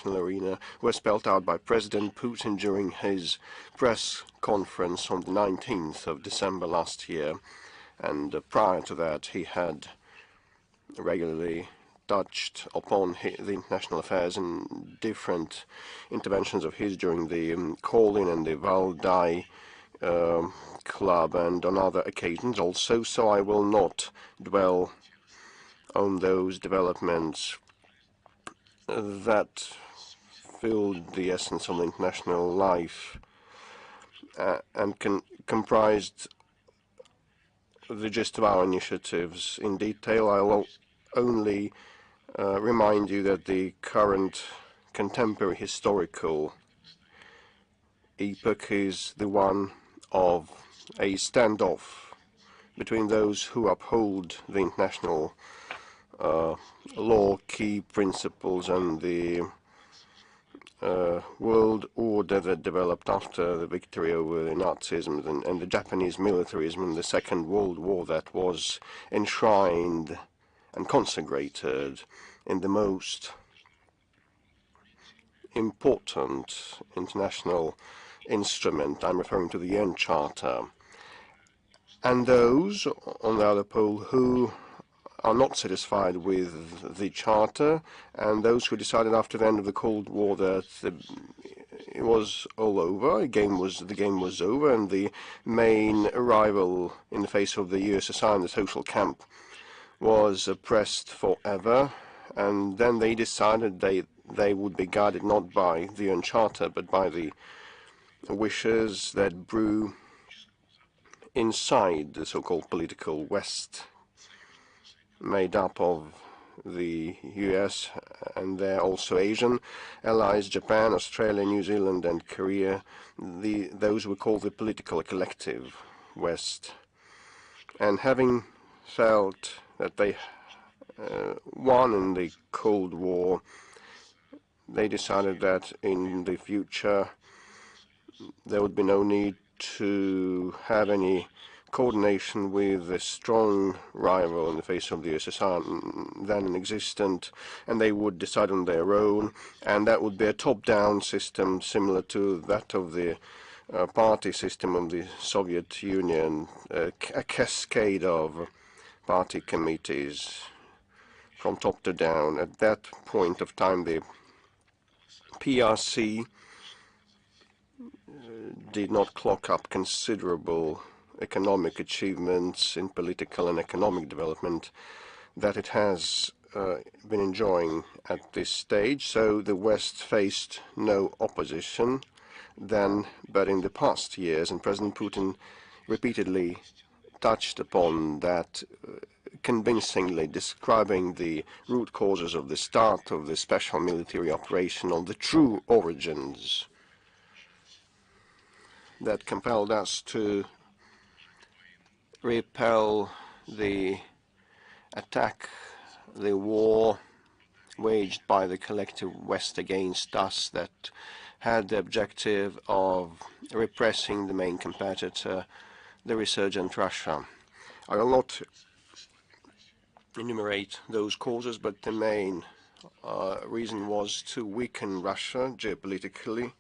international arena were spelled out by President Putin during his press conference on the 19th of December last year. And prior to that, he had regularly touched upon the international affairs in different interventions of his during the call-in and the Valdai Club and on other occasions also, so I will not dwell on those developments that filled the essence of international life and comprised the gist of our initiatives in detail. I'll only remind you that the current contemporary historical epoch is the one of a standoff between those who uphold the international law, key principles, and the world order that developed after the victory over Nazism and the Japanese militarism in the Second World War that was enshrined and consecrated in the most important international instrument. I'm referring to the UN Charter. And those, on the other pole, who are not satisfied with the Charter, and those who decided after the end of the Cold War that it was all over, the game was over, and the main rival in the face of the USSR and the social camp was oppressed forever. And then they decided they would be guided not by the UN Charter, but by the wishes that brew inside the so-called political West, made up of the US and their also Asian allies, Japan, Australia, New Zealand, and Korea. Those we call the political collective West. And having felt that they won in the Cold War, they decided that in the future there would be no need to have any coordination with a strong rival in the face of the USSR then existent, and they would decide on their own, and that would be a top-down system similar to that of the party system of the Soviet Union, a cascade of party committees from top to down. At that point of time, the PRC did not clock up considerable economic achievements in political and economic development that it has been enjoying at this stage. So the West faced no opposition then, but in the past years, and President Putin repeatedly touched upon that, convincingly describing the root causes of the start of the special military operation, on the true origins that compelled us to repel the attack, the war waged by the collective West against us, that had the objective of repressing the main competitor, the resurgent Russia. I will not enumerate those causes, but the main reason was to weaken Russia geopolitically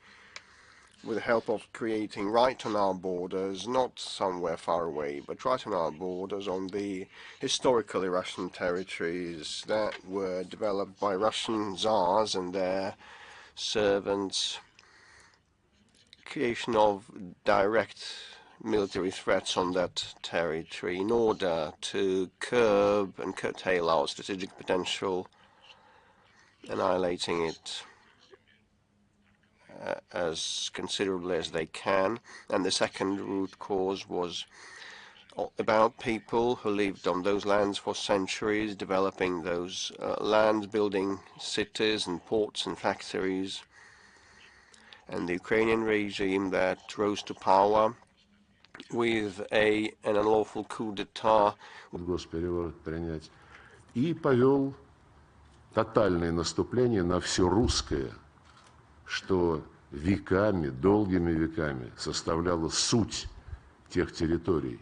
with the help of creating right on our borders, not somewhere far away, but right on our borders, on the historically Russian territories that were developed by Russian czars and their servants, creation of direct military threats on that territory in order to curb and curtail our strategic potential, annihilating it as considerably as they can. And the second root cause was about people who lived on those lands for centuries, developing those lands, building cities and ports and factories. And the Ukrainian regime that rose to power with an unlawful coup d'etat и повел тотальное наступление на все русское, что веками, долгими веками составляло суть тех территорий,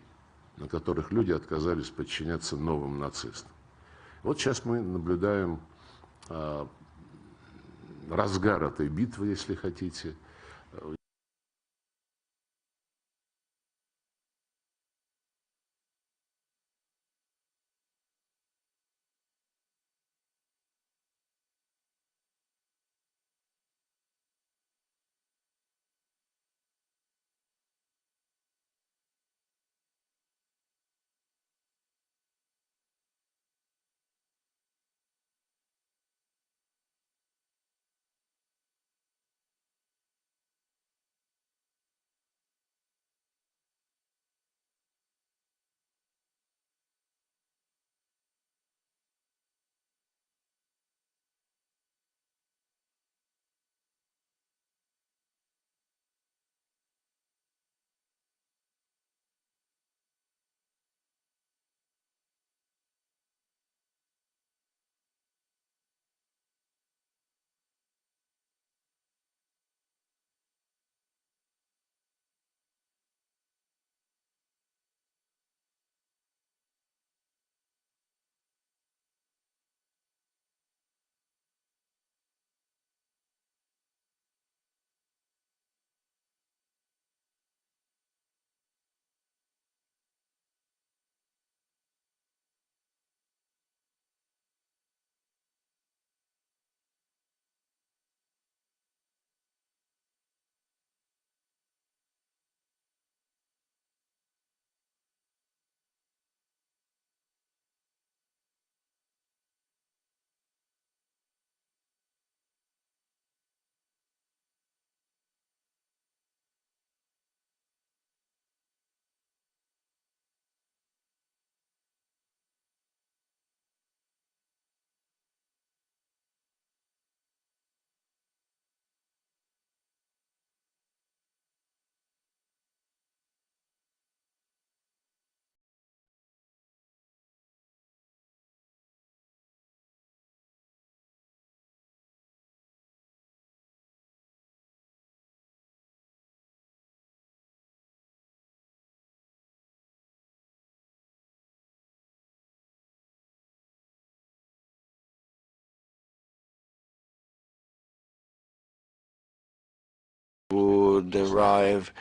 на которых люди отказались подчиняться новым нацистам. Вот сейчас мы наблюдаем разгар этой битвы, если хотите. Would arrive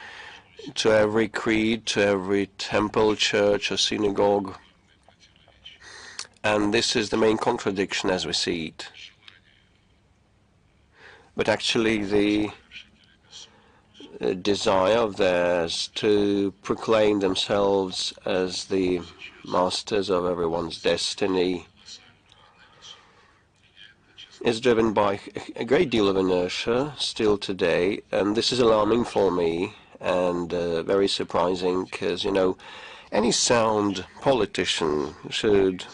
to every creed, to every temple, church, or synagogue. And this is the main contradiction as we see it. But actually the desire of theirs to proclaim themselves as the masters of everyone's destiny is driven by a great deal of inertia still today, and this is alarming for me and very surprising, because, you know, any sound politician should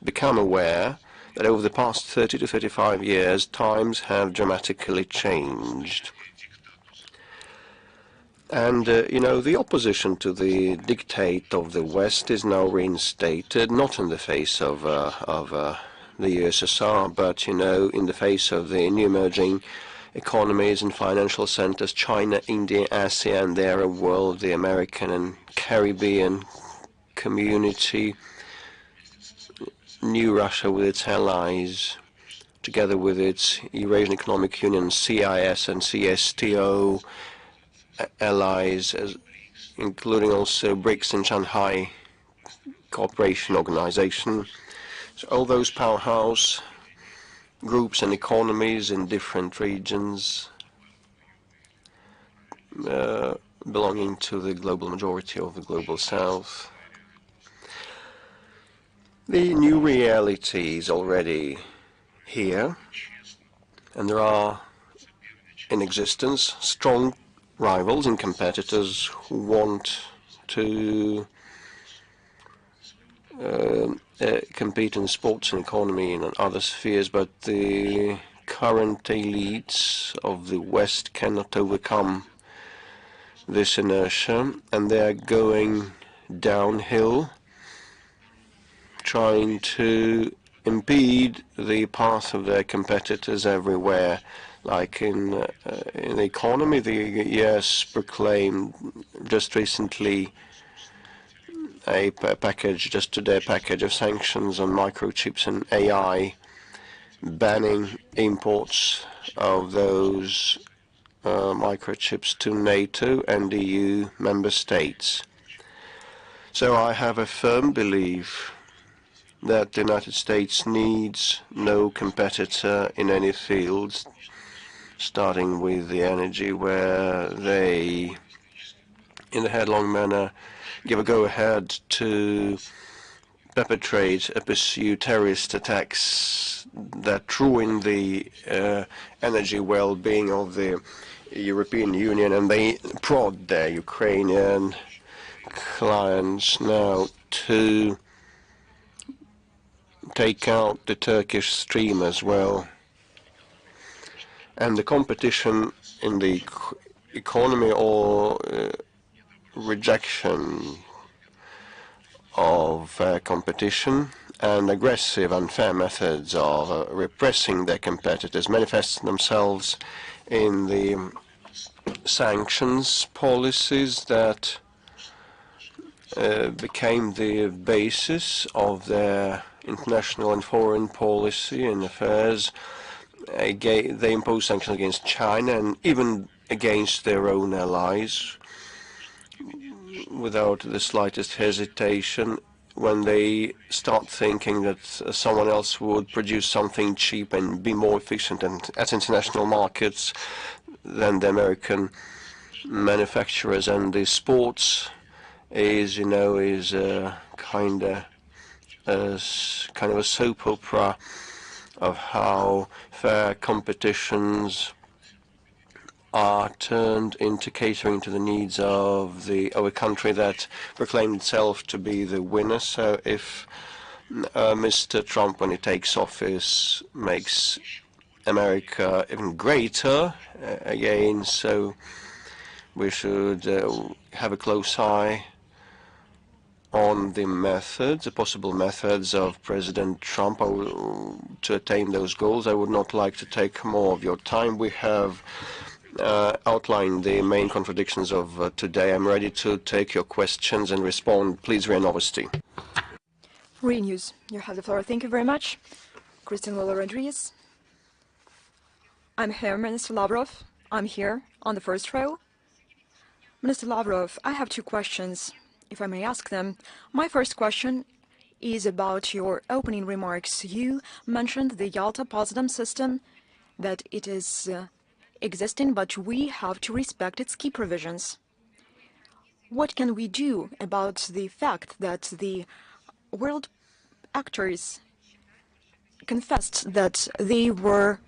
become aware that over the past 30 to 35 years, times have dramatically changed. And, you know, the opposition to the dictate of the West is now reinstated, not in the face of the USSR, but, you know, in the face of the new emerging economies and financial centers, China, India, ASEAN, the Arab world, the American and Caribbean community, New Russia with its allies, together with its Eurasian Economic Union, CIS and CSTO allies, including also BRICS and Shanghai Cooperation Organization. So all those powerhouse groups and economies in different regions belonging to the global majority of the global south. The new reality is already here, and there are in existence strong rivals and competitors who want to compete in sports and economy and other spheres, but the current elites of the West cannot overcome this inertia, and they are going downhill, trying to impede the path of their competitors everywhere. Like in the economy, the US proclaimed just recently a package, just today, a package of sanctions on microchips and AI, banning imports of those microchips to NATO and EU member states. So I have a firm belief that the United States needs no competitor in any field, starting with the energy, where they, in a headlong manner, give a go-ahead to perpetrate and pursue terrorist attacks that ruin the energy well-being of the European Union, and they prod their Ukrainian clients now to take out the Turkish stream as well. And the competition in the economy or rejection of competition and aggressive, unfair methods of repressing their competitors manifest themselves in the sanctions policies that became the basis of their international and foreign policy and affairs. They imposed sanctions against China and even against their own allies without the slightest hesitation. When they start thinking that someone else would produce something cheap and be more efficient and at international markets than the American manufacturers, and the sports is kind of a soap opera of how fair competitions are turned into catering to the needs of a country that proclaimed itself to be the winner. So if Mr. Trump, when he takes office, makes America even greater again, so we should have a close eye on the possible methods of President Trump to attain those goals. I would not like to take more of your time. We have outlined the main contradictions of today. I'm ready to take your questions and respond. Please, Ria Novosti. RIA News, you have the floor. Thank you very much. Christian Lola Rodriguez. I'm here, Minister Lavrov. I'm here on the first row. Minister Lavrov, I have two questions, if I may ask them. My first question is about your opening remarks. You mentioned the Yalta-Potsdam system, that it is existing, but we have to respect its key provisions. What can we do about the fact that the world actors confessed that they were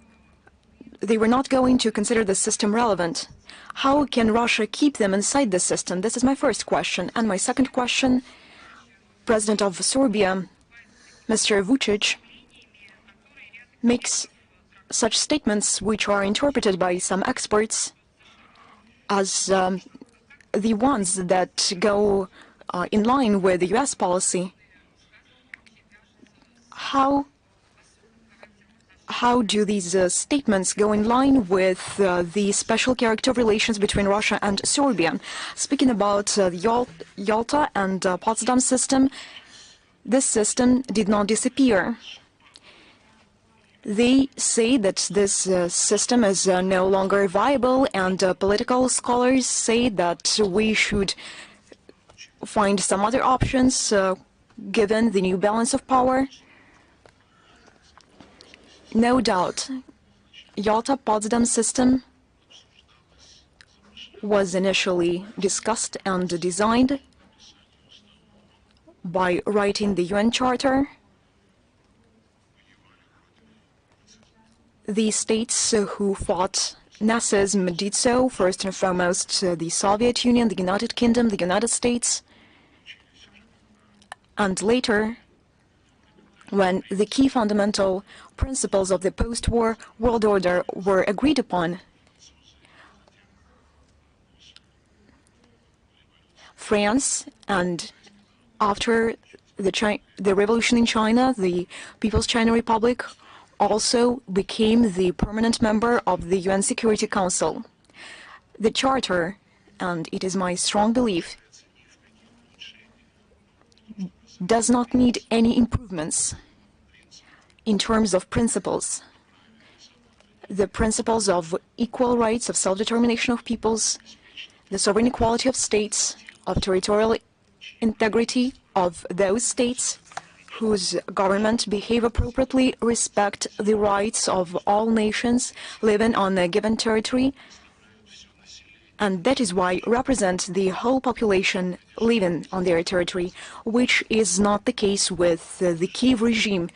not going to consider the system relevant? How can Russia keep them inside the system? This is my first question. And my second question, President of Serbia, Mr. Vučić, makes such statements which are interpreted by some experts as the ones that go in line with the US policy. How do these statements go in line with the special character of relations between Russia and Serbia? Speaking about the Yalta and Potsdam system, this system did not disappear. They say that this system is no longer viable, and political scholars say that we should find some other options given the new balance of power. No doubt, Yalta-Potsdam system was initially discussed and designed by writing the UN Charter. The states who fought Nazism did so, first and foremost the Soviet Union, the United Kingdom, the United States, and later, when the key fundamental principles of the post-war world order were agreed upon, France, and after the revolution in China, the People's China Republic also became the permanent member of the UN Security Council. The Charter, and it is my strong belief, does not need any improvements. in terms of principles. The principles of equal rights, of self-determination of peoples, the sovereign equality of states, of territorial integrity of those states whose government behave appropriately, respect the rights of all nations living on a given territory, and that is why represent the whole population living on their territory, which is not the case with the Kiev regime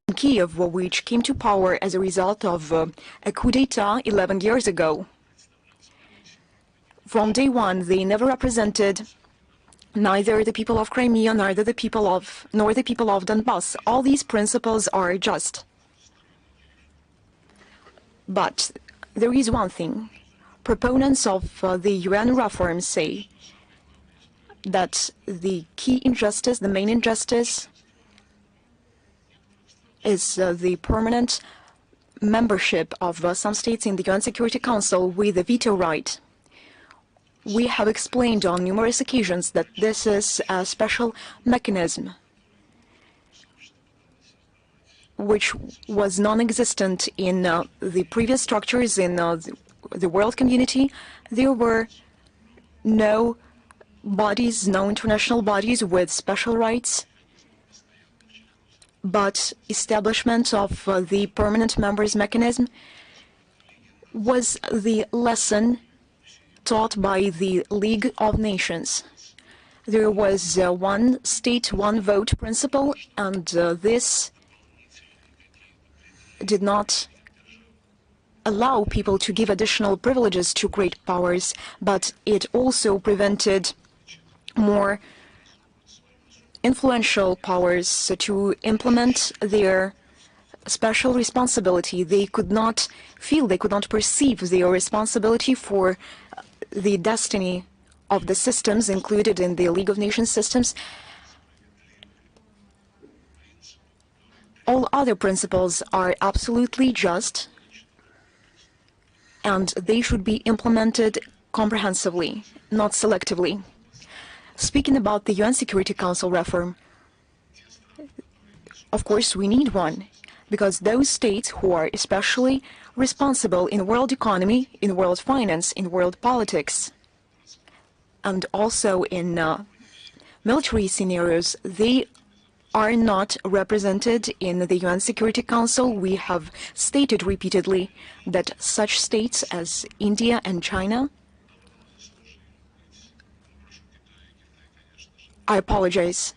in Kiev, which came to power as a result of a coup d'etat 11 years ago. From day one, they never represented neither the people of Crimea, nor the people of Donbass. All these principles are just. But there is one thing. Proponents of the UN reform say that the key injustice, the main injustice, is the permanent membership of some states in the UN Security Council with a veto right. We have explained on numerous occasions that this is a special mechanism which was non-existent in the previous structures in the world community. There were no bodies, no international bodies with special rights, but establishment of the permanent members mechanism was the lesson taught by the League of Nations. There was one state, one vote principle, and this did not allow people to give additional privileges to great powers, but it also prevented more influential powers to implement their special responsibility. They could not feel, they could not perceive their responsibility for the destiny of the systems included in the League of Nations systems. All other principles are absolutely just, and they should be implemented comprehensively, not selectively. Speaking about the UN Security Council reform, of course we need one, because those states who are especially responsible in world economy, in world finance, in world politics, and also in military scenarios, they are not represented in the UN Security Council. We have stated repeatedly that such states as India and China, I apologize,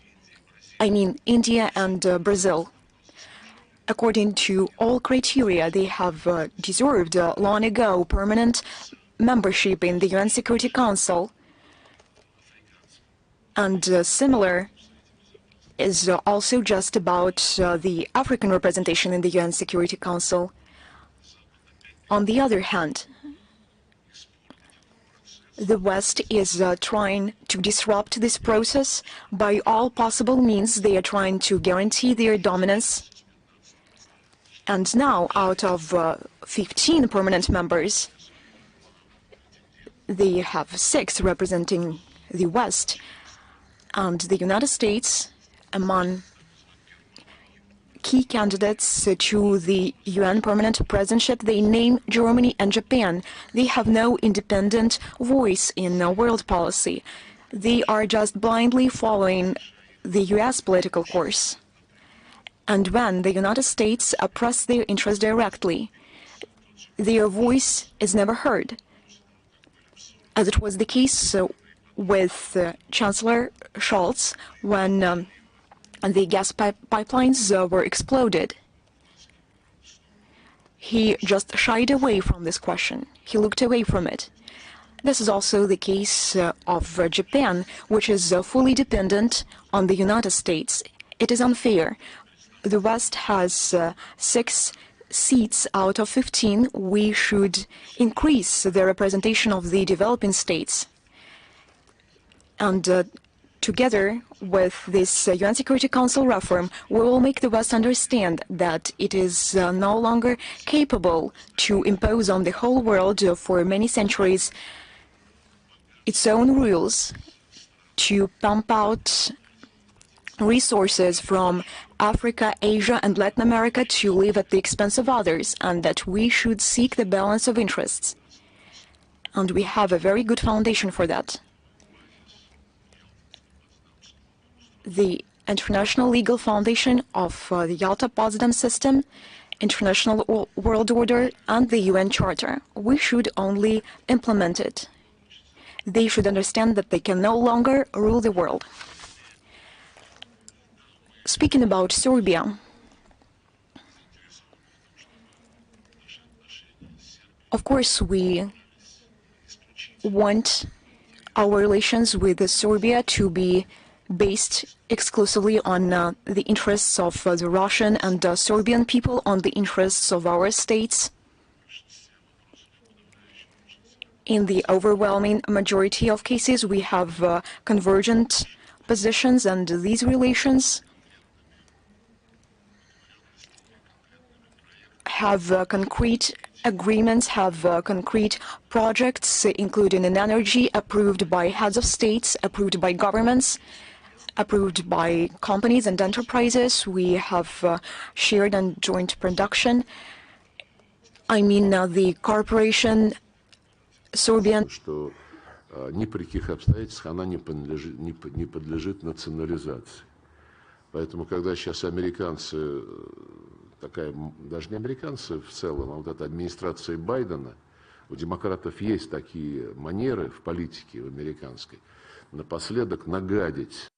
I mean India and Brazil, according to all criteria, they have deserved long ago permanent membership in the UN Security Council. And similar is also just about the African representation in the UN Security Council. On the other hand, the West is trying to disrupt this process by all possible means. They are trying to guarantee their dominance. And now, out of 15 permanent members, they have 6 representing the West, and the United States, among key candidates to the UN permanent presidentship, they name Germany and Japan. They have no independent voice in world policy. They are just blindly following the US political course. And when the United States oppress their interests directly, their voice is never heard, as it was the case with Chancellor Scholz when the gas pipelines were exploded. He just shied away from this question. He looked away from it. This is also the case of Japan, which is fully dependent on the United States. It is unfair. The West has 6 seats out of 15. We should increase the representation of the developing states. And together with this UN Security Council reform, we will make the West understand that it is no longer capable to impose on the whole world for many centuries its own rules, to pump out resources from Africa, Asia, and Latin America to live at the expense of others, and that we should seek the balance of interests. And we have a very good foundation for that. The International Legal Foundation of the Yalta Potsdam System, International World Order, and the UN Charter. We should only implement it. They should understand that they can no longer rule the world. Speaking about Serbia, of course, we want our relations with Serbia to be based exclusively on the interests of the Russian and Serbian people, on the interests of our states. In the overwhelming majority of cases, we have convergent positions, and these relations have concrete agreements, have concrete projects, including in energy, approved by heads of states, approved by governments, approved by companies and enterprises. We have shared and joint production. I mean, the corporation Serbian. Что ни при каких обстоятельствах она не подлежит национализации. Поэтому, когда сейчас американцы, даже не американцы в целом, а вот эта администрация Байдена, у демократов есть такие манеры в политике в американской, напоследок нагадить.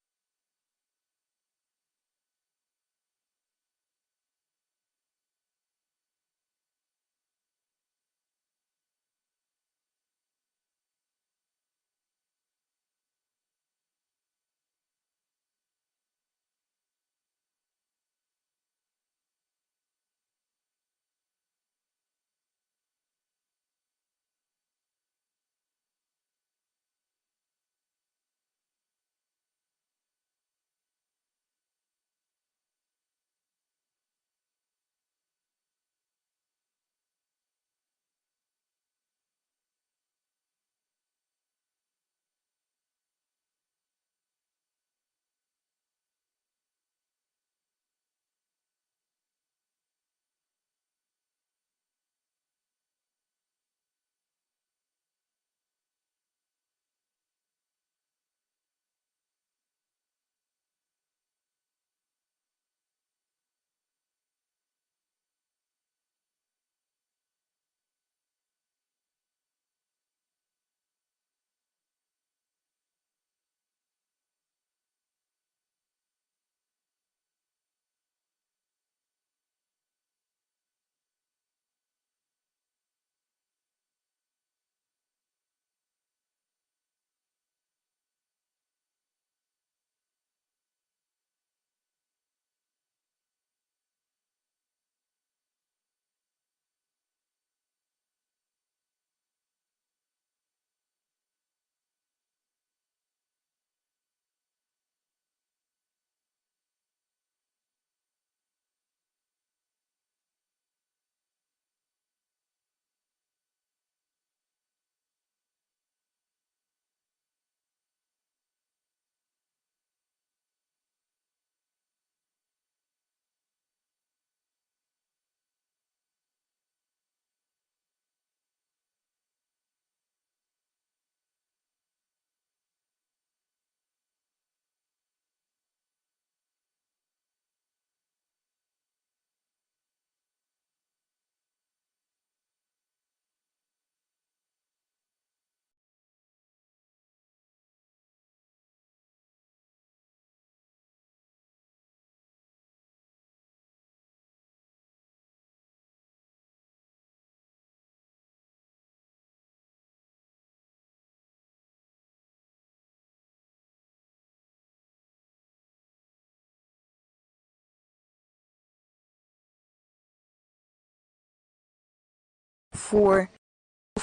For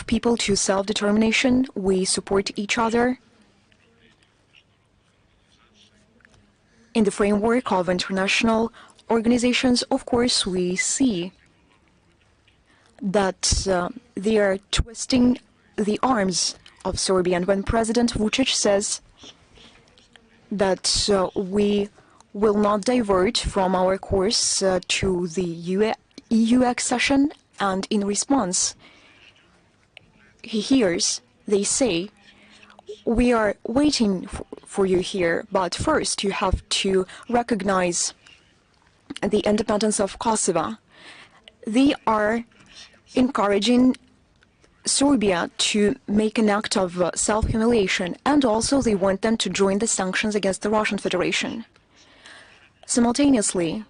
people to self-determination, we support each other in the framework of international organizations. Of course, we see that they are twisting the arms of Serbia. And when President Vučić says that we will not divert from our course to the EU accession, and in response, he hears they say, we are waiting for you here, but first you have to recognize the independence of Kosovo. They are encouraging Serbia to make an act of self-humiliation, and also they want them to join the sanctions against the Russian Federation. Simultaneously,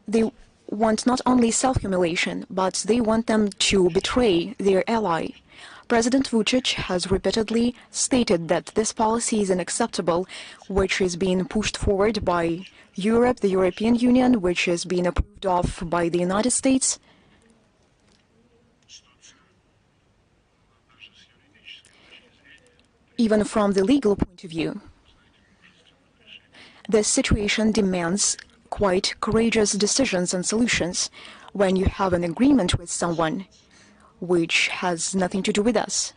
they want not only self-humiliation, but they want them to betray their ally. President Vučić has repeatedly stated that this policy is unacceptable, which is being pushed forward by Europe, the European Union, which is being approved of by the United States. Even from the legal point of view, this situation demands quite courageous decisions and solutions. When you have an agreement with someone which has nothing to do with us,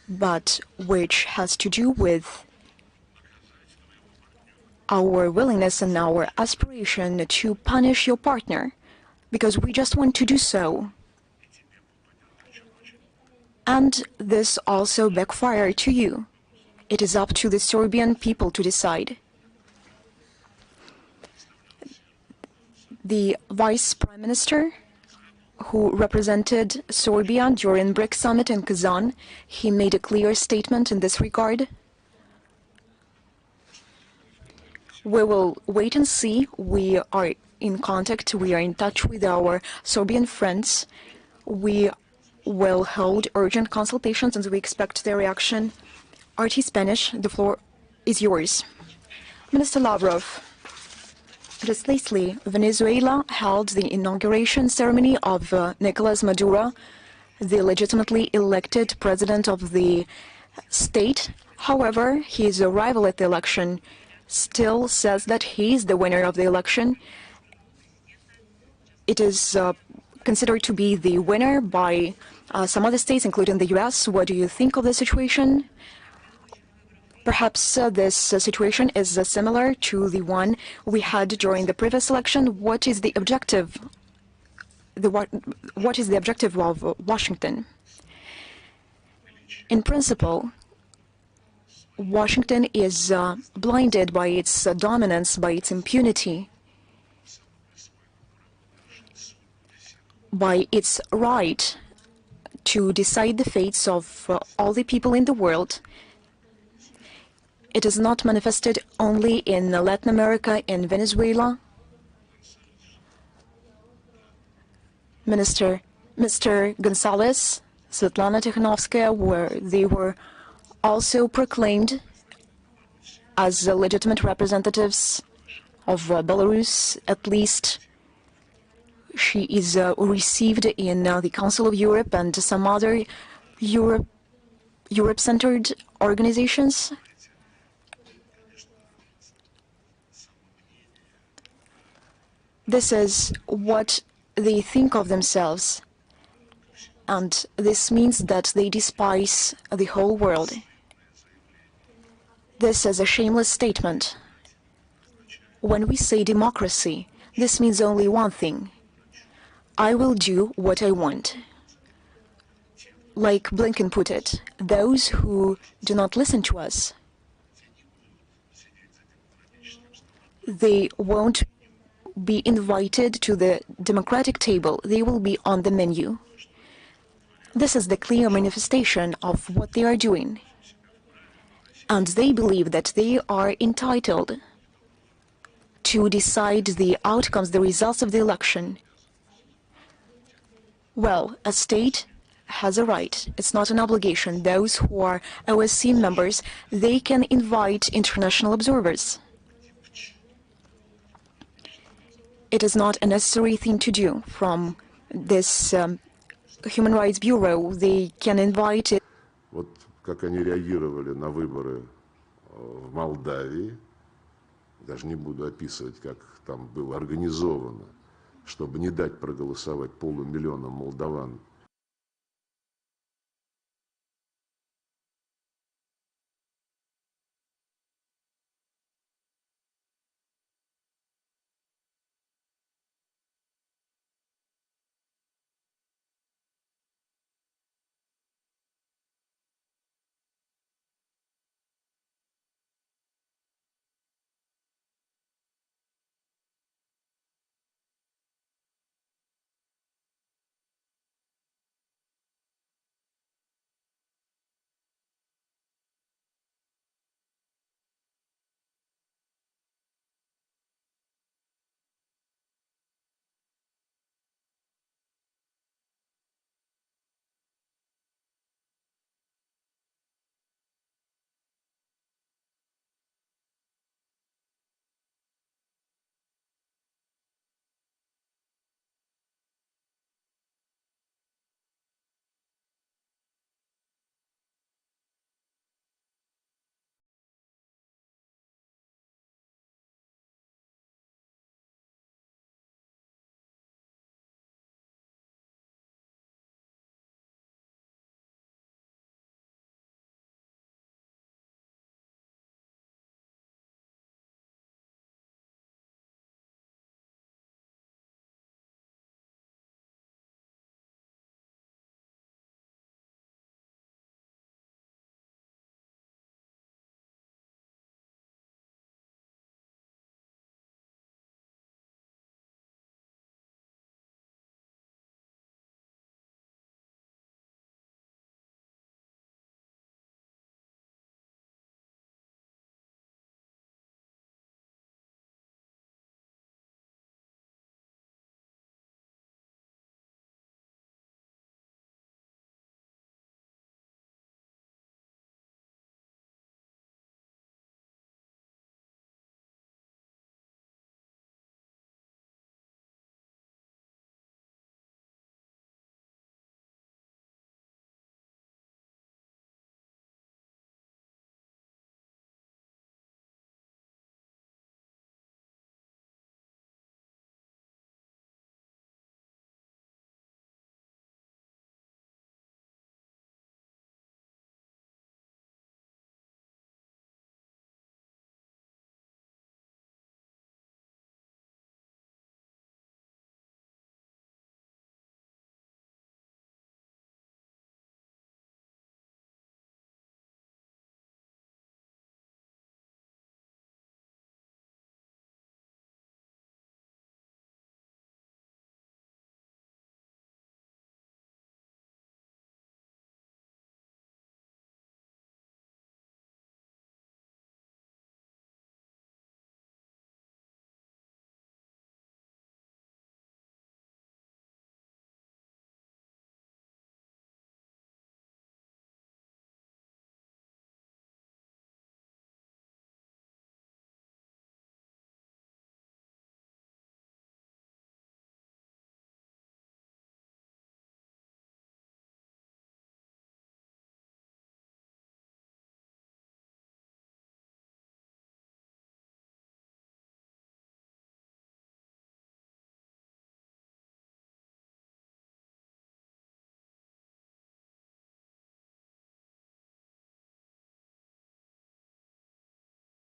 but which has to do with our willingness and our aspiration to punish your partner, because we just want to do so. And this also backfired to you. It is up to the Serbian people to decide. The Vice Prime Minister, who represented Serbia during BRICS summit in Kazan, he made a clear statement in this regard. We will wait and see. We are in contact, we are in touch with our Serbian friends. We will hold urgent consultations and we expect their reaction. RT Spanish, the floor is yours. Minister Lavrov, just lately, Venezuela held the inauguration ceremony of Nicolas Maduro, the legitimately elected president of the state. However, his rival at the election still says that he is the winner of the election. It is considered to be the winner by some other states, including the US. What do you think of the situation? Perhaps this situation is similar to the one we had during the previous election. What is the objective? What is the objective of Washington? In principle, Washington is blinded by its dominance, by its impunity, by its right to decide the fates of all the people in the world. It is not manifested only in Latin America, in Venezuela. Mr. Gonzalez, Svetlana Tikhanovskaya, they were also proclaimed as legitimate representatives of Belarus. At least she is received in the Council of Europe and some other Europe-centered organizations. This is what they think of themselves, and this means that they despise the whole world. This is a shameless statement. When we say democracy, this means only one thing. I will do what I want. Like Blinken put it, those who do not listen to us, they won't be invited to the democratic table. They will be on the menu. This is the clear manifestation of what they are doing. And they believe that they are entitled to decide the outcomes, the results of the election. Well, a state has a right. It's not an obligation. Those who are OSCE members, they can invite international observers. It is not a necessary thing to do. From this Human Rights Bureau, they can invite it. Вот как они реагировали на выборы в Молдавии, даже не буду описывать, как там было организовано, чтобы не дать проголосовать полумиллионам молдаван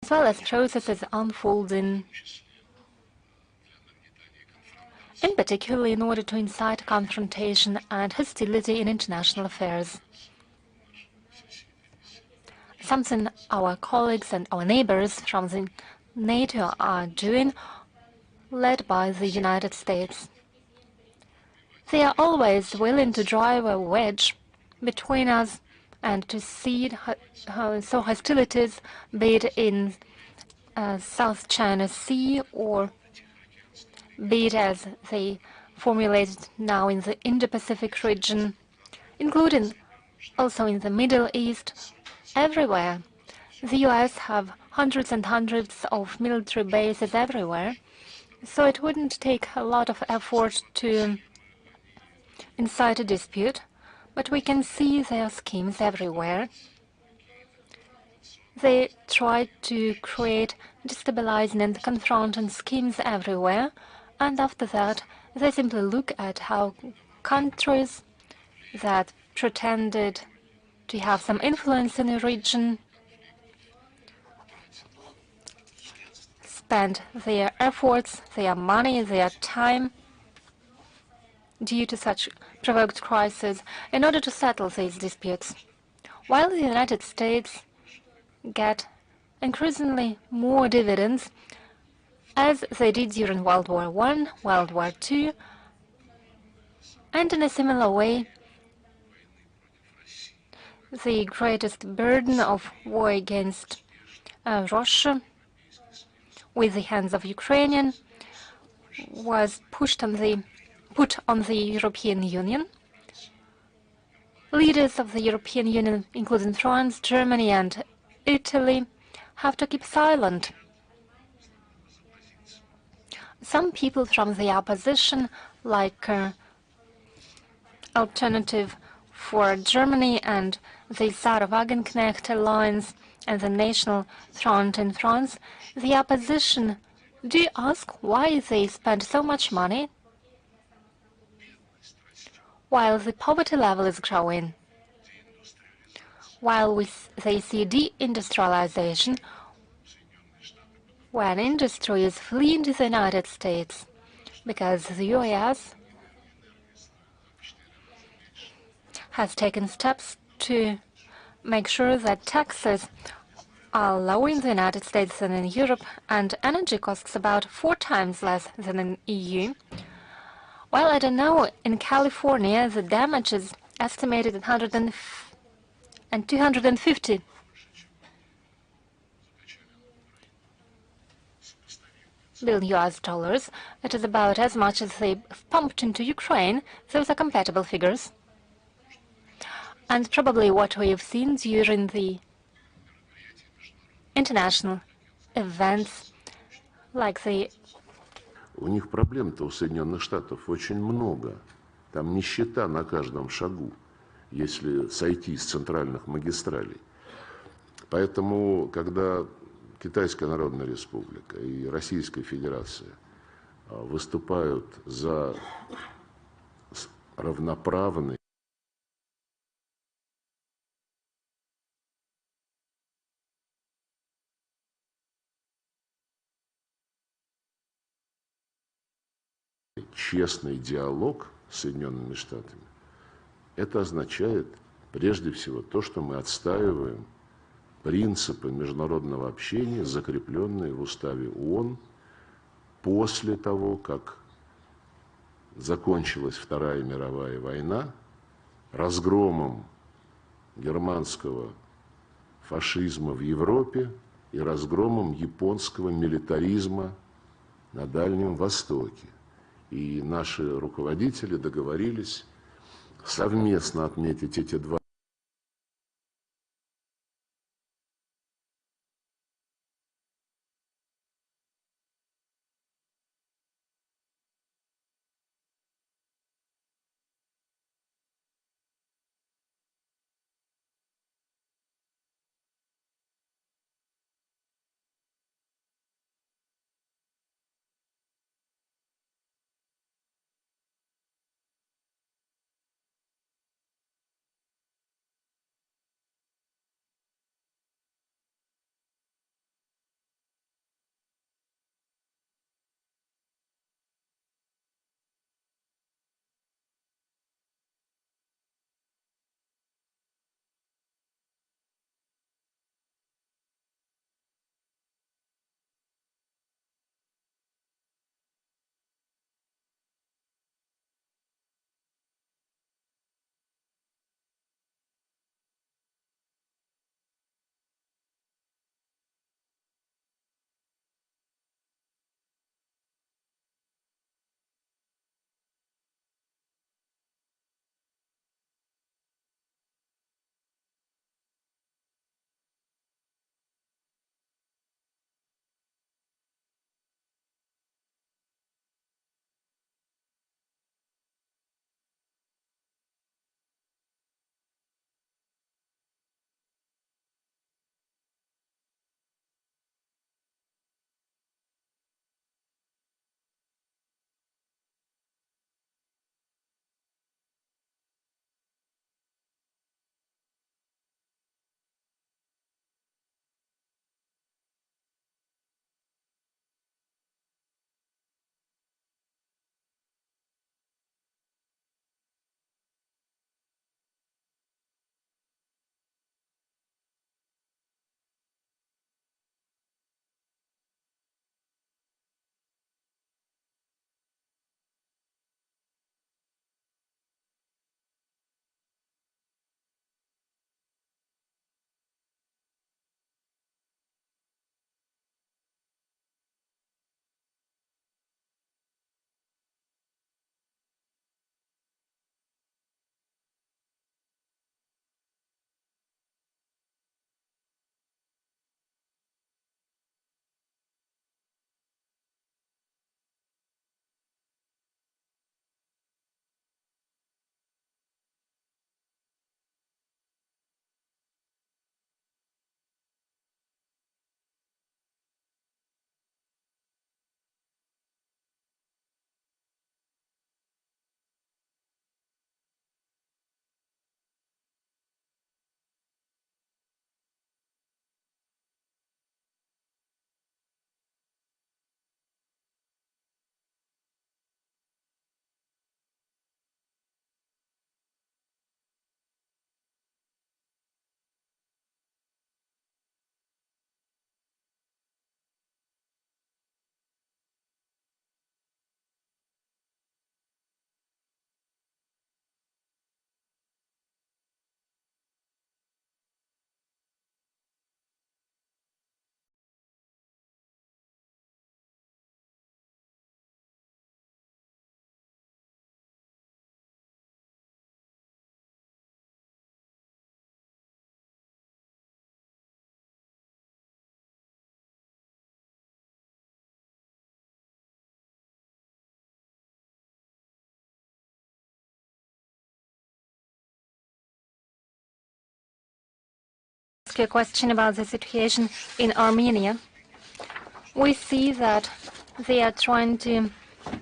as well as processes unfolding, in particular in order to incite confrontation and hostility in international affairs. Something our colleagues and our neighbors from the NATO are doing, led by the United States. They are always willing to drive a wedge between us and to seed so hostilities, be it in South China Sea or be it as they formulated now in the Indo-Pacific region, including also in the Middle East, everywhere. The US have hundreds and hundreds of military bases everywhere, so it wouldn't take a lot of effort to incite a dispute, but we can see their schemes everywhere. They try to create destabilizing and confronting schemes everywhere, and after that, they simply look at how countries that pretended to have some influence in the region spend their efforts, their money, their time due to such provoked crises in order to settle these disputes, while the United States get increasingly more dividends, as they did during World War I, World War II, and in a similar way, the greatest burden of war against Russia with the hands of Ukrainian was put on the European Union. Leaders of the European Union, including France, Germany, and Italy, have to keep silent. Some people from the opposition, like Alternative for Germany and the Sarah-Wagenknecht Alliance and the National Front in France, the opposition do ask why they spend so much money while the poverty level is growing, while they see deindustrialization, when industry is fleeing to the United States because the US has taken steps to make sure that taxes are lower in the United States than in Europe, and energy costs about 4 times less than in EU. Well, I don't know, in California, the damage is estimated at 250 billion US dollars. It is about as much as they pumped into Ukraine. Those are compatible figures. And probably what we have seen during the international events like the... У них проблем-то у Соединенных Штатов очень много. Там нищета на каждом шагу, если сойти с центральных магистралей. Поэтому, когда Китайская Народная Республика и Российская Федерация выступают за равноправный честный диалог с Соединенными Штатами, это означает прежде всего то, что мы отстаиваем принципы международного общения, закрепленные в уставе ООН после того, как закончилась Вторая мировая война разгромом германского фашизма в Европе и разгромом японского милитаризма на Дальнем Востоке. И наши руководители договорились совместно отметить эти два ask you a question about the situation in Armenia. We see that they are trying to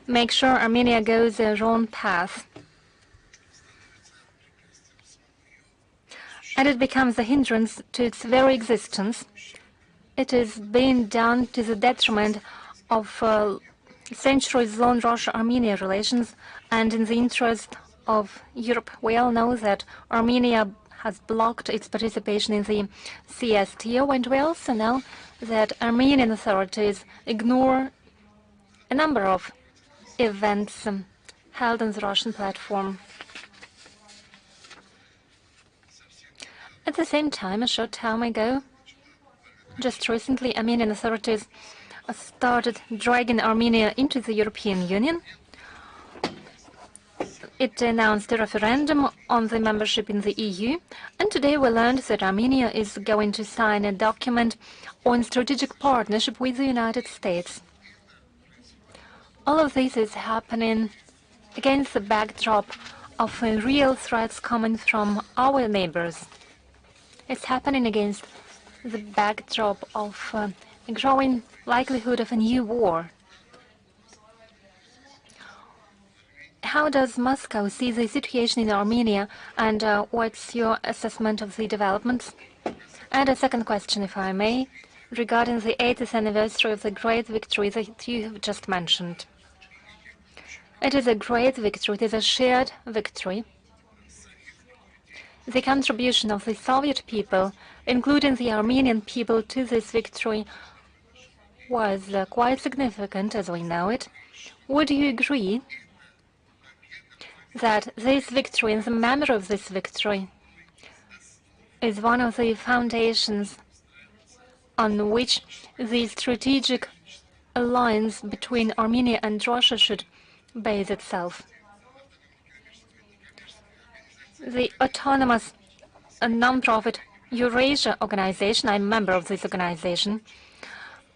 make sure Armenia goes the wrong path. And it becomes a hindrance to its very existence. It is being done to the detriment of centuries-long Russia-Armenia relations and in the interest of Europe. We all know that Armenia has blocked its participation in the CSTO, and we also know that Armenian authorities ignore a number of events held on the Russian platform. At the same time, a short time ago, just recently, Armenian authorities started dragging Armenia into the European Union. It announced a referendum on the membership in the EU, and today we learned that Armenia is going to sign a document on strategic partnership with the United States. All of this is happening against the backdrop of real threats coming from our neighbors. It's happening against the backdrop of a growing likelihood of a new war. How does Moscow see the situation in Armenia, and what's your assessment of the developments? And a second question, if I may, regarding the 80th anniversary of the great victory that you have just mentioned. It is a great victory, it is a shared victory. The contribution of the Soviet people, including the Armenian people, to this victory was quite significant, as we know it. Would you agree that this victory and the memory of this victory is one of the foundations on which the strategic alliance between Armenia and Russia should base itself? The autonomous non-profit Eurasia organization, I'm a member of this organization,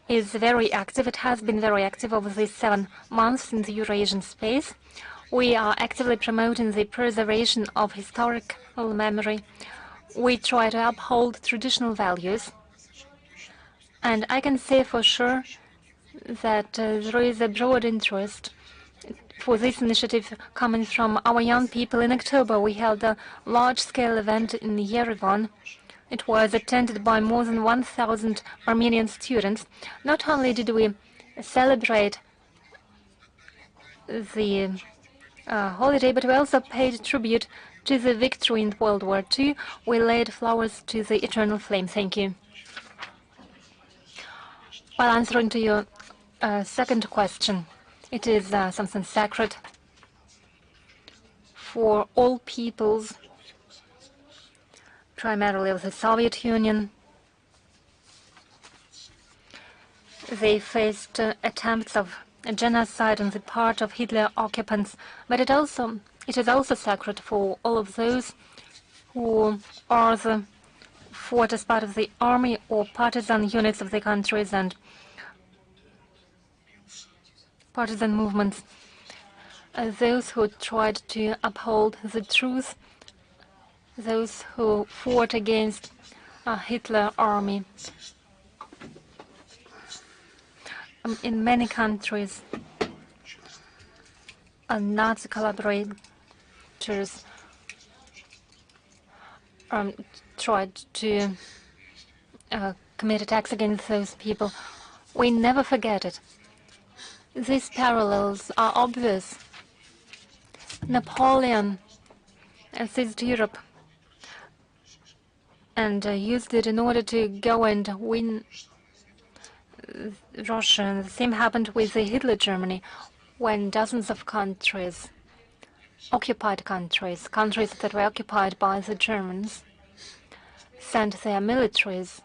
is very active. It has been very active over these 7 months in the Eurasian space. We are actively promoting the preservation of historical memory. We try to uphold traditional values. And I can say for sure that there is a broad interest for this initiative coming from our young people. In October, we held a large-scale event in Yerevan. It was attended by more than 1,000 Armenian students. Not only did we celebrate the holiday, but we also paid tribute to the victory in World War II. We laid flowers to the eternal flame. Thank you. While answering to your second question, it is something sacred for all peoples, primarily of the Soviet Union. They faced attempts of genocide on the part of Hitler occupants, but it is also sacred for all of those who are fought as part of the army or partisan units of the countries and partisan movements, those who tried to uphold the truth, those who fought against Hitler army. In many countries, Nazi collaborators tried to commit attacks against those people. We never forget it. These parallels are obvious. Napoleon seized Europe and used it in order to go and win Russia. And the same happened with the Hitler Germany, when dozens of countries, occupied countries, countries that were occupied by the Germans, sent their militaries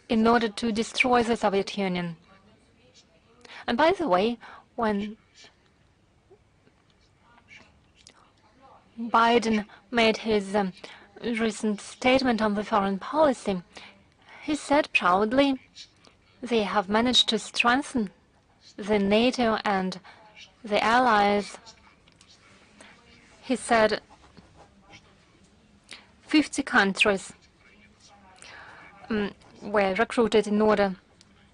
in order to destroy the Soviet Union. And by the way, when Biden made his recent statement on the foreign policy, he said proudly, they have managed to strengthen the NATO and the allies. He said 50 countries were recruited in order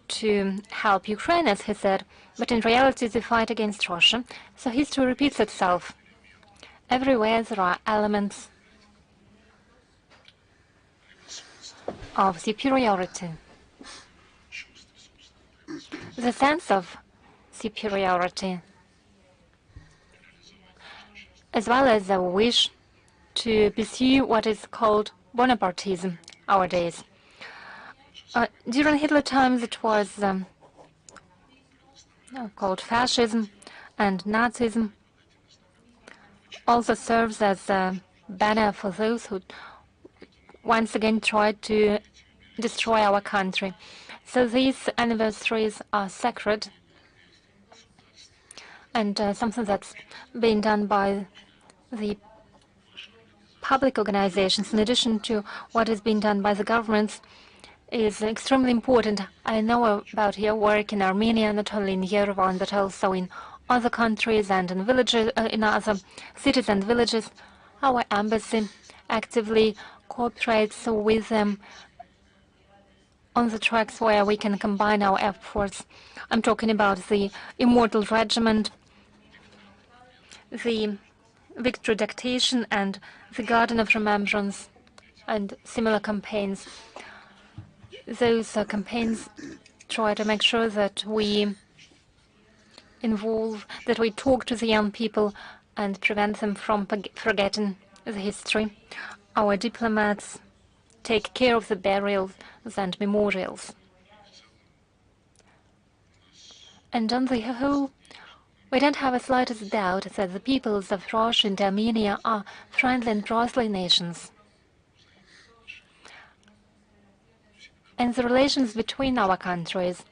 to help Ukraine, as he said, but in reality they fight against Russia. So history repeats itself. Everywhere there are elements of superiority. The sense of superiority, as well as the wish to pursue what is called Bonapartism nowadays. During Hitler times it was called fascism, and Nazism also serves as a banner for those who once again tried to destroy our country. So these anniversaries are sacred and something that's being done by the public organizations, in addition to what is being done by the governments, is extremely important. I know about your work in Armenia, not only in Yerevan, but also in other countries and in villages, in other cities and villages. Our embassy actively cooperates with them on the tracks where we can combine our efforts. I'm talking about the Immortal Regiment, the Victory Dictation, and the Garden of Remembrance, and similar campaigns. Those campaigns try to make sure that we talk to the young people and prevent them from forgetting the history. Our diplomats take care of the burials and memorials. And on the whole, we don't have the slightest doubt that the peoples of Russia and Armenia are friendly and brotherly nations. And the relations between our countries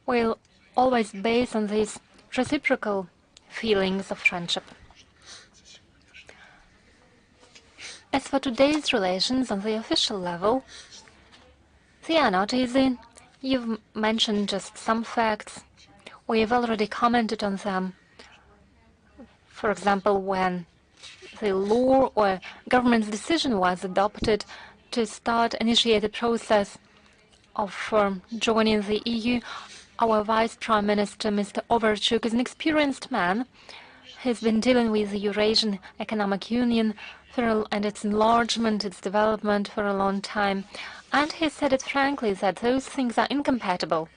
will always base on these reciprocal feelings of friendship. As for today's relations on the official level, they are not easy. You've mentioned just some facts. We have already commented on them. For example, when the law or government's decision was adopted to initiate the process of joining the EU, our Vice Prime Minister, Mr. Overchuk, is an experienced man. He's been dealing with the Eurasian Economic Union and its enlargement, its development for a long time. And he said it frankly that those things are incompatible.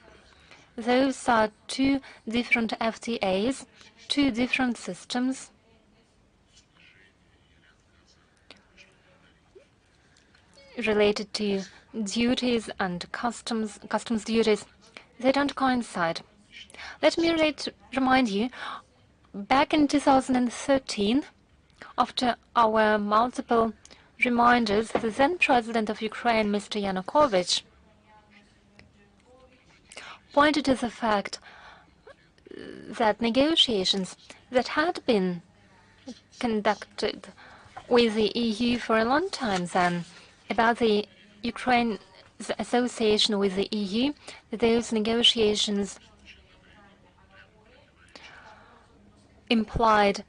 Those are two different FTAs, two different systems. Related to duties and customs duties. They don't coincide. Let me remind you, back in 2013, after our multiple reminders, the then President of Ukraine, Mr. Yanukovych, pointed to the fact that negotiations that had been conducted with the EU for a long time then about the Ukraine's association with the EU, those negotiations implied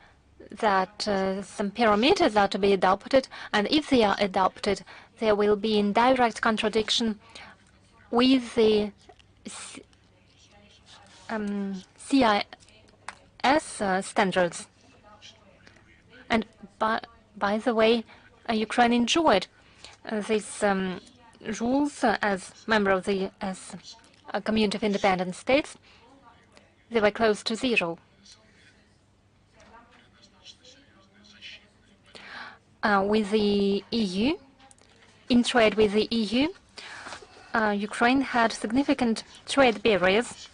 that some parameters are to be adopted, and if they are adopted, there will be in direct contradiction with the CIS standards. And by the way, Ukraine enjoyed these rules as member of the Community of Independent States. They were close to zero. With the EU, in trade with the EU, Ukraine had significant trade barriers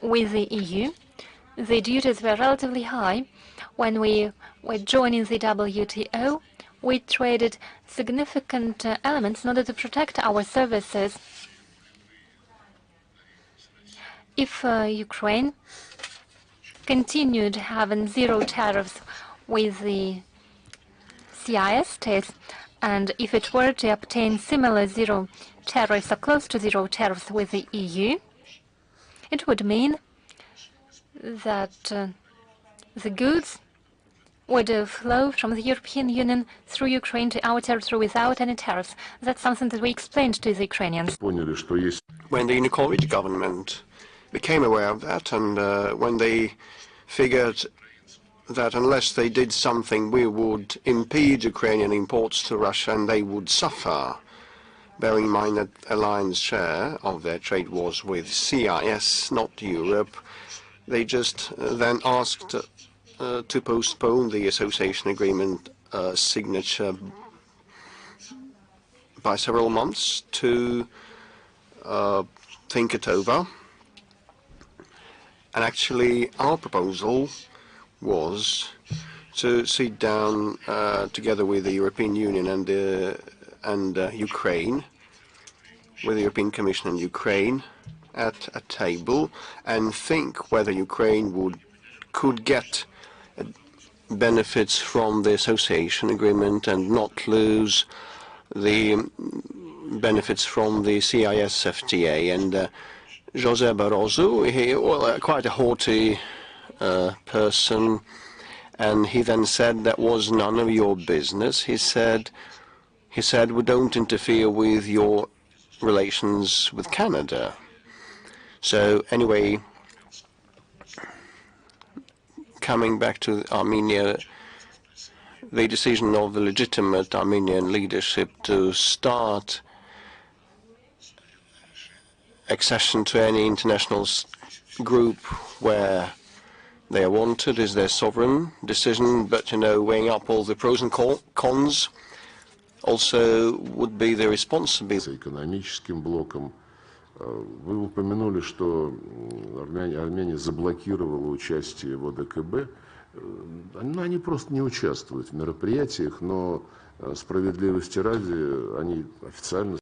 with the EU. The duties were relatively high. When we were joining the WTO, we traded significant elements in order to protect our services. If Ukraine continued having zero tariffs with the CIS states, and if it were to obtain similar zero tariffs or close to zero tariffs with the EU, it would mean that the goods would flow from the European Union through Ukraine to our territory without any tariffs. That's something that we explained to the Ukrainians. When the Yanukovych government became aware of that, and when they figured that unless they did something, we would impede Ukrainian imports to Russia and they would suffer, bearing in mind that a lion's share of their trade was with CIS, not Europe, they just then asked to postpone the association agreement signature by several months to think it over. And actually, our proposal was to sit down together with the European Union and Ukraine, with the European Commission and Ukraine, at a table and think whether Ukraine could get benefits from the association agreement and not lose the benefits from the CIS FTA. And José Barroso, quite a haughty person, and he then said that was none of your business. He said we don't interfere with your relations with Canada. So anyway, coming back to Armenia, the decision of the legitimate Armenian leadership to start accession to any international group where they are wanted is their sovereign decision, but, weighing up all the pros and cons also would be the responsibility. Экономическим блоком. Вы упомянули, что Армения заблокировала участие в ОДКБ. Они просто не участвуют в мероприятиях, но справедливости ради они официально.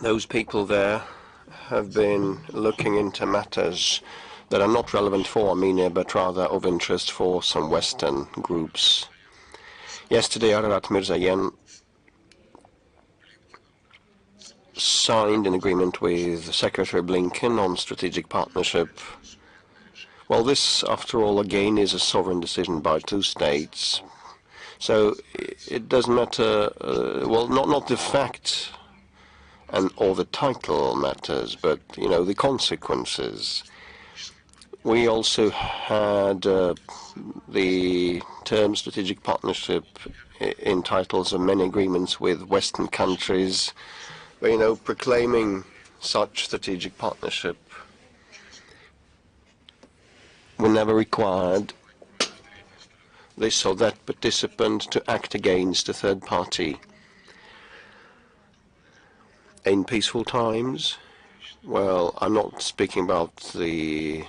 Those people there have been looking into matters that are not relevant for Armenia, but rather of interest for some Western groups. Yesterday, Ararat Mirzayan signed an agreement with Secretary Blinken on strategic partnership. Well, this, after all, again, is a sovereign decision by two states. So it doesn't matter, not the fact or the title matters, but, the consequences. We also had the term strategic partnership in titles of many agreements with Western countries, but, proclaiming such strategic partnership, we never required this or that participant to act against a third party. In peaceful times, well, I'm not speaking about the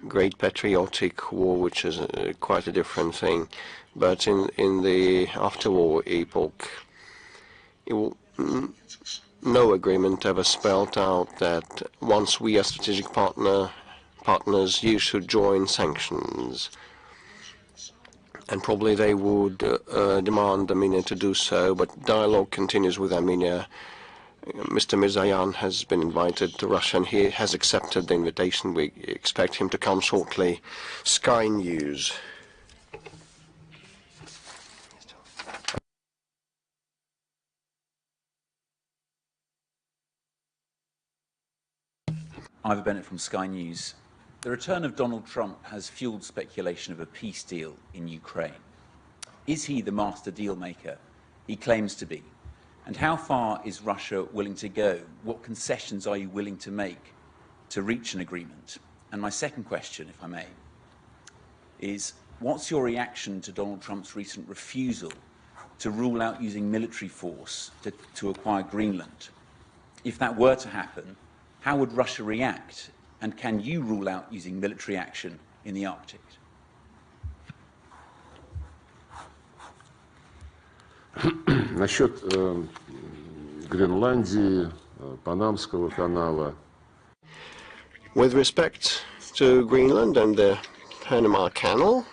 Great Patriotic War, which is quite a different thing, but in the after-war epoch, no agreement ever spelled out that once we are strategic partners, you should join sanctions. And probably they would demand Armenia to do so, but dialogue continues with Armenia. Mr. Mirzayan has been invited to Russia, and he has accepted the invitation. We expect him to come shortly. Sky News. Ivor Bennett from Sky News. The return of Donald Trump has fueled speculation of a peace deal in Ukraine. Is he the master deal maker he claims to be? And how far is Russia willing to go? What concessions are you willing to make to reach an agreement? And my second question, if I may, is what's your reaction to Donald Trump's recent refusal to rule out using military force to acquire Greenland? If that were to happen, how would Russia react? And can you rule out using military action in the Arctic? Насчет Гренландии, Панамского канала. With respect to Greenland and the Panama Canal,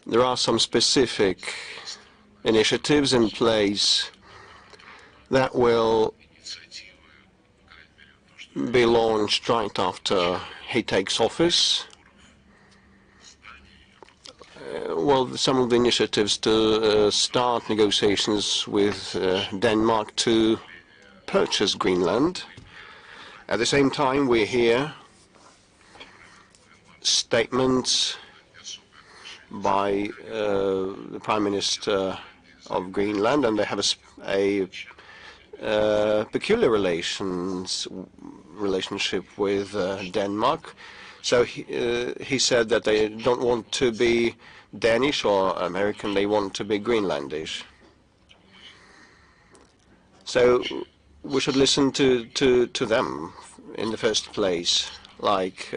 there are some specific initiatives in place that will be launched right after he takes office. Well, some of the initiatives to start negotiations with Denmark to purchase Greenland. At the same time, we hear statements by the Prime Minister of Greenland, and they have a peculiar relationship with Denmark. So he said that they don't want to be Danish or American, they want to be Greenlandish. So we should listen to them in the first place, like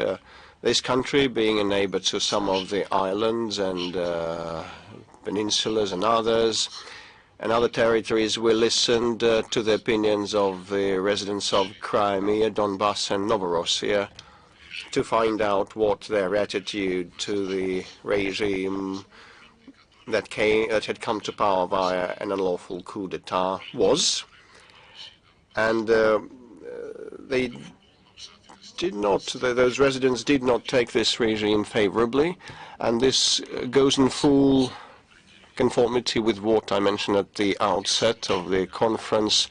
this country being a neighbor to some of the islands and peninsulas and others. And other territories, we listened to the opinions of the residents of Crimea, Donbass and Novorossiya to find out what their attitude to the regime that had come to power via an unlawful coup d'etat was. And they did not, those residents did not take this regime favorably, and this goes in full conformity with what I mentioned at the outset of the conference,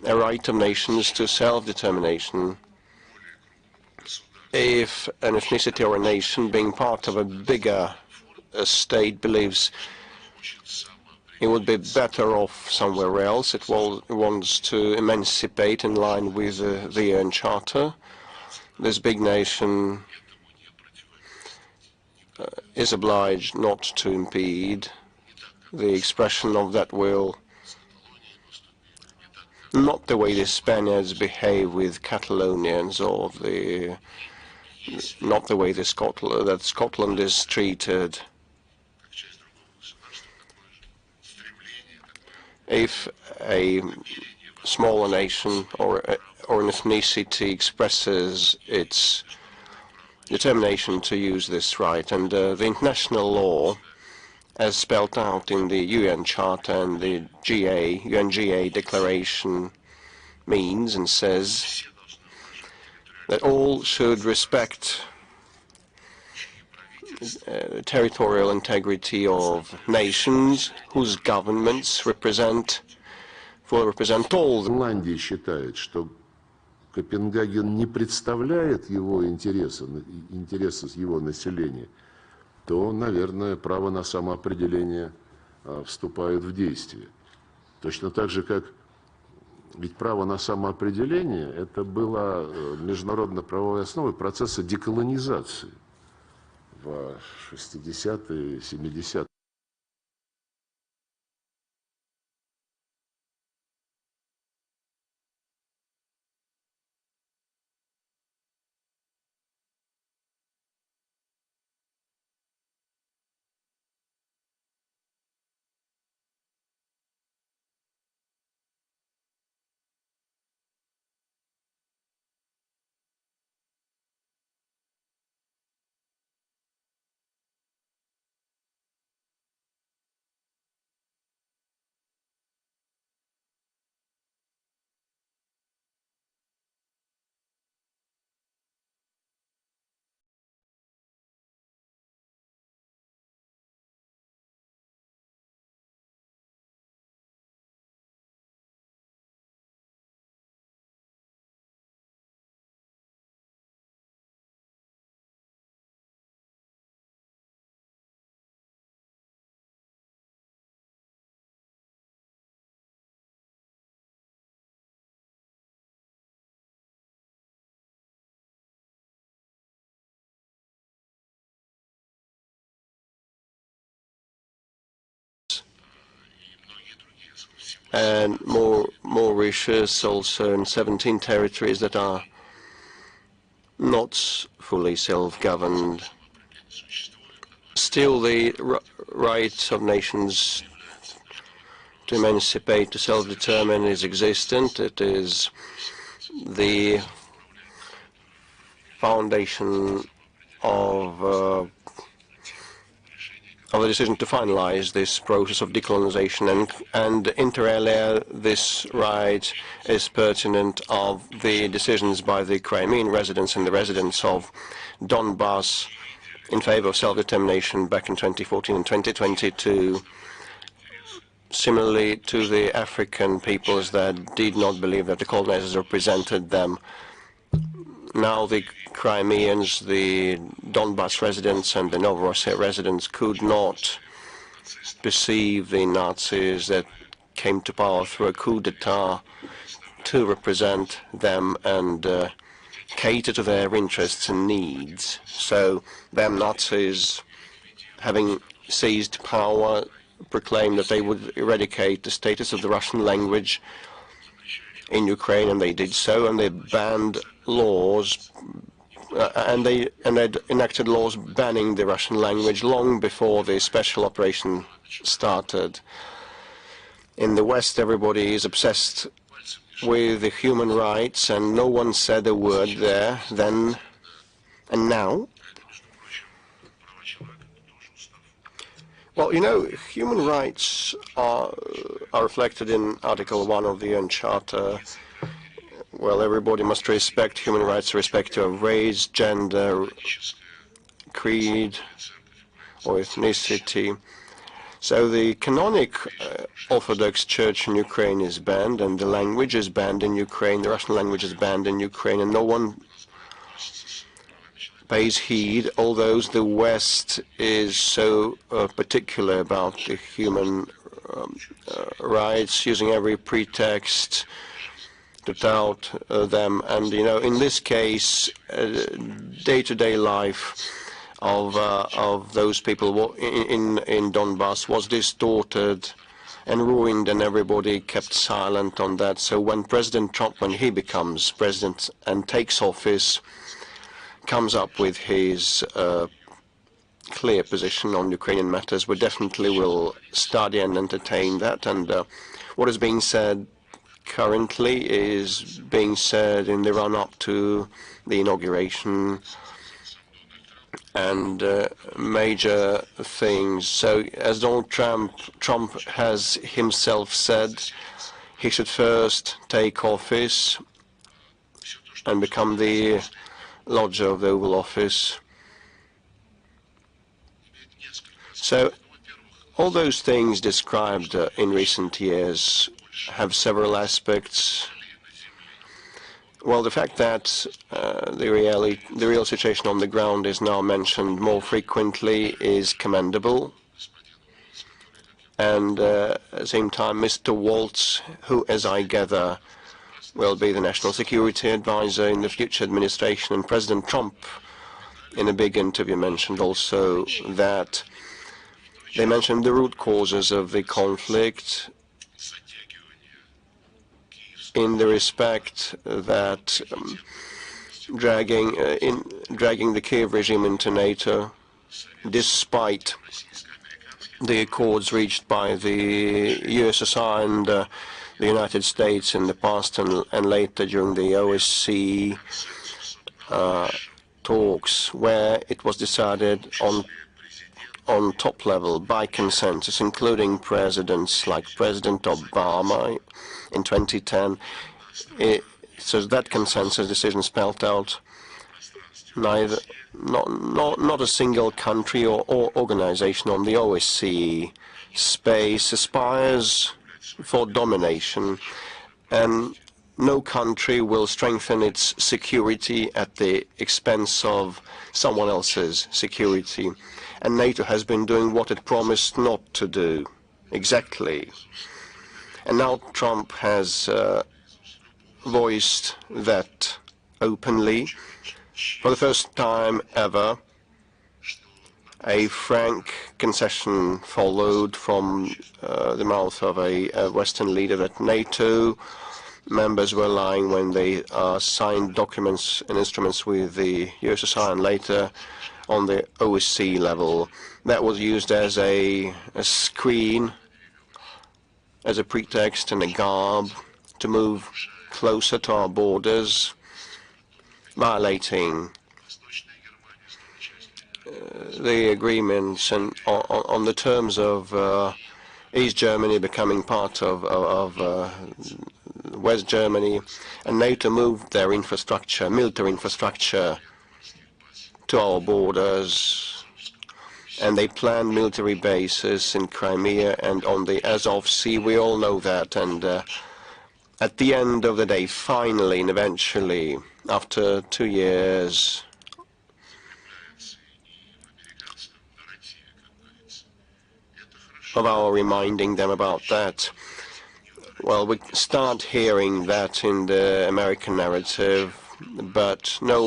a right of nations to self-determination. If an ethnicity or a nation being part of a bigger state believes it would be better off somewhere else, it wants to emancipate in line with the UN Charter, this big nation is obliged not to impede the expression of that will, not the way the Spaniards behave with Catalonians, or not the way that Scotland is treated. If a smaller nation or an ethnicity expresses its determination to use this right, and the international law, as spelled out in the UN Charter and the UNGA Declaration, means and says that all should respect territorial integrity of nations whose governments fully represent all. Гренландия считает, что Копенгаген не представляет его интересы его населения, то, наверное, право на самоопределение вступает в действие. Точно так же, как ведь право на самоопределение – это была международно-правовой основой процесса деколонизации в 60-е, 70-е. And Mauritius also in 17 territories that are not fully self-governed. Still, the right of nations to emancipate, to self-determine is existent. It is the foundation of the decision to finalize this process of decolonization, and inter alia, this right is pertinent of the decisions by the Crimean residents and the residents of Donbass in favor of self-determination back in 2014 and 2022, similarly to the African peoples that did not believe that the colonizers represented them. Now the Crimeans, the Donbass residents and the Novorossiya residents could not perceive the Nazis that came to power through a coup d'etat to represent them and cater to their interests and needs. So them Nazis, having seized power, proclaimed that they would eradicate the status of the Russian language in Ukraine, and they did so, and they banned laws, and they enacted laws banning the Russian language long before the special operation started. In the West, everybody is obsessed with the human rights, and no one said a word there then and now. Well, you know, human rights are reflected in Article 1 of the UN Charter. Well, everybody must respect human rights, respect of race, gender, creed, or ethnicity. So the canonic Orthodox Church in Ukraine is banned, and the language is banned in Ukraine, the Russian language is banned in Ukraine, and no one pays heed, although the West is so particular about the human rights, using every pretext to tout them. And, you know, in this case, day-to-day life of those people in Donbass was distorted and ruined, and everybody kept silent on that. So when President Trump, when he becomes president and takes office, comes up with his clear position on Ukrainian matters, we definitely will study and entertain that. And what is being said currently is being said in the run-up to the inauguration and major things. So as Donald Trump has himself said, he should first take office and become the lodger of the Oval Office. So all those things described in recent years have several aspects. Well, the fact that the real situation on the ground is now mentioned more frequently is commendable. And at the same time, Mr. Waltz, who, as I gather, will be the national security advisor in the future administration, and President Trump, in a big interview, mentioned also that they mentioned the root causes of the conflict in the respect that dragging the Kiev regime into NATO, despite the accords reached by the USSR and the United States in the past and later during the OSCE talks, where it was decided on top level by consensus, including presidents like President Obama in 2010. So that consensus decision spelled out not a single country or organization on the OSCE space aspires for domination, and no country will strengthen its security at the expense of someone else's security. And NATO has been doing what it promised not to do, exactly. And now Trump has voiced that openly. For the first time ever, a frank concession followed from the mouth of a Western leader that NATO members were lying when they signed documents and instruments with the USSR and later on the OSCE level. That was used as a screen, as a pretext and a garb to move closer to our borders, violating the agreements and on the terms of East Germany becoming part of West Germany, and NATO moved their infrastructure, military infrastructure, to our borders, and they planned military bases in Crimea and on the Azov Sea. We all know that, and at the end of the day, finally and eventually, after 2 years, of our reminding them about that, well, we start hearing that in the American narrative, but no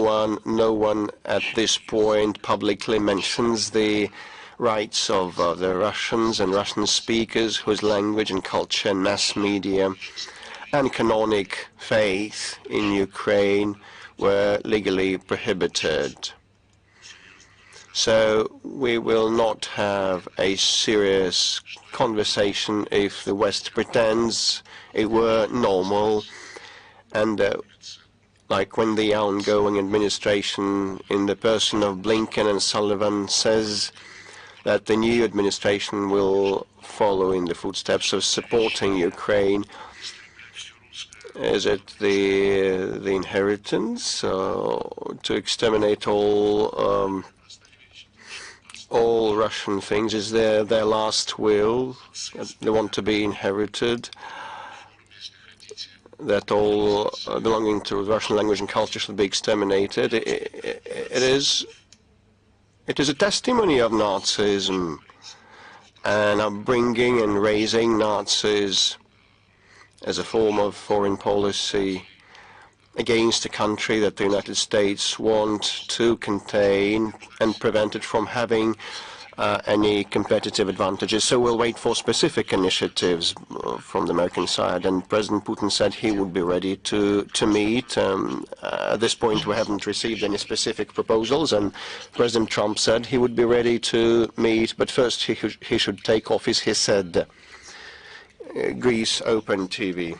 one at this point publicly mentions the rights of the Russians and Russian speakers whose language and culture and mass media and canonic faith in Ukraine were legally prohibited. So we will not have a serious conversation if the West pretends it were normal, and like when the ongoing administration in the person of Blinken and Sullivan says that the new administration will follow in the footsteps of supporting Ukraine. Is it the inheritance to exterminate all Russian things? Is their last will? They want to be inherited, that all belonging to Russian language and culture should be exterminated. It is a testimony of Nazism and upbringing and raising Nazis as a form of foreign policy against a country that the United States want to contain and prevent it from having any competitive advantages. So we'll wait for specific initiatives from the American side. And President Putin said he would be ready to meet. At this point, we haven't received any specific proposals. And President Trump said he would be ready to meet, but first he should take office, he said. Greece Open TV.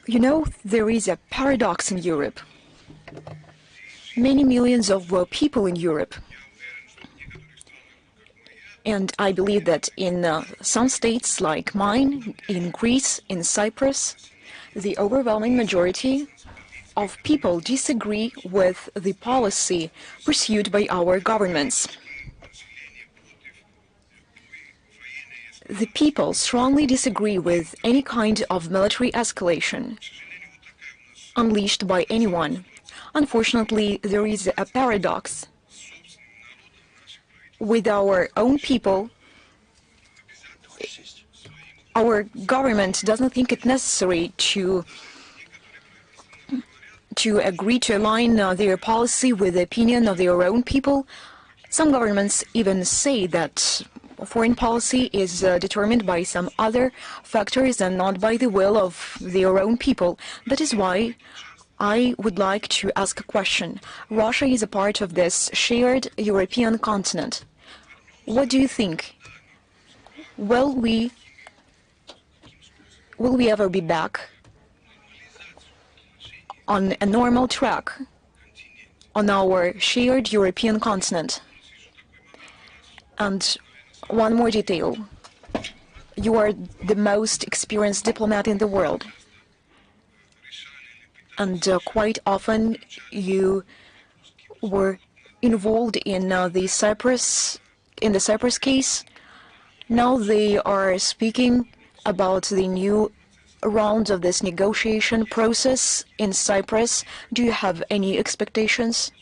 You know, there is a paradox in Europe. Many millions of people in Europe, and I believe that in some states like mine, in Greece, in Cyprus, the overwhelming majority of people disagree with the policy pursued by our governments. The people strongly disagree with any kind of military escalation unleashed by anyone. Unfortunately, there is a paradox. With our own people, our government does not think it necessary to agree to align their policy with the opinion of their own people. Some governments even say that foreign policy is determined by some other factors and not by the will of their own people. That is why I would like to ask a question. Russia is a part of this shared European continent. What do you think? Will we ever be back on a normal track on our shared European continent? And one more detail. You are the most experienced diplomat in the world. And quite often you were involved in the Cyprus case. Now they are speaking about the new round of this negotiation process in Cyprus. Do you have any expectations,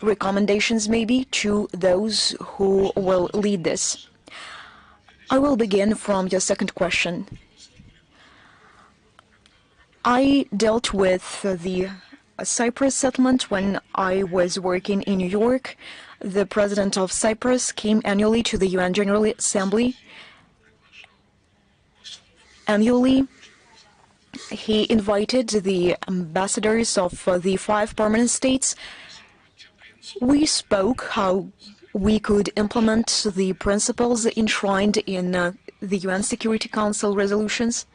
recommendations maybe, to those who will lead this? I will begin from your second question. I dealt with the Cyprus settlement when I was working in New York. The president of Cyprus came annually to the UN General Assembly. Annually, he invited the ambassadors of the 5 permanent states. We spoke how we could implement the principles enshrined in the UN Security Council resolutions.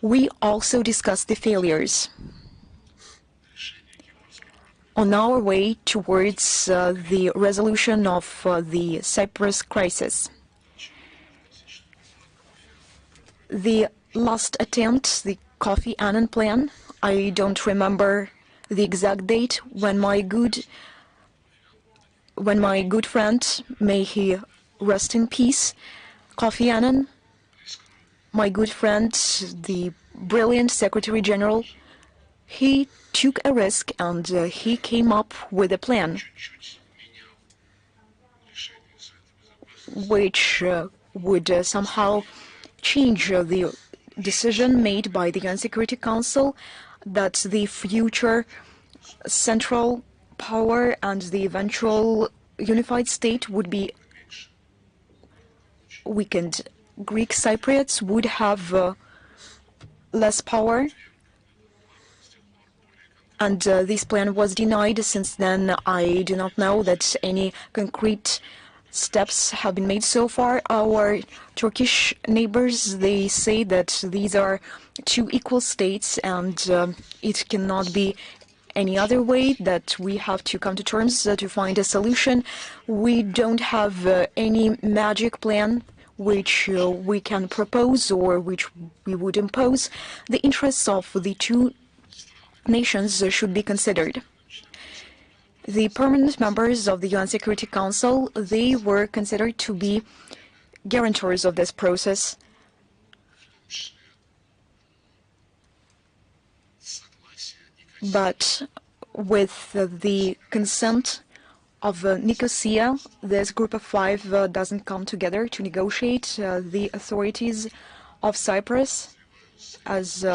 We also discussed the failures on our way towards the resolution of the Cyprus crisis. The last attempt, the Kofi Annan plan, I don't remember the exact date, when my good friend, may he rest in peace, Kofi Annan, my good friend, the brilliant Secretary General, he took a risk and he came up with a plan which would somehow change the decision made by the UN Security Council that the future central power and the eventual unified state would be weakened. Greek Cypriots would have less power, and this plan was denied. Since then, I do not know that any concrete steps have been made so far. Our Turkish neighbors, they say that these are 2 equal states and it cannot be any other way, that we have to come to terms to find a solution. We don't have any magic plan which we can propose or which we would impose. The interests of the 2 nations should be considered. The permanent members of the UN Security Council, they were considered to be guarantors of this process. But with the consent of Nicosia, this group of 5 doesn't come together to negotiate. The authorities of Cyprus, as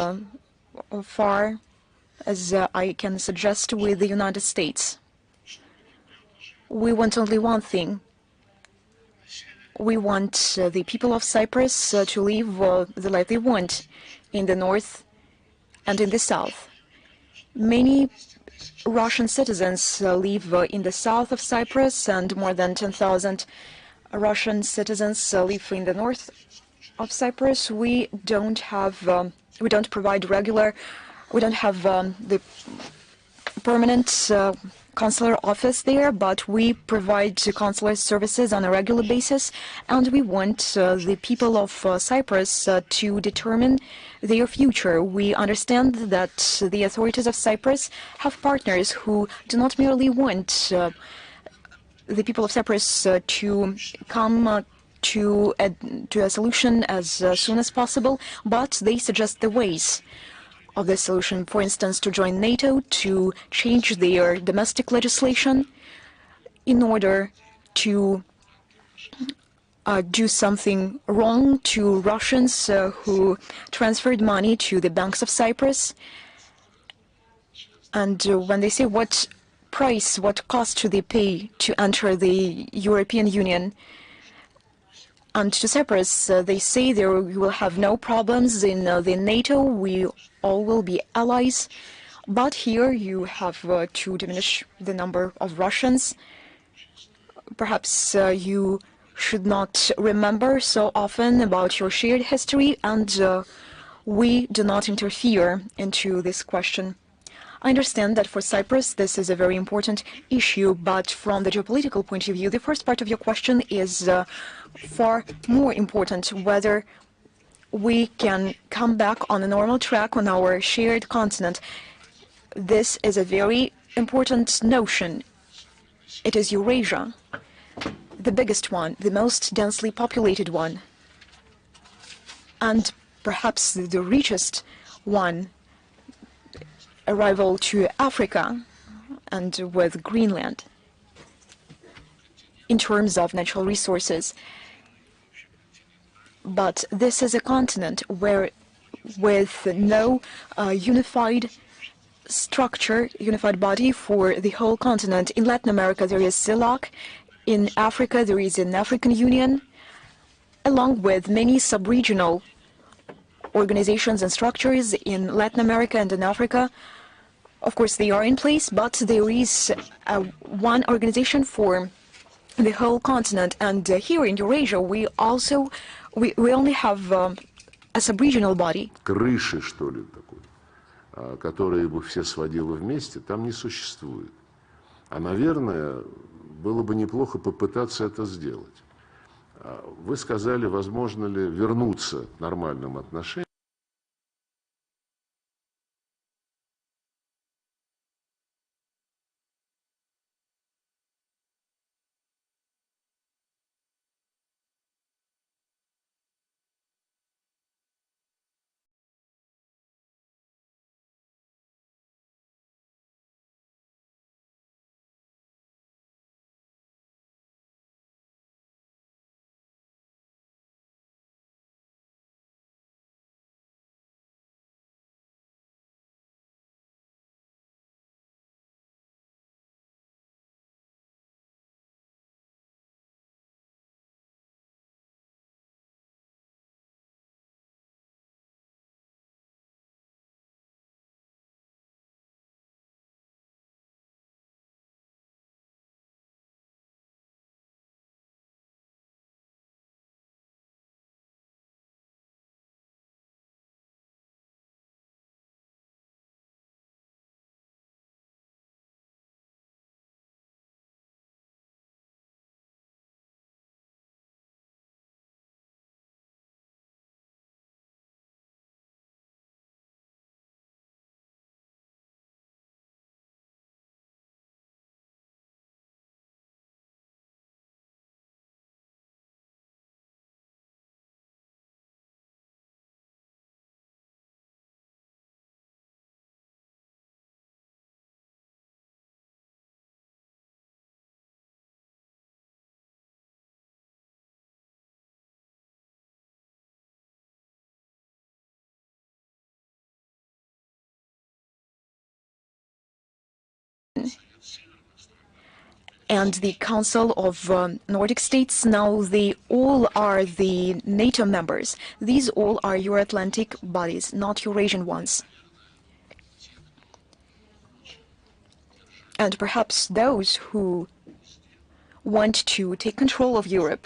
far as I can suggest, with the United States. We want only one thing. We want the people of Cyprus to live the life they want in the north and in the south. Many Russian citizens live in the south of Cyprus, and more than 10,000 Russian citizens live in the north of Cyprus. We don't have the permanent consular office there, but we provide consular services on a regular basis, and we want the people of Cyprus to determine their future. We understand that the authorities of Cyprus have partners who do not merely want the people of Cyprus to come to a solution as soon as possible, but they suggest the ways of this solution. For instance, to join NATO, to change their domestic legislation in order to do something wrong to Russians who transferred money to the banks of Cyprus. And when they say what price, what cost should they pay to enter the European Union, and to Cyprus, they say there we will have no problems in the NATO, we all will be allies. But here you have to diminish the number of Russians. Perhaps you should not remember so often about your shared history, and we do not interfere into this question. I understand that for Cyprus this is a very important issue, but from the geopolitical point of view, the first part of your question is far more important, whether we can come back on a normal track on our shared continent. This is a very important notion. It is Eurasia, the biggest one, the most densely populated one, and perhaps the richest one, a rival to Africa and with Greenland in terms of natural resources. But this is a continent where, with no unified structure, unified body for the whole continent. In Latin America there is CELAC, in Africa there is an African Union, along with many sub-regional organizations and structures in Latin America and in Africa. Of course, they are in place, but there is one organization for the whole continent. And here in Eurasia, we only have a sub-regional body. Крыши, что ли, такой, которая бы все сводила вместе, там не существует. А, наверное, было бы неплохо попытаться это сделать. Вы сказали, возможно ли вернуться к нормальным отношениям. And the Council of Nordic States, now they all are the NATO members. These all are Euro-Atlantic bodies, not Eurasian ones. And perhaps those who want to take control of Europe,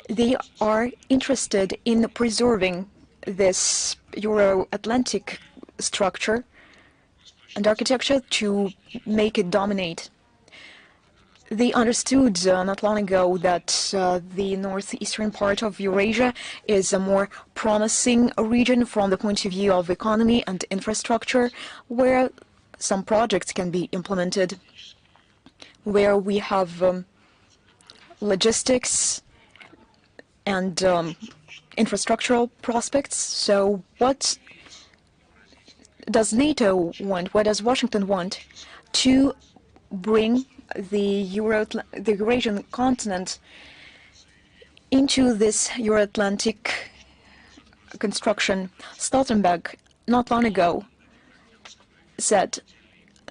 they are interested in preserving this Euro-Atlantic structure and architecture to make it dominate. They understood not long ago that the northeastern part of Eurasia is a more promising region from the point of view of economy and infrastructure, where some projects can be implemented, where we have logistics and infrastructural prospects. So what does NATO want? What does Washington want? To bring the Eurasian continent into this Euro-Atlantic construction. Stoltenberg, not long ago, said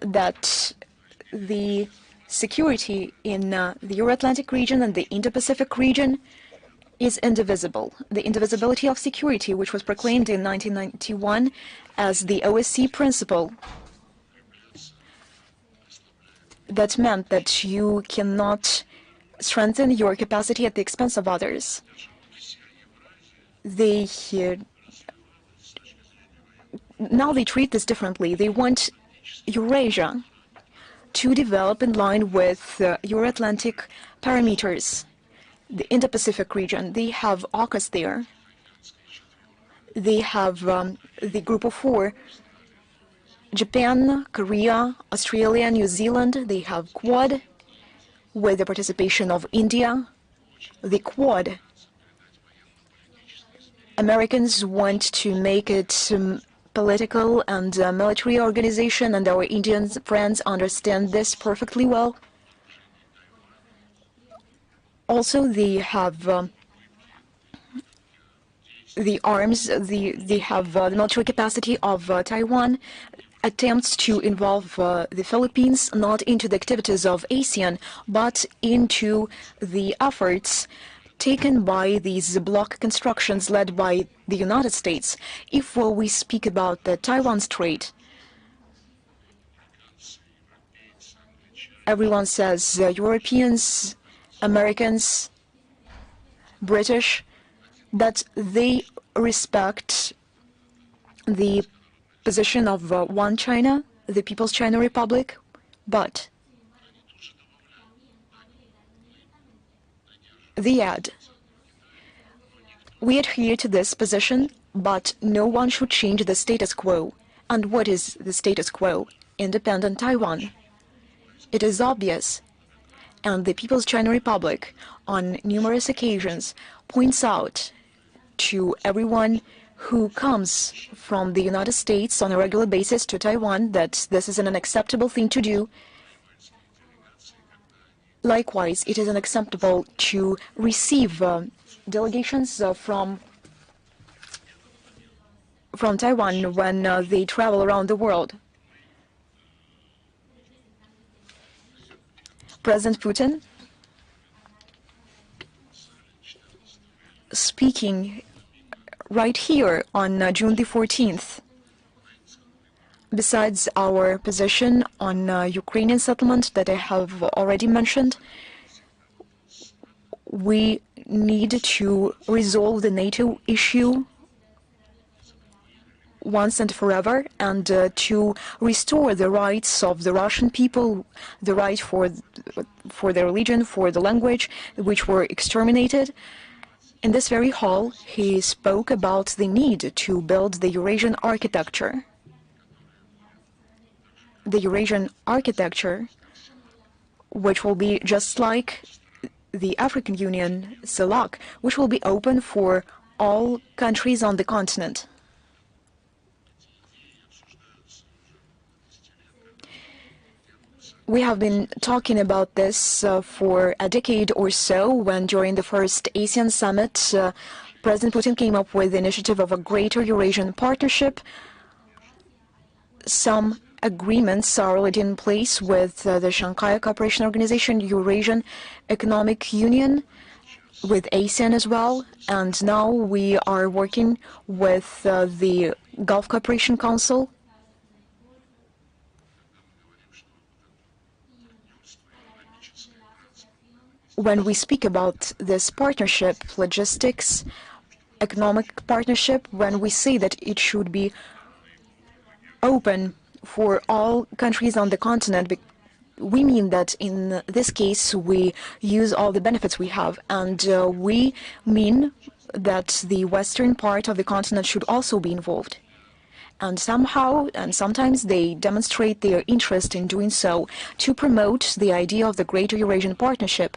that the security in the Euro-Atlantic region and the Indo-Pacific region is indivisible. The indivisibility of security, which was proclaimed in 1991 as the OSCE principle, that meant that you cannot strengthen your capacity at the expense of others. Now they treat this differently. They want Eurasia to develop in line with Euro-Atlantic parameters. The Indo-Pacific region, they have AUKUS there. They have the Group of Four, Japan, Korea, Australia, New Zealand. They have Quad with the participation of India. The Quad, Americans want to make it political and military organization, and our Indian friends understand this perfectly well. Also, they have the arms, they have the military capacity of Taiwan. Attempts to involve the Philippines not into the activities of ASEAN, but into the efforts taken by these bloc constructions led by the United States. If we speak about the Taiwan Strait, everyone says Europeans, Americans, British, that they respect the position of one China, the People's China Republic, but they add, we adhere to this position, but no one should change the status quo. And what is the status quo? Independent Taiwan. It is obvious. And the People's China Republic, on numerous occasions, points out to everyone who comes from the United States on a regular basis to Taiwan that this is an unacceptable thing to do. Likewise, it is unacceptable to receive delegations from Taiwan when they travel around the world. President Putin, speaking right here on June the 14th, besides our position on Ukrainian settlement that I have already mentioned, we need to resolve the NATO issue once and forever, and to restore the rights of the Russian people, the right for their religion, for the language, which were exterminated. In this very hall, he spoke about the need to build the Eurasian architecture. The Eurasian architecture, which will be just like the African Union, CELAC, which will be open for all countries on the continent. We have been talking about this for a decade or so, when during the first ASEAN summit, President Putin came up with the initiative of a greater Eurasian partnership. Some agreements are already in place with the Shanghai Cooperation Organization, Eurasian Economic Union, with ASEAN as well, and now we are working with the Gulf Cooperation Council. When we speak about this partnership, logistics, economic partnership, when we say that it should be open for all countries on the continent, we mean that in this case we use all the benefits we have, and we mean that the western part of the continent should also be involved. And somehow, and sometimes they demonstrate their interest in doing so to promote the idea of the Greater Eurasian Partnership.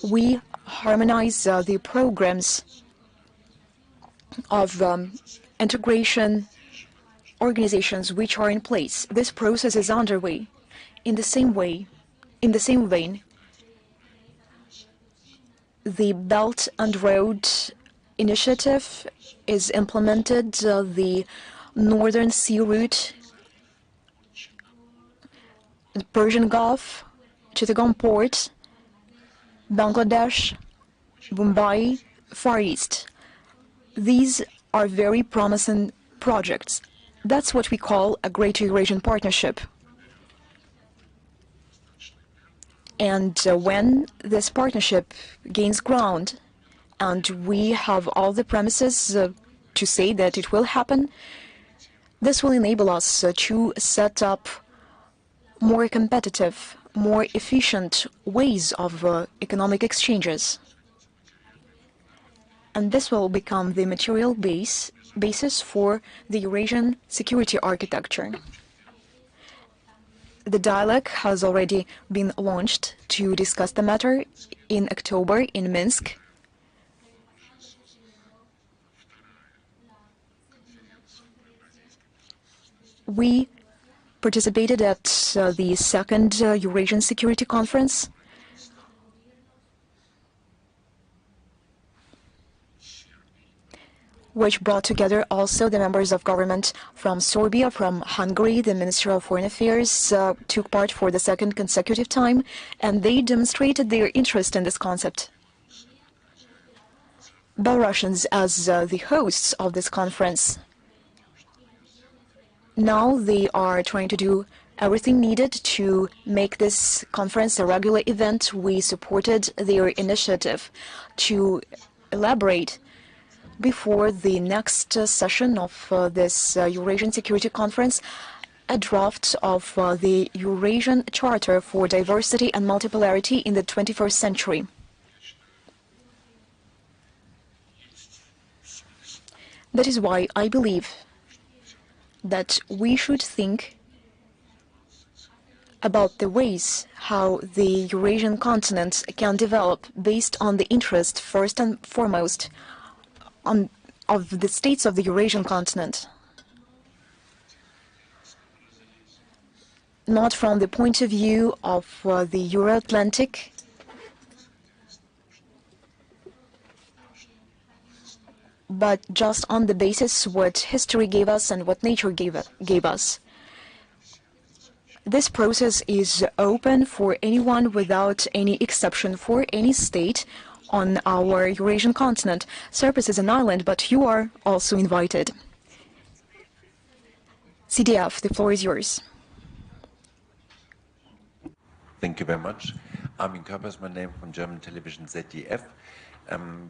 We harmonize the programs of integration organizations which are in place. This process is underway. In the same vein, the Belt and Road Initiative is implemented. The Northern Sea Route, the Persian Gulf, Chittagong Port, Bangladesh, Mumbai, Far East. These are very promising projects. That's what we call a Greater Eurasian Partnership. And when this partnership gains ground, and we have all the premises to say that it will happen, this will enable us to set up more competitive, more efficient ways of economic exchanges. And this will become the material basis for the Eurasian security architecture. The dialogue has already been launched to discuss the matter in October in Minsk. We participated at the second Eurasian Security Conference. Which brought together also the members of government from Serbia, from Hungary. The Minister of Foreign Affairs took part for the second consecutive time, and they demonstrated their interest in this concept. Belarusians, as the hosts of this conference, now they are trying to do everything needed to make this conference a regular event. We supported their initiative to elaborate before the next session of this Eurasian Security Conference a draft of the Eurasian Charter for Diversity and Multipolarity in the 21st century. That is why I believe that we should think about the ways how the Eurasian continent can develop based on the interest, first and foremost, of the states of the Eurasian continent, not from the point of view of the Euro-Atlantic, but just on the basis what history gave us and what nature gave us. This process is open for anyone without any exception, for any state on our Eurasian continent. Cyprus is an island, but you are also invited. CDF, the floor is yours. Thank you very much. Armin Körper is my name, from German television ZDF.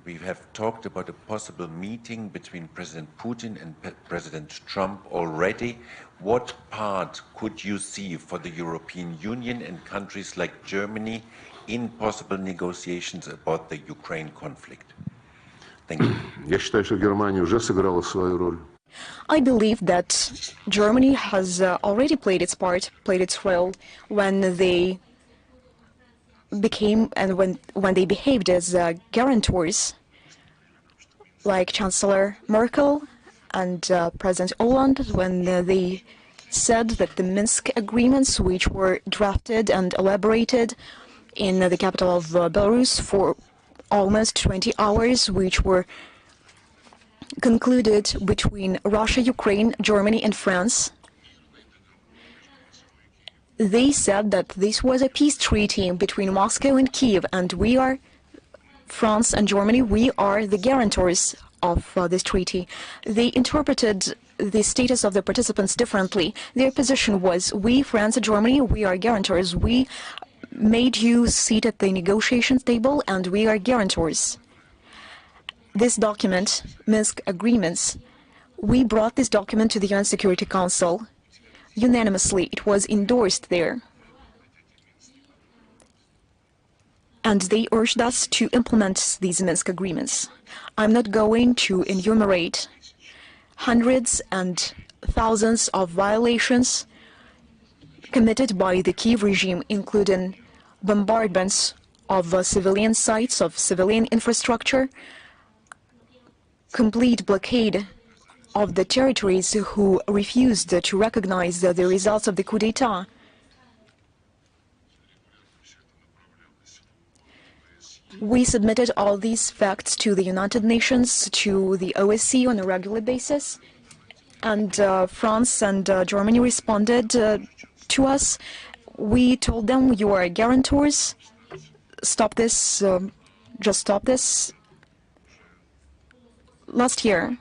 We have talked about a possible meeting between President Putin and President Trump already. What part could you see for the European Union and countries like Germany in possible negotiations about the Ukraine conflict? Thank you. Я считаю, что Германия уже сыграла свою роль. I believe that Germany has already played its part, played its role when they became and when they behaved as guarantors, like Chancellor Merkel and President Hollande, when they said that the Minsk agreements, which were drafted and elaborated in the capital of Belarus for almost 20 hours, which were concluded between Russia, Ukraine, Germany, and France. They said that this was a peace treaty between Moscow and Kiev, and we are, France and Germany, we are the guarantors of this treaty. They interpreted the status of the participants differently. Their position was, we, France and Germany, we are guarantors. We made you sit at the negotiation table, and we are guarantors. This document, Minsk Agreements, we brought this document to the UN Security Council. Unanimously, it was endorsed there. and they urged us to implement these Minsk agreements. I'm not going to enumerate hundreds and thousands of violations committed by the Kiev regime, including bombardments of civilian sites, of civilian infrastructure, complete blockade of the territories who refused to recognize the results of the coup d'etat. We submitted all these facts to the United Nations, to the OSCE on a regular basis, and France and Germany responded to us. We told them, you are guarantors, stop this, just stop this. Last year,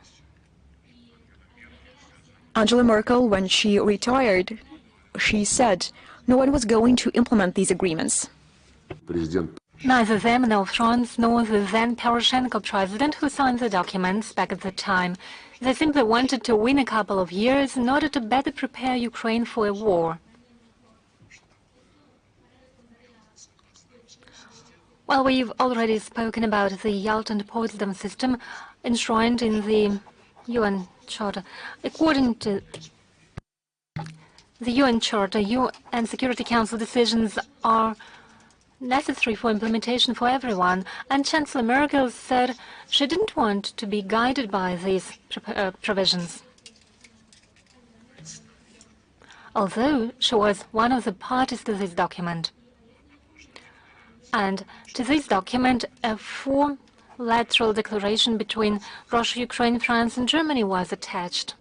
Angela Merkel, when she retired, she said no one was going to implement these agreements. Neither them nor France nor the then Poroshenko president who signed the documents back at the time. They simply wanted to win a couple of years in order to better prepare Ukraine for a war. Well, we've already spoken about the Yalta and Potsdam system enshrined in the UN Charter. According to the UN Charter, UN Security Council decisions are necessary for implementation for everyone, and Chancellor Merkel said she didn't want to be guided by these provisions. Although she was one of the parties to this document. And to this document, a four-lateral declaration between Russia, Ukraine, France, and Germany was attached.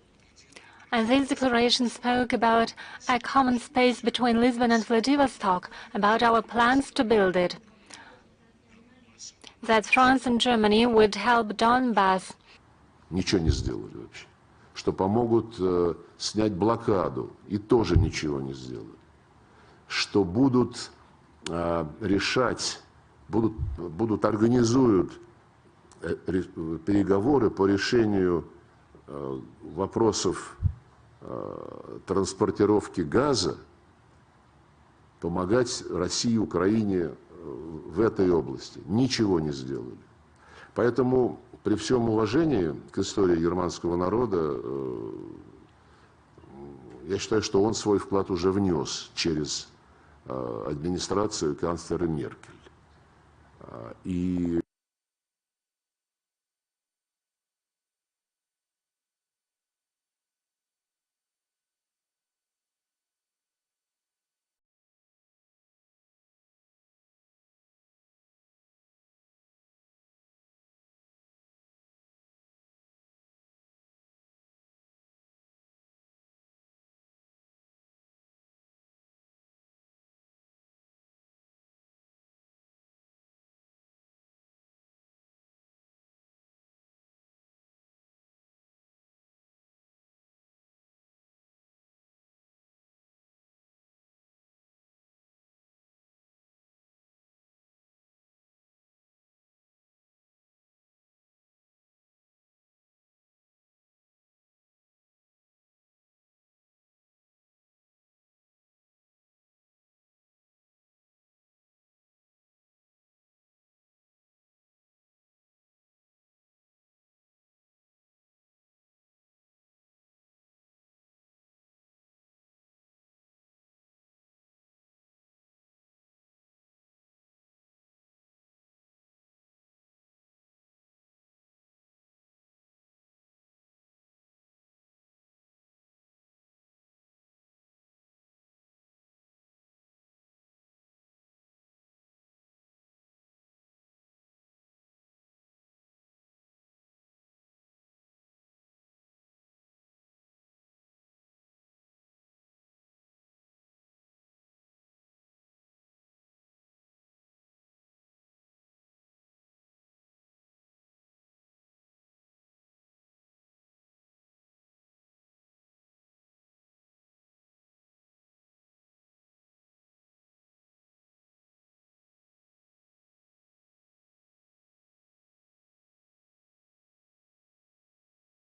And this declaration spoke about a common space between Lisbon and Vladivostok, about our plans to build it, that France and Germany would help Donbass. Ничего не сделали вообще. Что помогут снять блокаду, и тоже ничего не сделали. Что будут решать, организуют переговоры по решению вопросов транспортировки газа, помогать России и Украине в этой области. Ничего не сделали. Поэтому при всем уважении к истории германского народа, я считаю, что он свой вклад уже внес через администрацию канцлера Меркель. И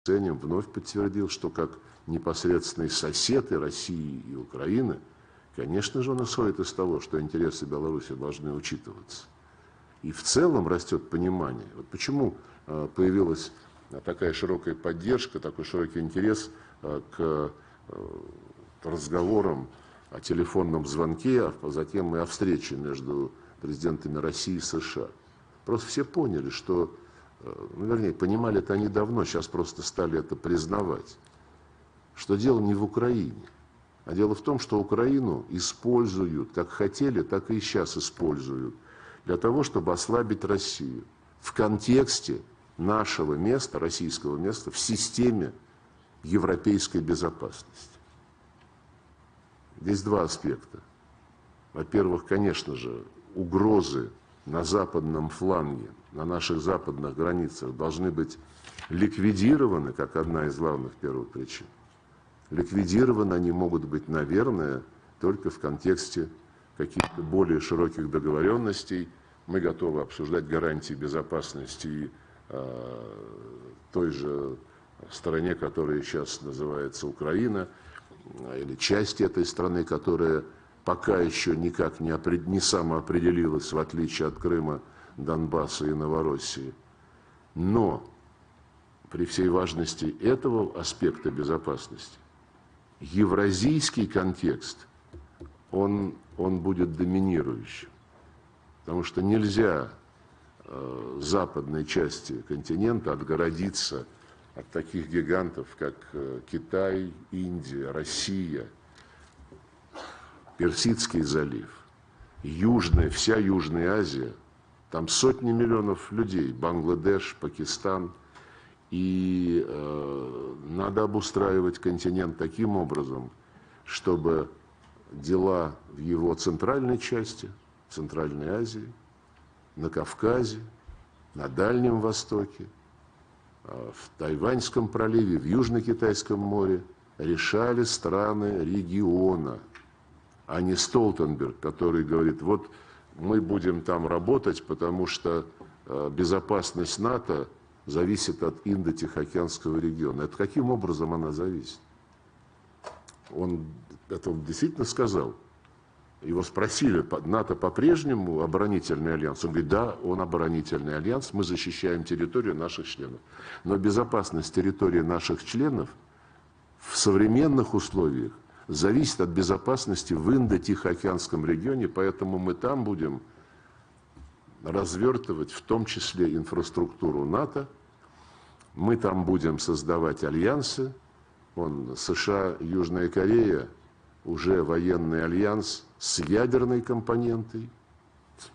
вновь подтвердил, что как непосредственные соседи России и Украины, конечно же, он исходит из того, что интересы Беларуси должны учитываться. И в целом растет понимание. Вот почему появилась такая широкая поддержка, такой широкий интерес к разговорам о телефонном звонке, а затем и о встрече между президентами России и США. Просто все поняли, что, ну, вернее, понимали это они давно, сейчас просто стали это признавать, что дело не в Украине, а дело в том, что Украину используют, как хотели, так и сейчас используют, для того, чтобы ослабить Россию в контексте нашего места, российского места, в системе европейской безопасности. Здесь два аспекта. Во-первых, конечно же, угрозы на западном фланге, на наших западных границах должны быть ликвидированы, как одна из главных первых причин. Ликвидированы они могут быть, наверное, только в контексте каких-то более широких договоренностей. Мы готовы обсуждать гарантии безопасности той же стране, которая сейчас называется Украина, или части этой страны, которая пока еще никак не самоопределилась, в отличие от Крыма, Донбасса и Новороссии. Но при всей важности этого аспекта безопасности, евразийский контекст, он будет доминирующим. Потому что нельзя западной части континента отгородиться от таких гигантов, как Китай, Индия, Россия, Персидский залив, вся Южная Азия. Там сотни миллионов людей, Бангладеш, Пакистан. И надо обустраивать континент таким образом, чтобы дела в его центральной части, Центральной Азии, на Кавказе, на Дальнем Востоке, в Тайваньском проливе, в Южно-Китайском море решали страны региона, а не Столтенберг, который говорит, вот мы будем там работать, потому что безопасность НАТО зависит от Индо-Тихоокеанского региона. Это каким образом она зависит? Он действительно сказал. Его спросили, НАТО по-прежнему оборонительный альянс? Он говорит, да, он оборонительный альянс, мы защищаем территорию наших членов. Но безопасность территории наших членов в современных условиях зависит от безопасности в Индо-Тихоокеанском регионе, поэтому мы там будем развертывать в том числе инфраструктуру НАТО, мы там будем создавать альянсы, США, Южная Корея, уже военный альянс с ядерной компонентой,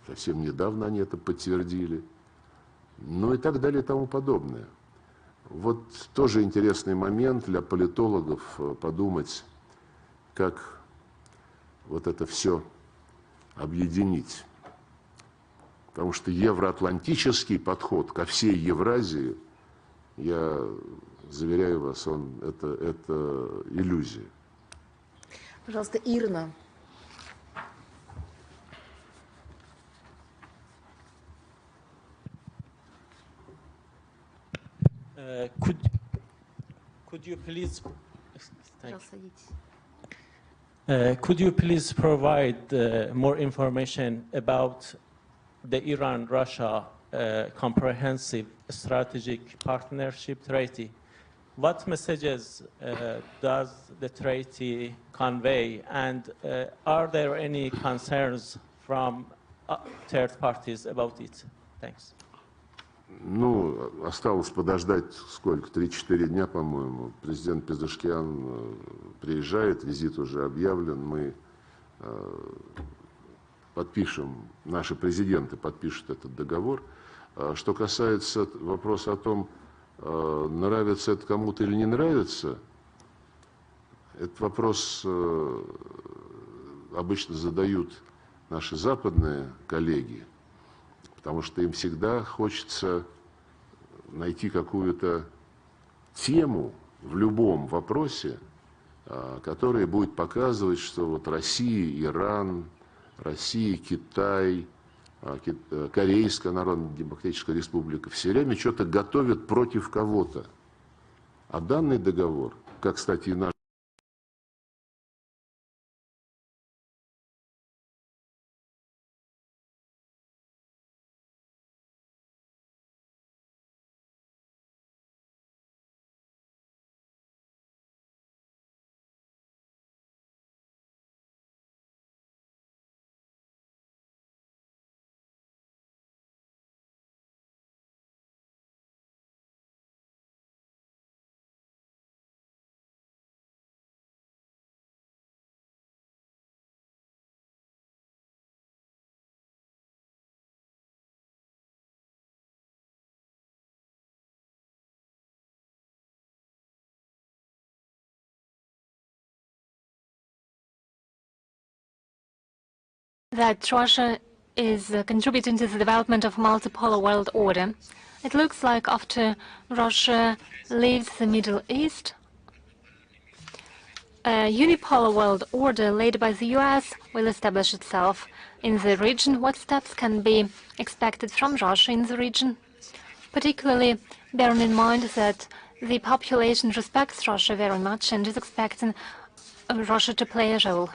совсем недавно они это подтвердили, ну и так далее и тому подобное. Вот тоже интересный момент для политологов подумать, как вот это все объединить. Потому что евроатлантический подход ко всей Евразии, я заверяю вас, это иллюзия. Пожалуйста, Ирна. Could you please could you please provide more information about the Iran-Russia comprehensive strategic partnership treaty? What messages does the treaty convey, and are there any concerns from third parties about it? Thanks. Ну, осталось подождать, сколько, 3-4 дня, по-моему. Президент Пезешкиан приезжает, визит уже объявлен. Мы подпишем, наши президенты подпишут этот договор. Что касается вопроса о том, нравится это кому-то или не нравится, этот вопрос обычно задают наши западные коллеги, потому что им всегда хочется найти какую-то тему в любом вопросе, которая будет показывать, что вот Россия, Иран, Россия, Китай, Корейская Народно-Демократическая Республика все время что-то готовят против кого-то. А данный договор, как, кстати, и наш that Russia is contributing to the development of multipolar world order. It looks like after Russia leaves the Middle East, a unipolar world order led by the US will establish itself in the region. What steps can be expected from Russia in the region? Particularly bearing in mind that the population respects Russia very much and is expecting Russia to play a role.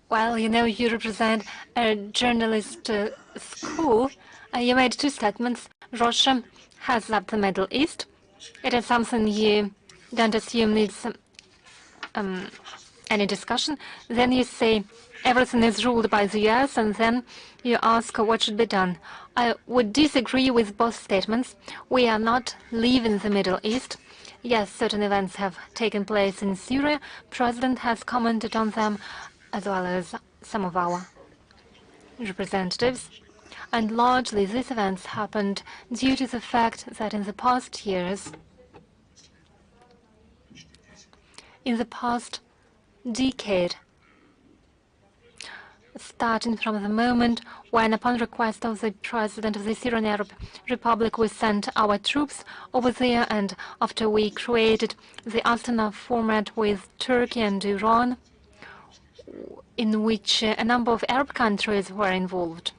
Well, you know, you represent a journalist school. You made two statements. Russia has left the Middle East. It is something you don't assume needs any discussion. Then you say everything is ruled by the US, and then you ask what should be done. I would disagree with both statements. We are not leaving the Middle East. Yes, certain events have taken place in Syria. President has commented on them, as well as some of our representatives. And largely these events happened due to the fact that in the past years, in the past decade, starting from the moment when, upon request of the president of the Syrian Arab Republic, we sent our troops over there, and after we created the Astana format with Turkey and Iran, in which a number of Arab countries were involved.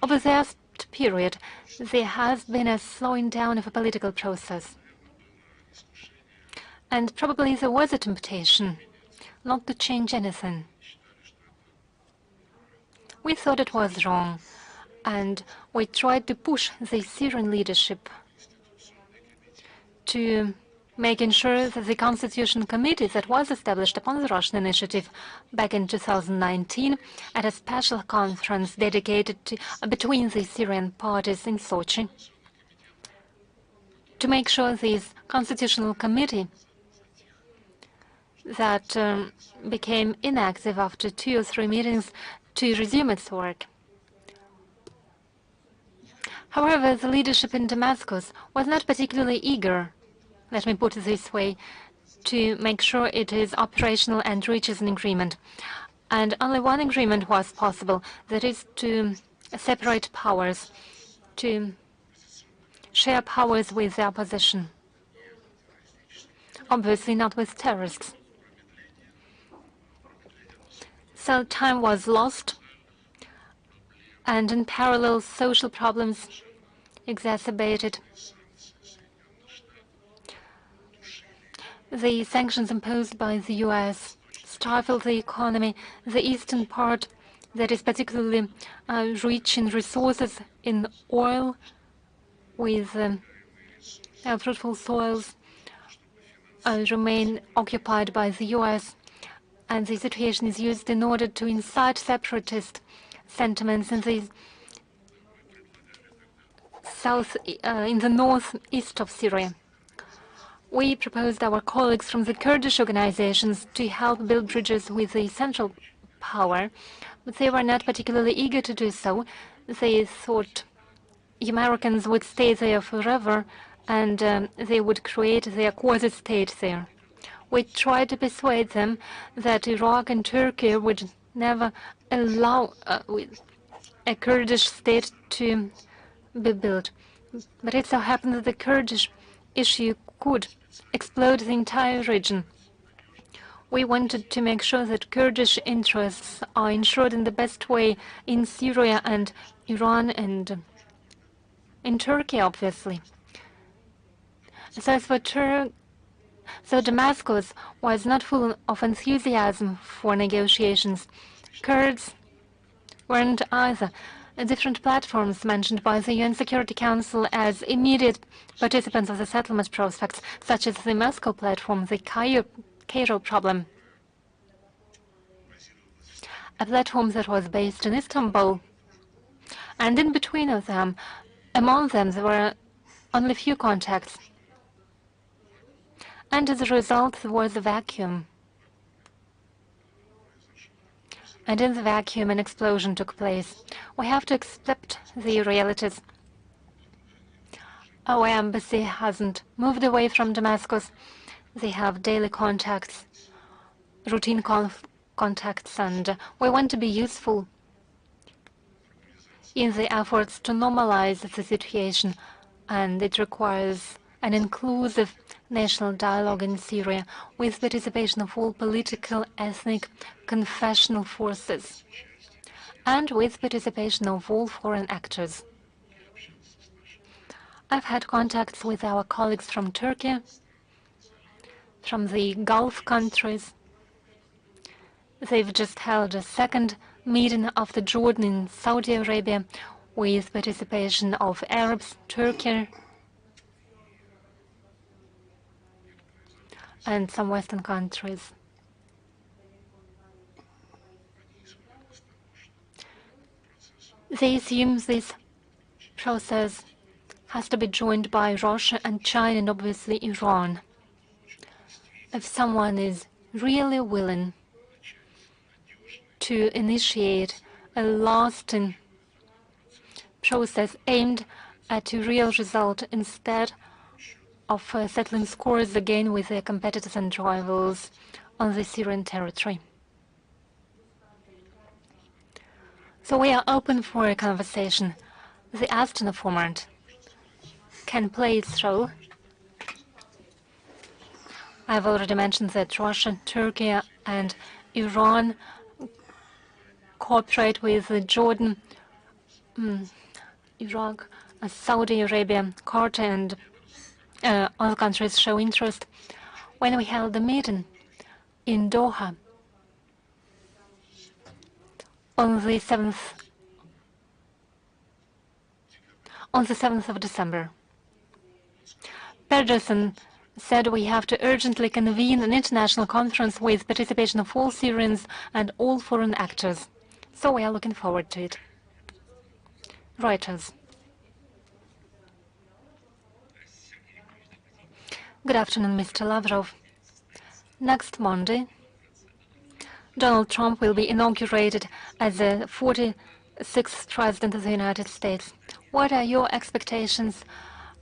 Over that period, there has been a slowing down of a political process. And probably there was a temptation not to change anything. We thought it was wrong, and we tried to push the Syrian leadership to making sure that the Constitution Committee that was established upon the Russian initiative back in 2019 at a special conference dedicated to, between the Syrian parties in Sochi, to make sure this Constitutional Committee that became inactive after 2 or 3 meetings to resume its work. However, the leadership in Damascus was not particularly eager, let me put it this way, to make sure it is operational and reaches an agreement. And only one agreement was possible, that is to separate powers, to share powers with the opposition. Obviously not with terrorists. So time was lost, and in parallel social problems exacerbated. The sanctions imposed by the US stifled the economy. The eastern part, that is particularly rich in resources in oil, with fruitful soils, remain occupied by the US, and the situation is used in order to incite separatist sentiments in the northeast of Syria. We proposed our colleagues from the Kurdish organizations to help build bridges with the central power, but they were not particularly eager to do so. They thought Americans would stay there forever, and they would create their quasi-state there. We tried to persuade them that Iraq and Turkey would never allow a Kurdish state to be built. But it so happened that the Kurdish issue could explode the entire region. We wanted to make sure that Kurdish interests are ensured in the best way in Syria and Iran and in Turkey, obviously. So Damascus was not full of enthusiasm for negotiations. Kurds weren't either. Different platforms mentioned by the UN Security Council as immediate participants of the settlement prospects, such as the Moscow platform, the Cairo problem, a platform that was based in Istanbul. And in between of them, among them, there were only few contacts. And as a result, there was a vacuum. And in the vacuum, an explosion took place. We have to accept the realities. Our embassy hasn't moved away from Damascus. They have daily contacts routine contacts, and we want to be useful in the efforts to normalize the situation, and it requires an inclusive national dialogue in Syria with participation of all political, ethnic, confessional forces, and with participation of all foreign actors. I've had contacts with our colleagues from Turkey, from the Gulf countries. They've just held a second meeting after Jordan in Saudi Arabia with participation of Arabs, Turkey, and some Western countries. They assume this process has to be joined by Russia and China and obviously Iran. If someone is really willing to initiate a lasting process aimed at a real result instead of settling scores again with their competitors and rivals on the Syrian territory. So we are open for a conversation. The Astana format can play its role. I've already mentioned that Russia, Turkey, and Iran cooperate with Jordan, Iraq, Saudi Arabia, Qatar, and other countries show interest. When we held the meeting in Doha on the 7th of December, Pedersen said we have to urgently convene an international conference with participation of all Syrians and all foreign actors. So we are looking forward to it. Reuters. Good afternoon, Mr. Lavrov. Next Monday, Donald Trump will be inaugurated as the 46th President of the United States. What are your expectations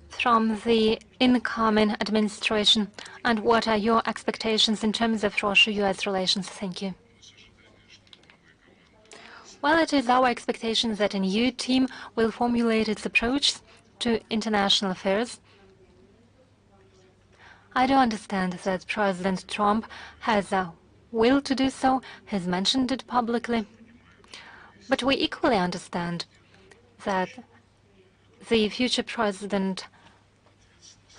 from the incoming administration, and what are your expectations in terms of Russia-US relations? Thank you. Well, it is our expectation that a new team will formulate its approach to international affairs. I do understand that President Trump has a will to do so, has mentioned it publicly. But we equally understand that the future president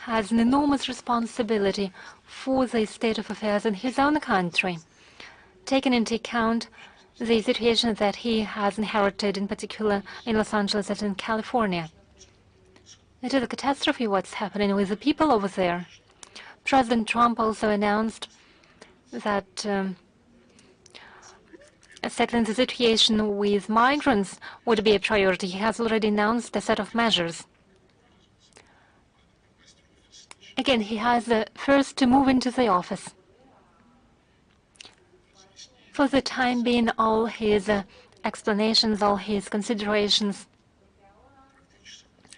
has an enormous responsibility for the state of affairs in his own country, taking into account the situation that he has inherited, in particular in Los Angeles and in California. It is a catastrophe what's happening with the people over there. President Trump also announced that settling the situation with migrants would be a priority. He has already announced a set of measures. Again, he has first to move into the office. For the time being, all his explanations, all his considerations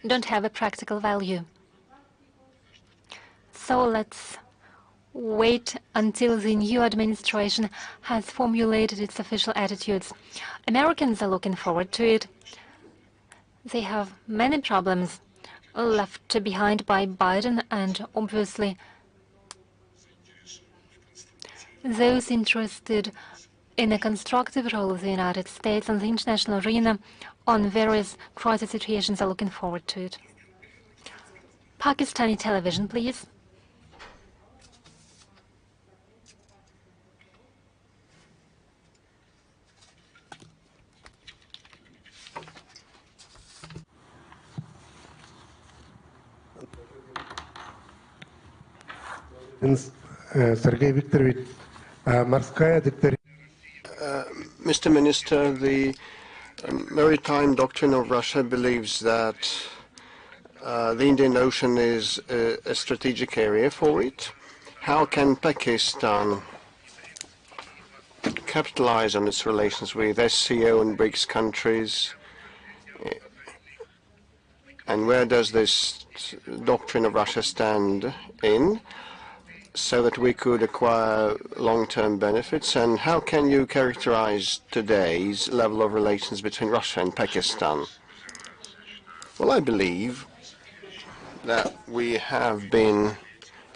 don't have a practical value. So let's wait until the new administration has formulated its official attitudes. Americans are looking forward to it. They have many problems left behind by Biden, and obviously those interested in a constructive role of the United States on the international arena on various crisis situations are looking forward to it. Pakistani television, please. Sergei Viktorovich, Mr. Minister, the maritime doctrine of Russia believes that the Indian Ocean is a strategic area for it. How can Pakistan capitalize on its relations with SCO and BRICS countries? And where does this doctrine of Russia stand in? so that we could acquire long-term benefits? And how can you characterize today's level of relations between Russia and Pakistan? Well, I believe that we have been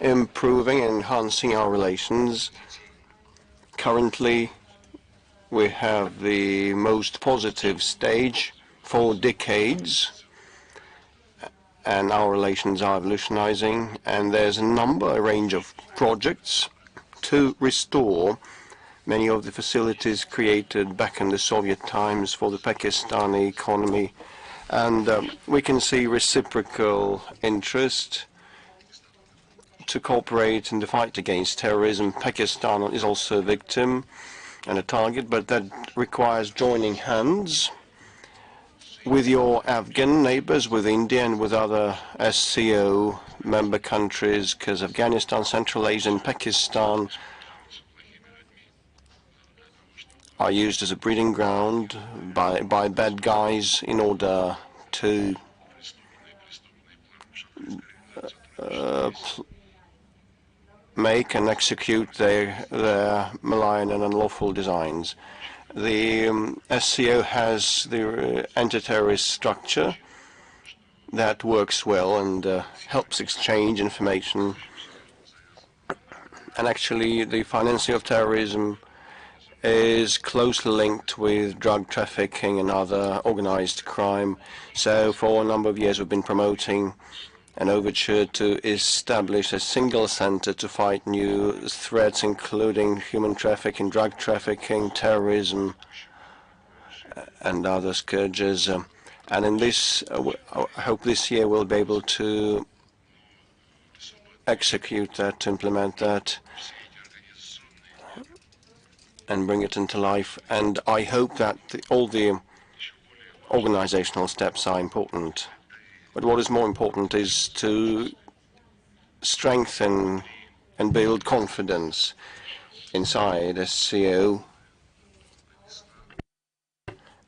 improving and enhancing our relations. Currently, we have the most positive stage for decades, and our relations are evolutionizing, and there's a range of projects to restore many of the facilities created back in the Soviet times for the Pakistani economy. And we can see reciprocal interest to cooperate in the fight against terrorism. Pakistan is also a victim and a target, but that requires joining hands with your Afghan neighbors, with India and with other SCO member countries, because Afghanistan, Central Asia and Pakistan are used as a breeding ground by bad guys in order to make and execute their malign and unlawful designs. The SCO has the anti-terrorist structure that works well and helps exchange information. And actually, the financing of terrorism is closely linked with drug trafficking and other organized crime. So for a number of years, we've been promoting an overture to establish a single center to fight new threats, including human trafficking, drug trafficking, terrorism, and other scourges. And in this, I hope this year we'll be able to execute that, to implement that, and bring it into life. And I hope that all the organizational steps are important. But what is more important is to strengthen and build confidence inside SCO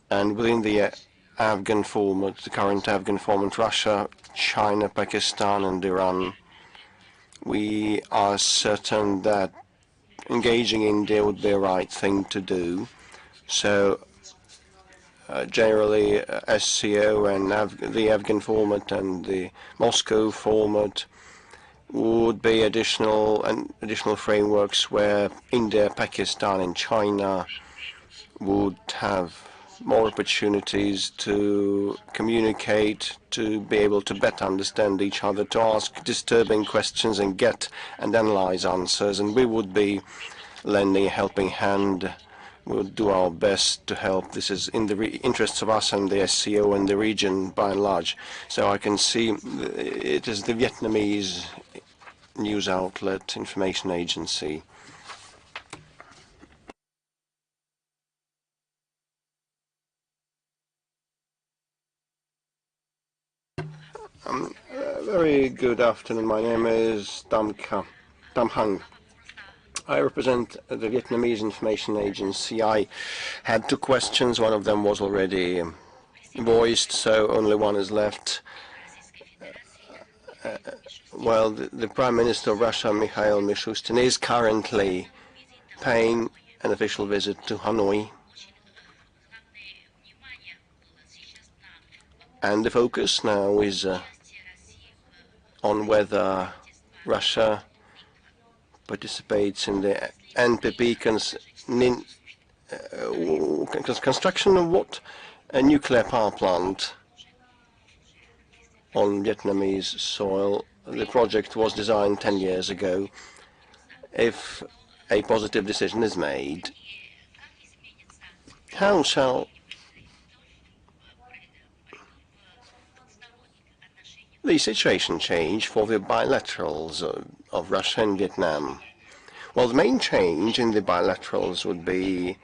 and within the Afghan format, the current Afghan format, Russia, China, Pakistan and Iran. We are certain that engaging India would be the right thing to do. So generally SCO and the Afghan format and the Moscow format would be additional frameworks where India, Pakistan and China would have more opportunities to communicate, to be able to better understand each other, to ask disturbing questions and get and analyze answers. And we would be lending a helping hand. We'll do our best to help. This is in the interests of us and the SCO and the region by and large. So I can see it is the Vietnamese news outlet, information agency. Very good afternoon. My name is Dam Hang. I represent the Vietnamese information agency. I had two questions. One of them was already voiced, so only one is left. Well, the Prime Minister of Russia, Mikhail Mishustin, is currently paying an official visit to Hanoi. And the focus now is on whether Russia participates in the NPT construction of what? A nuclear power plant on Vietnamese soil. The project was designed 10 years ago. If a positive decision is made, how shall the situation change for the bilaterals of Russia and Vietnam? Well, the main change in the bilaterals would be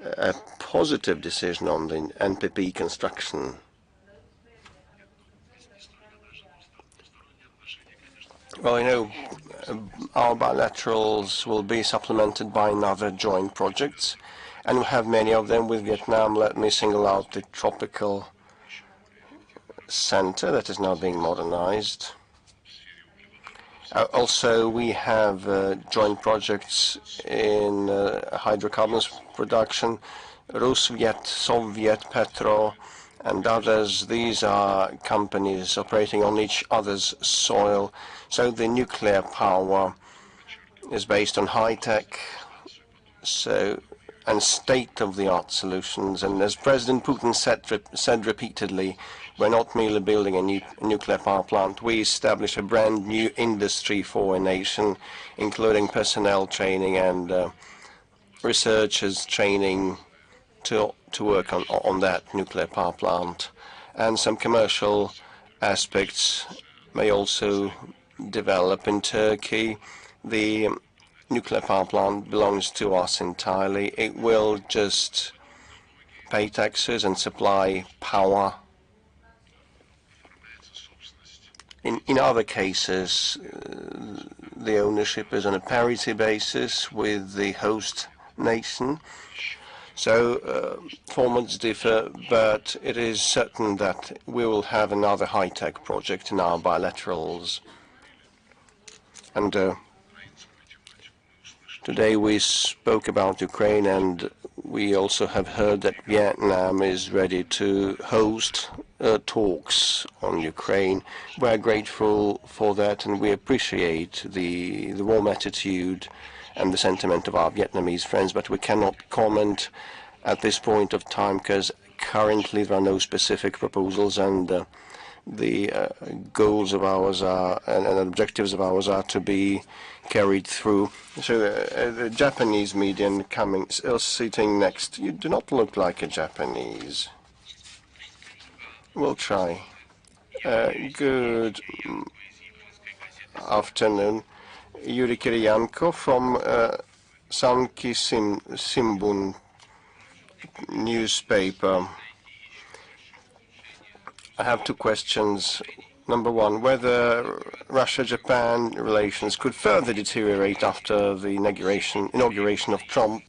a positive decision on the NPT construction. Well, you know, our bilaterals will be supplemented by other joint projects, and we have many of them with Vietnam. Let me single out the tropical center that is now being modernized. Also, we have joint projects in hydrocarbons production, Rusviet, Soviet, Petro, and others. These are companies operating on each other's soil. So the nuclear power is based on high-tech and state-of-the-art solutions. And as President Putin said repeatedly, we're not merely building a nuclear power plant. We establish a brand new industry for a nation, including personnel training and researchers training to work on that nuclear power plant. And some commercial aspects may also develop in Turkey. The nuclear power plant belongs to us entirely. It will just pay taxes and supply power. In other cases, the ownership is on a parity basis with the host nation. So formats differ, but it is certain that we will have another high-tech project in our bilaterals. And today we spoke about Ukraine, and we also have heard that Vietnam is ready to host talks on Ukraine. We're grateful for that, and we appreciate the warm attitude and the sentiment of our Vietnamese friends, but we cannot comment at this point of time because currently there are no specific proposals, and the goals of ours are and objectives of ours are to be carried through. So the Japanese median sitting next. You do not look like a Japanese. We'll try. Good afternoon. Yuri Kiriyanko from Sanki Simbun newspaper. I have two questions. Number one, whether Russia-Japan relations could further deteriorate after the inauguration of Trump,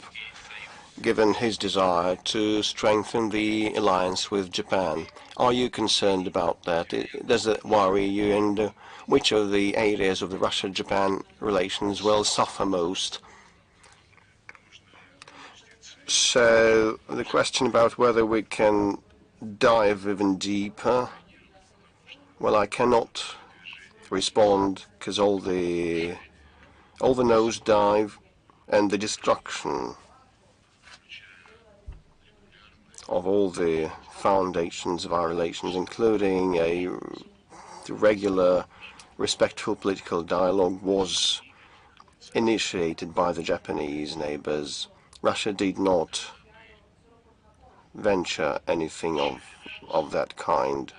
given his desire to strengthen the alliance with Japan. Are you concerned about that? Does it worry you? And which of the areas of the Russia-Japan relations will suffer most? So the question about whether we can dive even deeper, well, I cannot respond because all the nosedive and the destruction of all the foundations of our relations, including a regular, respectful political dialogue, was initiated by the Japanese neighbors. Russia did not venture anything of that kind.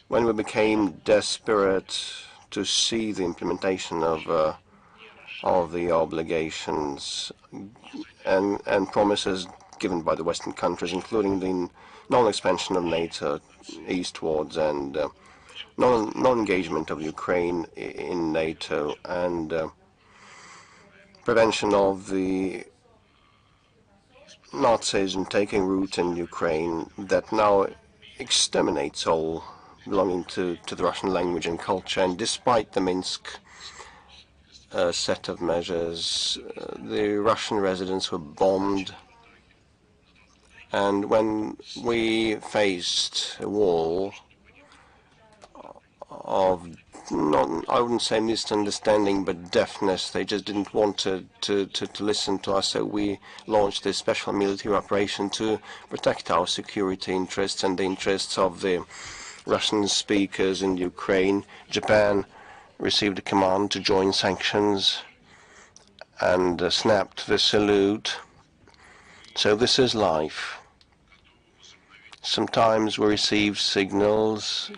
When we became desperate to see the implementation of the obligations and promises given by the Western countries, including the non-expansion of NATO eastwards and non-engagement of Ukraine in NATO and prevention of the Nazism taking root in Ukraine that now exterminates all belonging to the Russian language and culture. And despite the Minsk set of measures, the Russian residents were bombed. And when we faced a wall of, I wouldn't say misunderstanding, but deafness, they just didn't want to listen to us, so we launched this special military operation to protect our security interests and the interests of the Russian speakers in Ukraine. Japan received a command to join sanctions and snapped the salute. So this is life. Sometimes we receive signals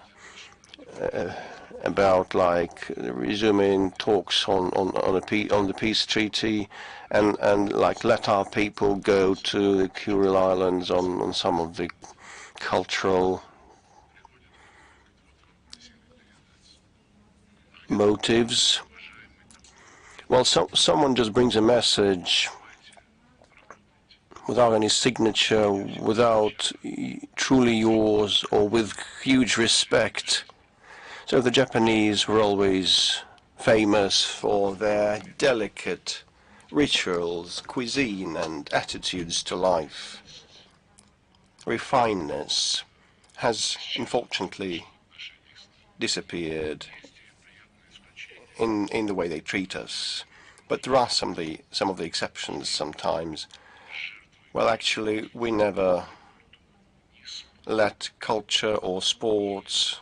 about like resuming talks on the peace treaty and like let our people go to the Kuril Islands on some of the cultural motives. Well, someone just brings a message without any signature, without truly yours, or with huge respect. So the Japanese were always famous for their delicate rituals, cuisine, and attitudes to life. Refinedness has unfortunately disappeared in the way they treat us. But there are some of the exceptions sometimes. Well, actually, we never let culture or sports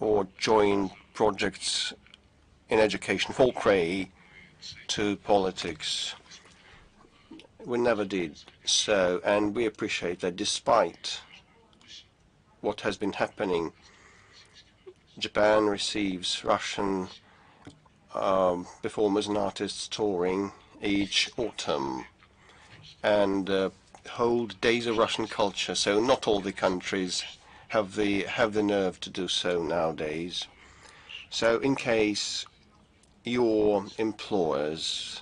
or joint projects in education fall prey to politics. We never did so, and we appreciate that despite what has been happening, Japan receives Russian performers and artists touring each autumn and hold days of Russian culture. So not all the countries have the nerve to do so nowadays. So in case your employers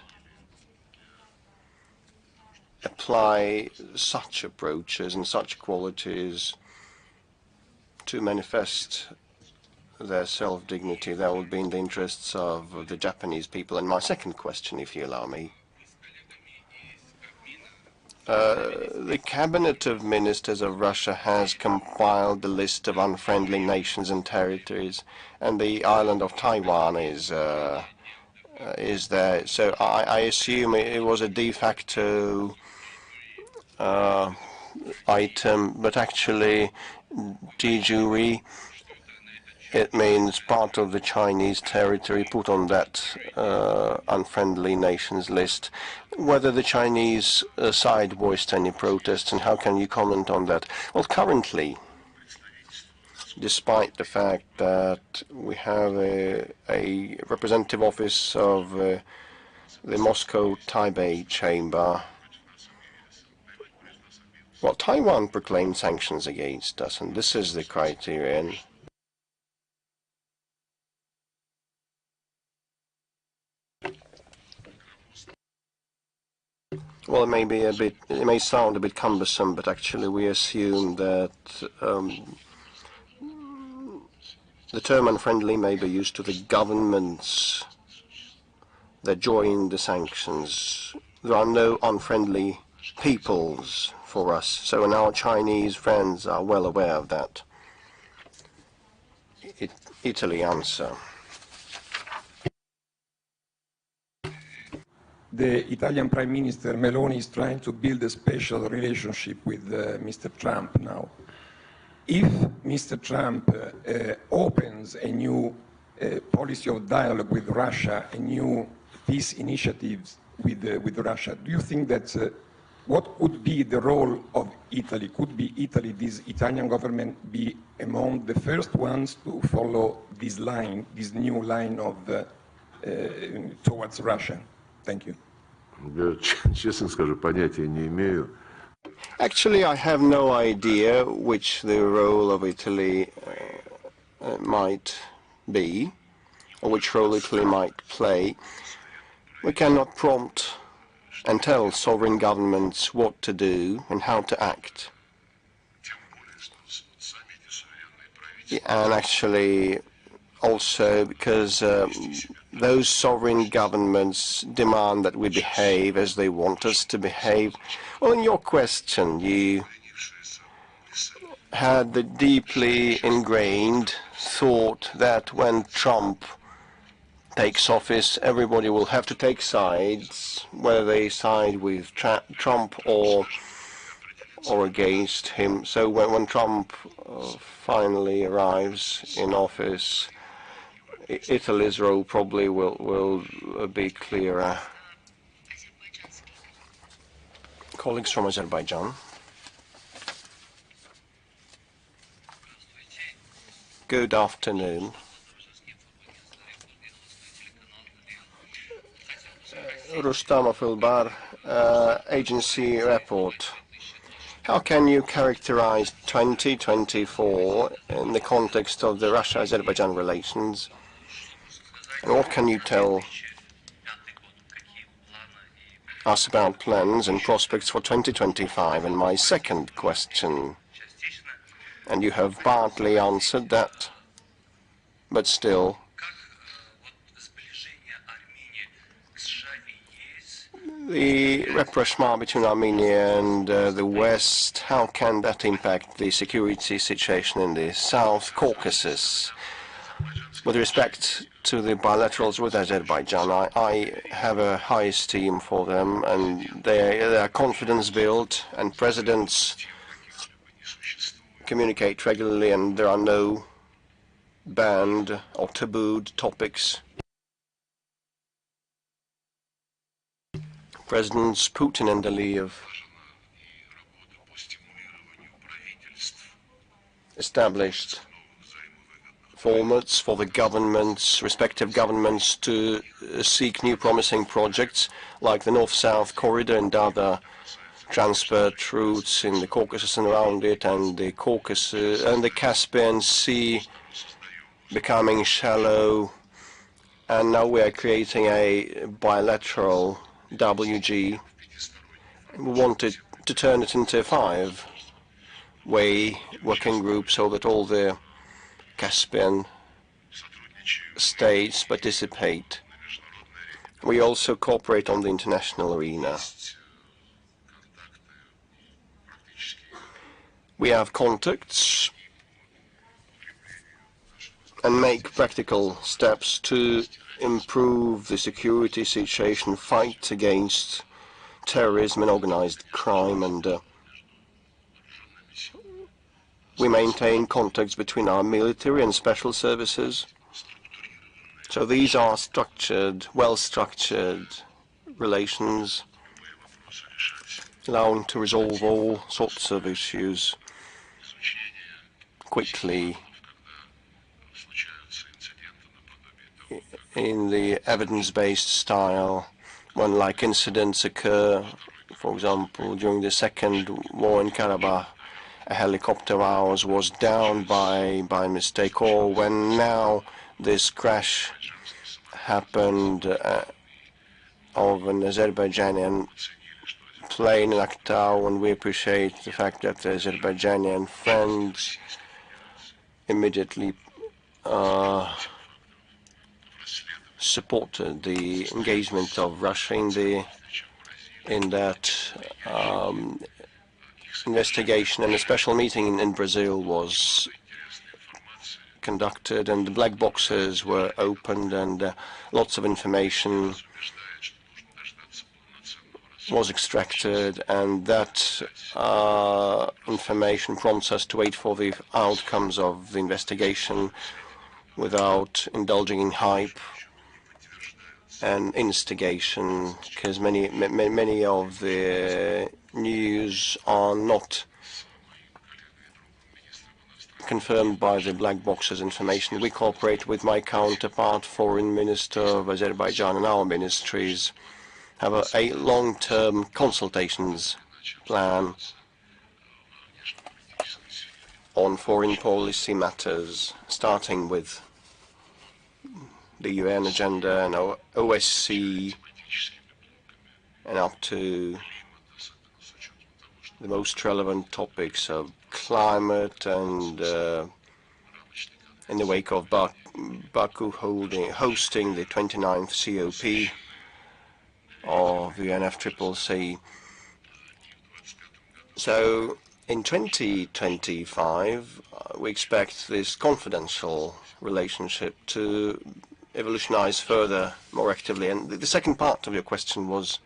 apply such approaches and such qualities to manifest their self-dignity, that would be in the interests of the Japanese people. And my second question, if you allow me. The Cabinet of Ministers of Russia has compiled the list of unfriendly nations and territories, and the island of Taiwan is there. So I assume it was a de facto item, but actually, de jure, it means part of the Chinese territory put on that unfriendly nations list. Whether the Chinese side voiced any protests, and how can you comment on that? Well, currently, despite the fact that we have a representative office of the Moscow Taipei Chamber, well, Taiwan proclaimed sanctions against us, and this is the criterion. Well, it may sound a bit cumbersome, but actually we assume that the term unfriendly may be used to the governments that join the sanctions. There are no unfriendly peoples for us, so and our Chinese friends are well aware of that. Italy answer. The Italian Prime Minister Meloni is trying to build a special relationship with Mr. Trump now. If Mr. Trump opens a new policy of dialogue with Russia, a new peace initiatives with Russia, do you think that what could be the role of Italy? Could be Italy, this Italian government, be among the first ones to follow this line, this new line of towards Russia? Thank you. Честно скажу, понятия не имею. Actually, I have no idea which the role of Italy might be, or which role Italy might play. We cannot prompt and tell sovereign governments what to do and how to act. And actually, also because those sovereign governments demand that we behave as they want us to behave. Well, in your question, you had the deeply ingrained thought that when Trump takes office, everybody will have to take sides, whether they side with Trump or against him. So when Trump finally arrives in office, Italy's role probably will be clearer. Colleagues from Azerbaijan. Good afternoon. Rustamov Ilbar, agency report. How can you characterize 2024 in the context of the Russia-Azerbaijan relations? And what can you tell us about plans and prospects for 2025? And my second question, and you have partly answered that, but still, the rapprochement between Armenia and the West, how can that impact the security situation in the South Caucasus? With respect to the bilaterals with Azerbaijan, I have a high esteem for them, and they are confidence-built, and presidents communicate regularly, and there are no banned or tabooed topics. Presidents Putin and Aliyev established formats for the governments, respective governments, to seek new promising projects like the North-South corridor and other transport routes in the Caucasus and around it, and the Caucasus and the Caspian Sea becoming shallow. And now we are creating a bilateral WG. We wanted to turn it into a five-way working group so that all the Caspian states participate. We also cooperate on the international arena. We have contacts and make practical steps to improve the security situation, fight against terrorism and organized crime, and we maintain contacts between our military and special services. So these are structured, well-structured relations, allowing to resolve all sorts of issues quickly in the evidence-based style. When like incidents occur, for example, during the second war in Karabakh, a helicopter of ours was down by mistake, or when now this crash happened of an Azerbaijani plane in Aktau, and we appreciate the fact that the Azerbaijani friends immediately supported the engagement of Russia in that investigation, and a special meeting in Brazil was conducted, and the black boxes were opened, and lots of information was extracted, and that information prompts us to wait for the outcomes of the investigation without indulging in hype and instigation, because many of the news are not confirmed by the black boxes information. We cooperate with my counterpart, Foreign Minister of Azerbaijan, and our ministries have a long-term consultations plan on foreign policy matters, starting with the UN agenda and OSCE, and up to the most relevant topics of climate, and in the wake of Baku hosting the 29th COP of UNFCCC. So in 2025, we expect this confidential relationship to evolutionize further, more actively. And the second part of your question was,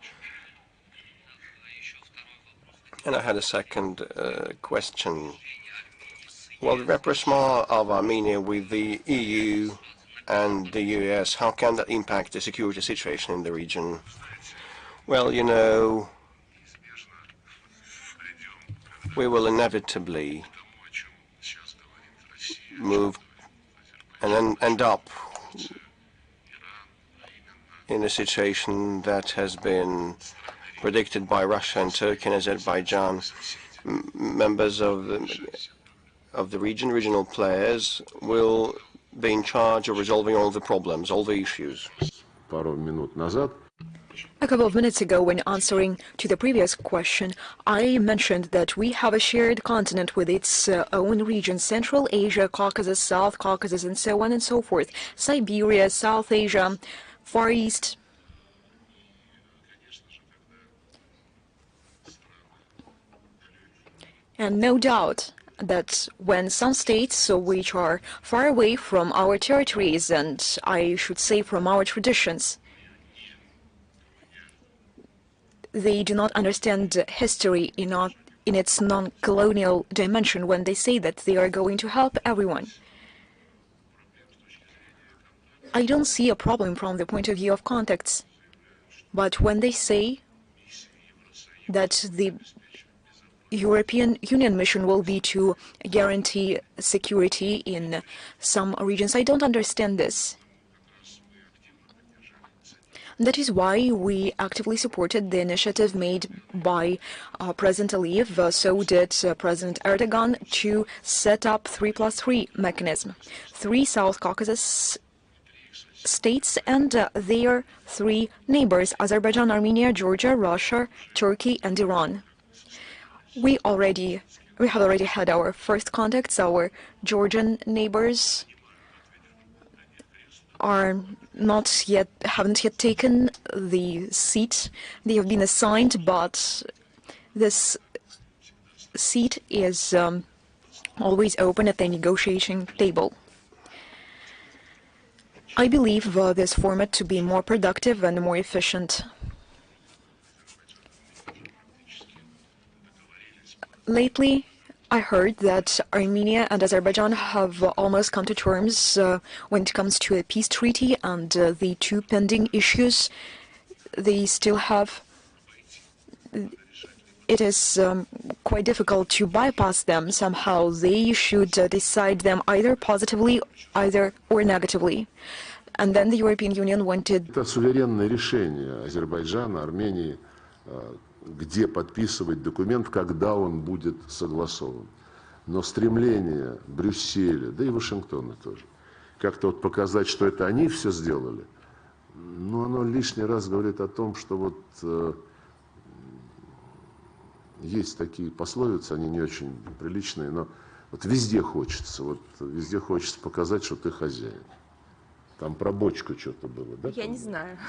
and I had a second question. Well, the rapprochement of Armenia with the EU and the US, how can that impact the security situation in the region? Well, you know, we will inevitably move and then end up in a situation that has been predicted by Russia and Turkey and Azerbaijan. Members of the regional players will be in charge of resolving all the problems, all the issues. A couple of minutes ago, when answering to the previous question, I mentioned that we have a shared continent with its own regions: Central Asia, Caucasus, South Caucasus, and so on and so forth, Siberia, South Asia, Far East. And no doubt that when some states which are far away from our territories, and I should say from our traditions, they do not understand history in its non-colonial dimension when they say that they are going to help everyone. I don't see a problem from the point of view of contacts, but when they say that the European Union mission will be to guarantee security in some regions, I don't understand this. That is why we actively supported the initiative made by President Aliyev, so did President Erdogan, to set up 3+3 mechanism. 3 South Caucasus states and their 3 neighbors: Azerbaijan, Armenia, Georgia, Russia, Turkey, and Iran. We have already had our first contacts. Our Georgian neighbors haven't yet taken the seat they have been assigned, but this seat is always open at the negotiation table. I believe this format to be more productive and more efficient. Lately, I heard that Armenia and Azerbaijan have almost come to terms when it comes to a peace treaty, and the 2 pending issues they still have. It is quite difficult to bypass them somehow. They should decide them either positively, or negatively. And then the European Union wanted... Это суверенное решение Азербайджана, Армении, где подписывать документ, когда он будет согласован. Но стремление Брюсселя, да и Вашингтона тоже, как-то вот показать, что это они все сделали, но оно лишний раз говорит о том, что вот есть такие пословицы, они не очень приличные, но вот везде хочется показать, что ты хозяин. Там про бочку что-то было, да? Я не знаю.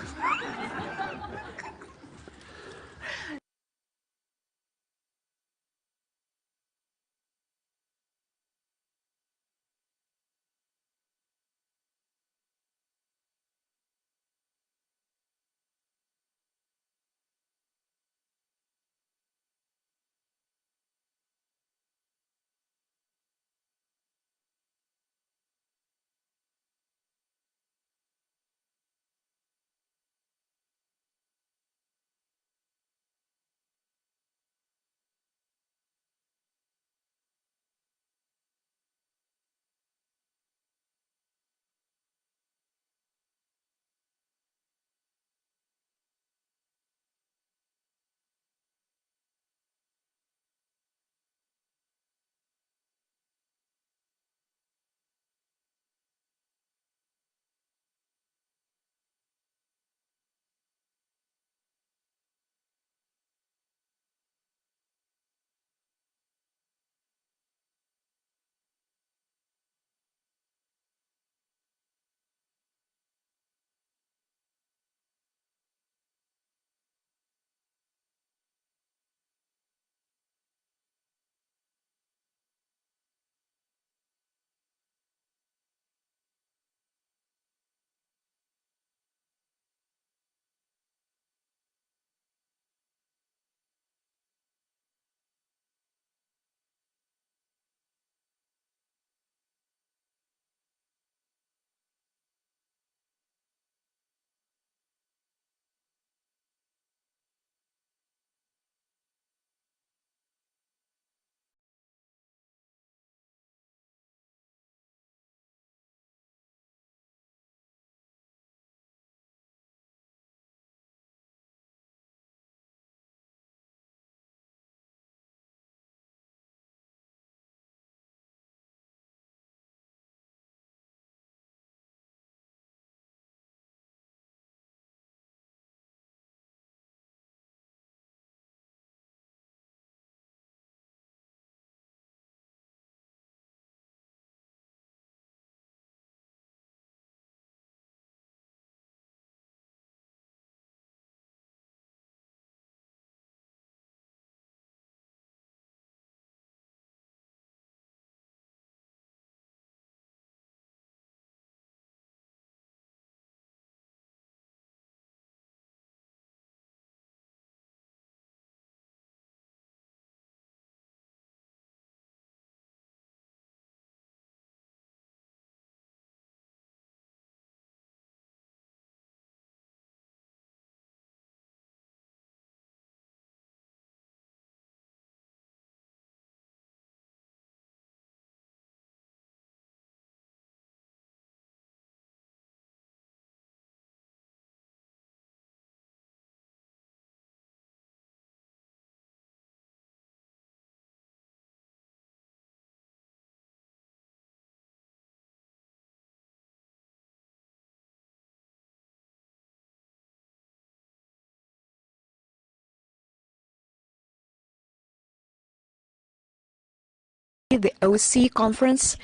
the OC conference.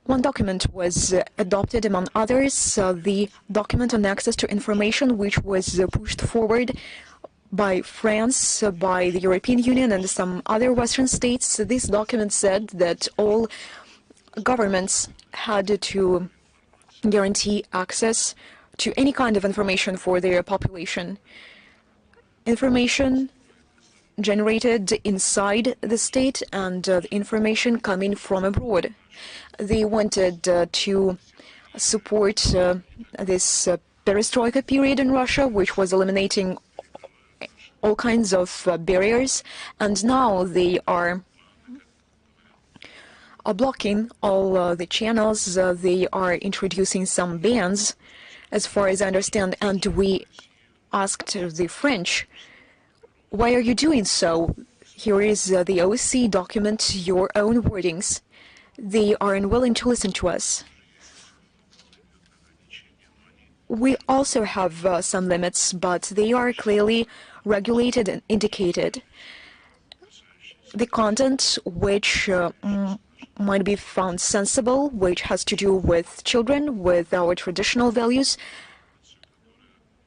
One document was adopted, among others, the document on access to information, which was pushed forward by France, by the European Union and some other Western states. This document said that all governments had to guarantee access to any kind of information for their population. Information generated inside the state and information coming from abroad. They wanted to support this perestroika period in Russia, which was eliminating all kinds of barriers, and now they are blocking all the channels. They are introducing some bans, as far as I understand, and we asked the French, why are you doing so? Here is the OSCE document, your own wordings. They are unwilling to listen to us. We also have some limits, but they are clearly regulated and indicated. The content which might be found sensible, which has to do with children, with our traditional values,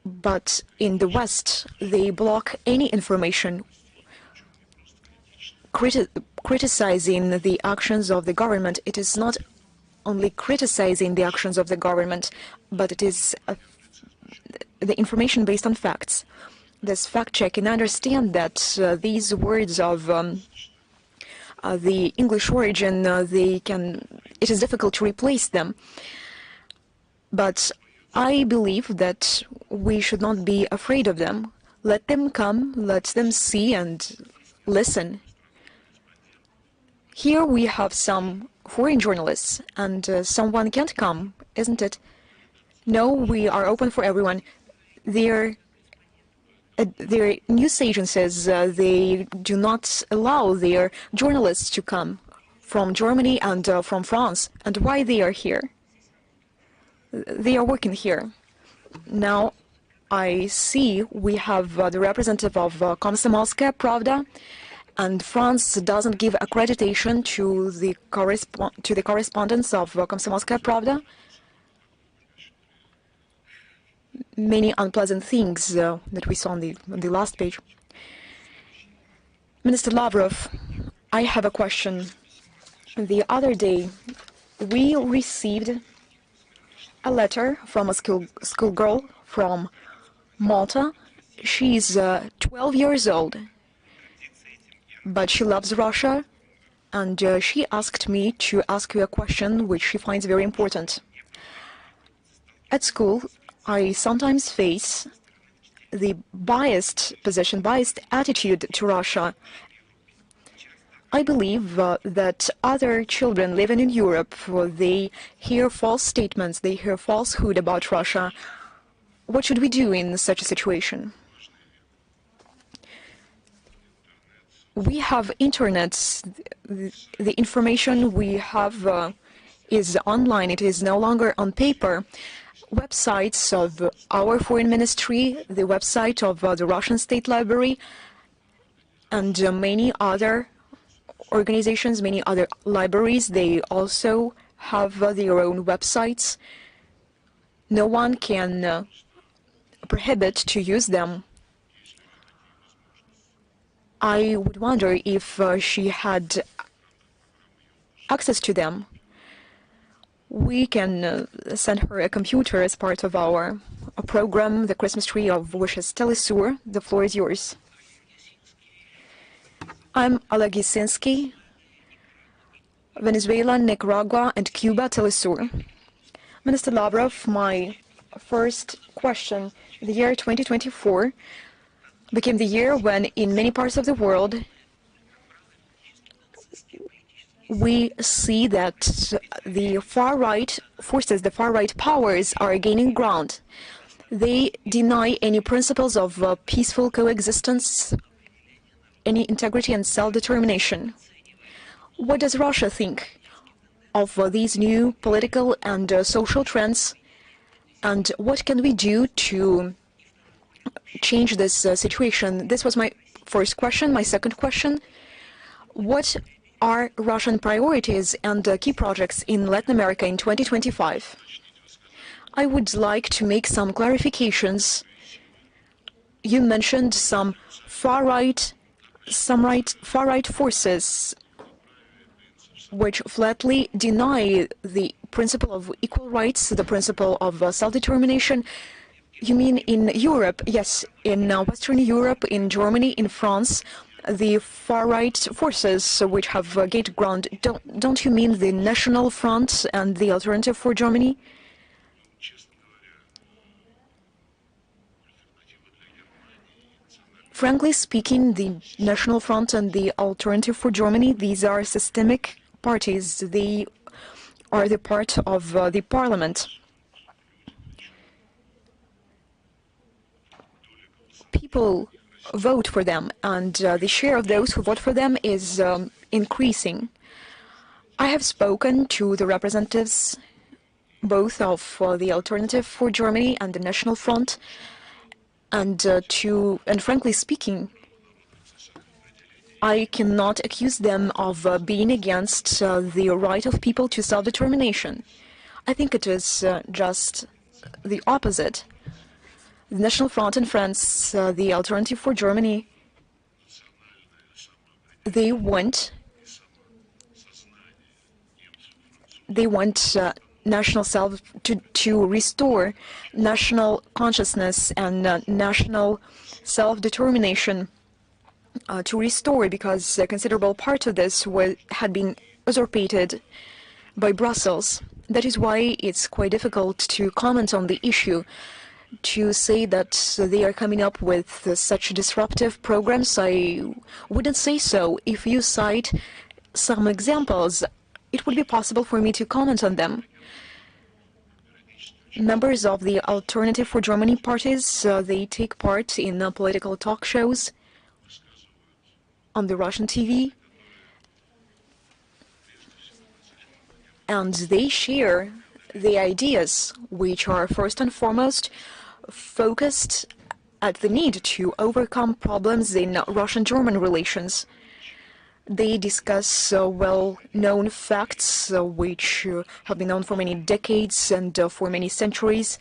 but in the West, they block any information criticizing the actions of the government. It is not only criticizing the actions of the government, but it is the information based on facts. This fact-checking, I understand that these words of the English origin, it is difficult to replace them. But I believe that we should not be afraid of them. Let them come, let them see and listen. Here we have some foreign journalists, and someone can't come, isn't it? No, we are open for everyone. Their news agencies, they do not allow their journalists to come from Germany and from France. And why they are here? They are working here. Now I see we have the representative of Komsomolskaya Pravda, and France doesn't give accreditation to the correspondence of Komsomolskaya Pravda. Many unpleasant things that we saw on the last page. Minister Lavrov, I have a question. The other day, we received a letter from a schoolgirl from Malta. She's 12 years old, but she loves Russia, and she asked me to ask you a question which she finds very important. At school, I sometimes face the biased attitude to Russia. I believe that other children living in Europe, they hear false statements, they hear falsehood about Russia. What should we do in such a situation? We have internet. The information we have is online. It is no longer on paper. Websites of our foreign ministry, the website of the Russian State Library, and many other organizations, many other libraries, they also have their own websites. No one can prohibit to use them. I would wonder if she had access to them. We can send her a computer as part of our program, the Christmas Tree of Wishes. Telesur, the floor is yours. I'm Oleg Yasinski, Venezuela, Nicaragua, and Cuba, Telesur. Minister Lavrov, my first question. The year 2024 became the year when, in many parts of the world, we see that the far-right forces, the far-right powers are gaining ground. They deny any principles of peaceful coexistence, any integrity and self-determination. What does Russia think of these new political and social trends, and what can we do to change this situation? This was my first question. My second question, what are Russian priorities and key projects in Latin America in 2025? I would like to make some clarifications. You mentioned some far-right forces which flatly deny the principle of equal rights, the principle of self-determination. You mean in Europe? Yes, in Western Europe, in Germany, in France, the far-right forces which have gained ground. Don't you mean the National Front and the Alternative for Germany? Frankly speaking, the National Front and the Alternative for Germany, these are systemic parties. They are the part of the parliament. People vote for them, and the share of those who vote for them is increasing. I have spoken to the representatives both of the Alternative for Germany and the National Front, and frankly speaking, I cannot accuse them of being against the right of people to self-determination. I think it is just the opposite. The National Front in France, the Alternative for Germany, they want national to restore national consciousness and national self-determination to restore, because a considerable part of this had been usurpated by Brussels. That is why it's quite difficult to comment on the issue. To say that they are coming up with such disruptive programs, I wouldn't say so. If you cite some examples, it would be possible for me to comment on them. Members of the Alternative for Germany parties, they take part in political talk shows on the Russian TV, and they share the ideas which are first and foremost focused at the need to overcome problems in Russian-German relations. They discuss well-known facts which have been known for many decades and for many centuries.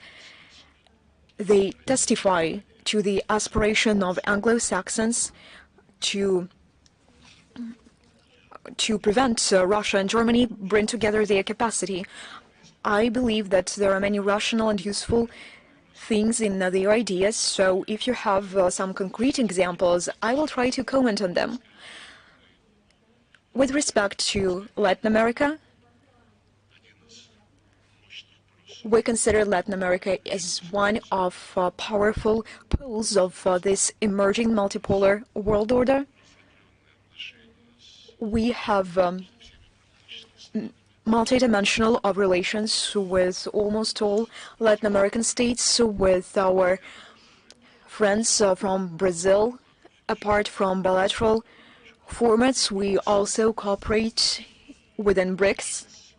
They testify to the aspiration of Anglo-Saxons to prevent Russia and Germany bring together their capacity. I believe that there are many rational and useful things in their ideas, so if you have some concrete examples, I will try to comment on them. With respect to Latin America, we consider Latin America as one of powerful poles of this emerging multipolar world order. We have multidimensional of relations with almost all Latin American states, with our friends from Brazil. Apart from bilateral formats, we also cooperate within BRICS.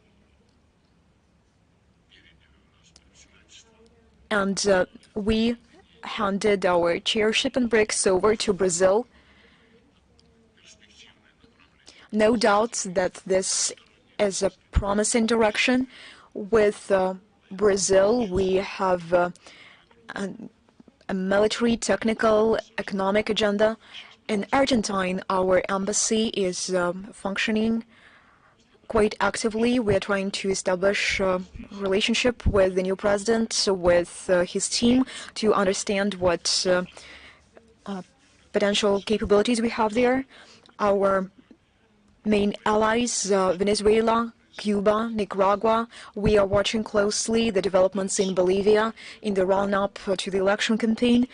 And we handed our chairship in BRICS over to Brazil. No doubt that this is a promising direction. With Brazil, we have a military, technical, economic agenda. In Argentina, our embassy is functioning quite actively. We are trying to establish a relationship with the new president, with his team, to understand what potential capabilities we have there. Our main allies, Venezuela, Cuba, Nicaragua. We are watching closely the developments in Bolivia in the run-up to the election campaign.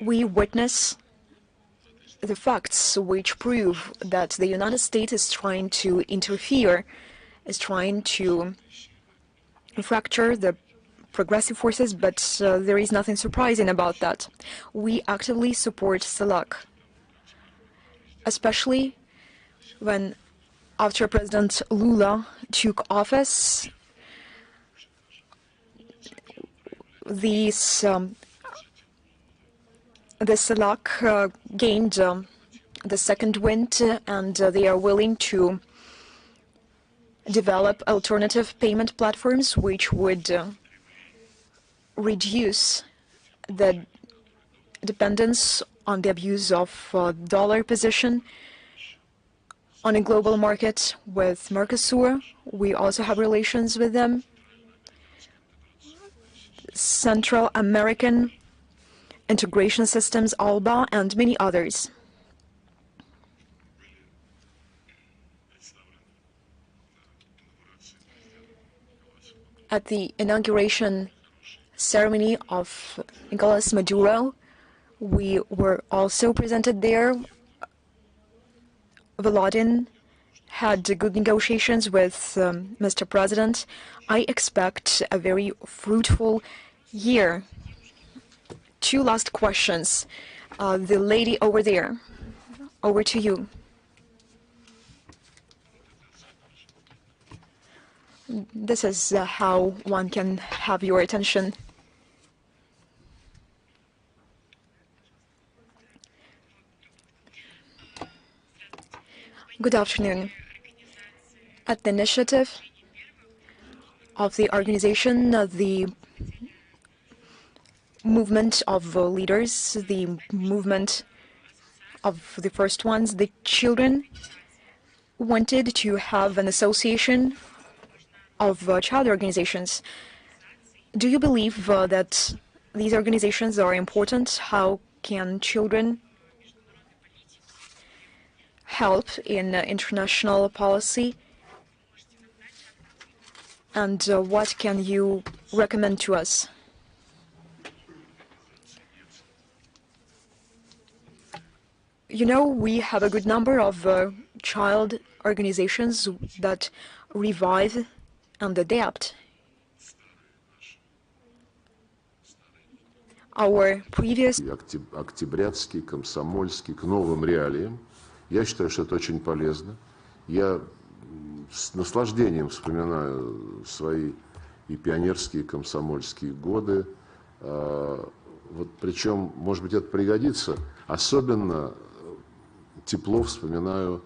We witness the facts which prove that the United States is trying to interfere, is trying to fracture the progressive forces, but there is nothing surprising about that. We actively support CELAC, especially when, after President Lula took office, the CELAC gained the second wind, and they are willing to develop alternative payment platforms which would reduce the dependence on the abuse of dollar position on a global market. With Mercosur, we also have relations with them. Central American Integration Systems, ALBA, and many others. At the inauguration ceremony of Nicolas Maduro, we were also presented there. Volodin had good negotiations with Mr. President. I expect a very fruitful year. Two last questions. The lady over there, over to you. This is how one can have your attention. Good afternoon. At the initiative of the organization, the movement of leaders, the movement of the first ones, the children wanted to have an association of child organizations. Do you believe that these organizations are important? How can children help in international policy? And what can you recommend to us? You know, we have a good number of child organizations that revive and adapt our previous... Октябрятский, комсомольский, к новым реалиям. Я считаю, что это очень полезно. Я с наслаждением вспоминаю свои и пионерские, и комсомольские годы. Вот, причем, может быть, это пригодится. Особенно тепло вспоминаю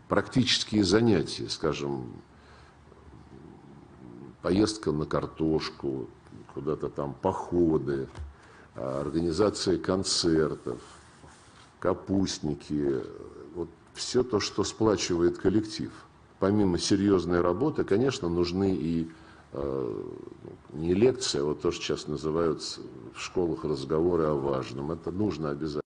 практические занятия, скажем, поездка на картошку, куда-то там походы, организация концертов, капустники. Вот все то, что сплачивает коллектив. Помимо серьезной работы, конечно, нужны и не лекции, а вот то, что сейчас называют в школах разговоры о важном. Это нужно обязательно.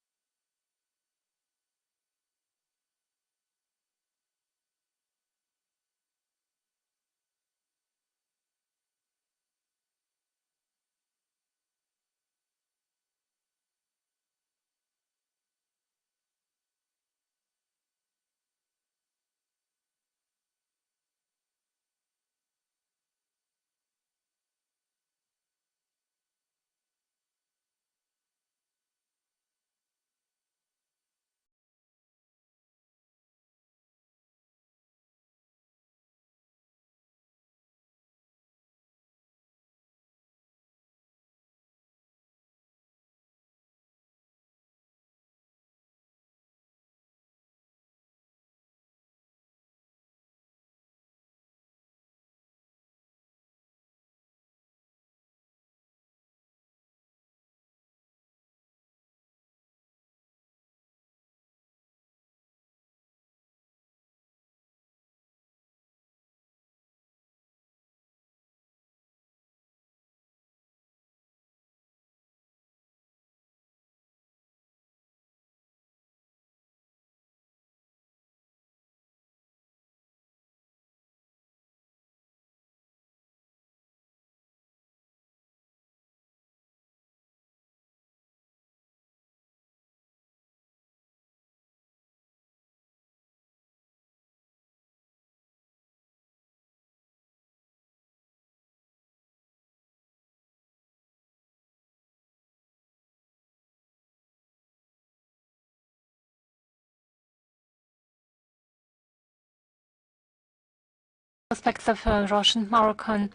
Aspects of Russian-Moroccan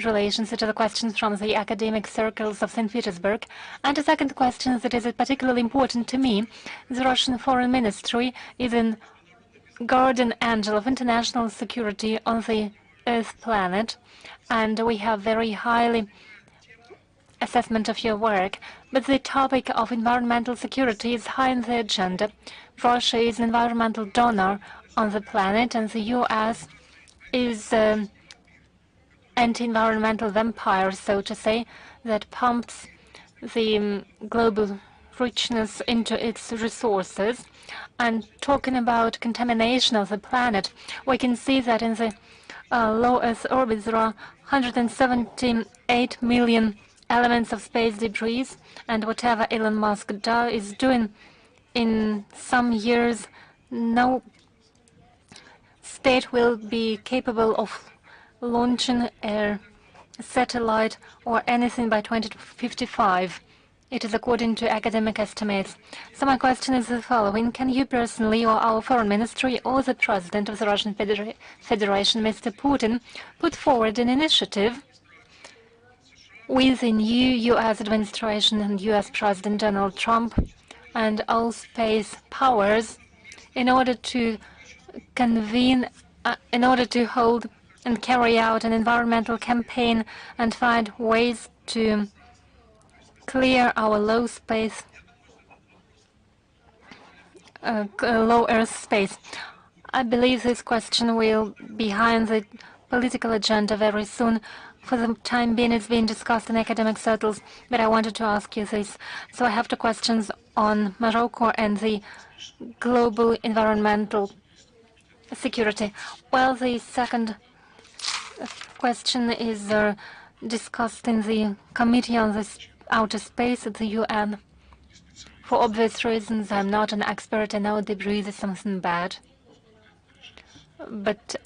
relations. It is a question from the academic circles of St. Petersburg. And a second question that is particularly important to me. The Russian Foreign Ministry is an guardian angel of international security on the Earth planet, and we have very highly assessment of your work. But the topic of environmental security is high on the agenda. Russia is an environmental donor on the planet, and the US is an anti-environmental vampire, so to say, that pumps the global richness into its resources. And talking about contamination of the planet, we can see that in the low Earth orbit there are 178 million elements of space debris, and whatever Elon Musk is doing, in some years, no state will be capable of launching a satellite or anything by 2055. It is according to academic estimates. So my question is the following. Can you personally, or our foreign ministry, or the president of the Russian Federation, Mr. Putin, put forward an initiative with the new U.S. administration and U.S. President Donald Trump and all space powers in order to convene, in order to hold and carry out an environmental campaign and find ways to clear our low Earth space? I believe this question will be high on the political agenda very soon. For the time being, it's being discussed in academic circles, but I wanted to ask you this. So I have two questions on Morocco and the global environmental security. Well, the second question is discussed in the Committee on the Outer Space at the UN. For obvious reasons, I'm not an expert. I know debris is something bad. But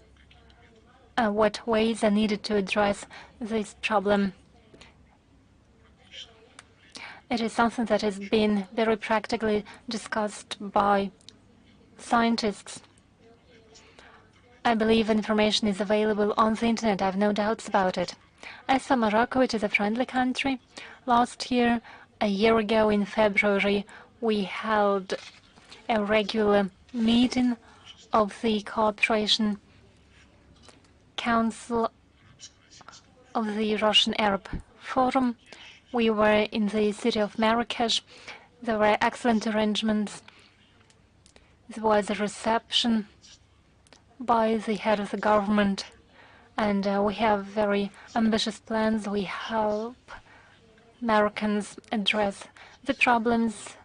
what ways are needed to address this problem? It is something that has been very practically discussed by scientists. I believe information is available on the internet. I have no doubts about it. As for Morocco, it is a friendly country. Last year, a year ago in February, we held a regular meeting of the Cooperation Council of the Russian Arab Forum. We were in the city of Marrakesh. There were excellent arrangements. There was a reception by the head of the government, and we have very ambitious plans. We help Americans address the problems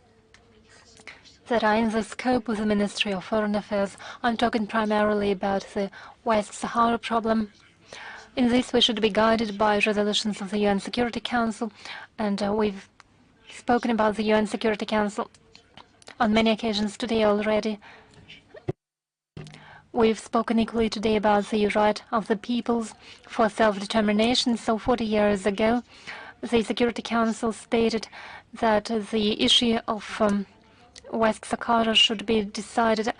that are in the scope of the Ministry of Foreign Affairs. I'm talking primarily about the West Sahara problem. In this, we should be guided by resolutions of the UN Security Council, and we've spoken about the UN Security Council on many occasions today already. We've spoken equally today about the right of the peoples for self-determination. So 40 years ago, the Security Council stated that the issue of West Sahara should be decided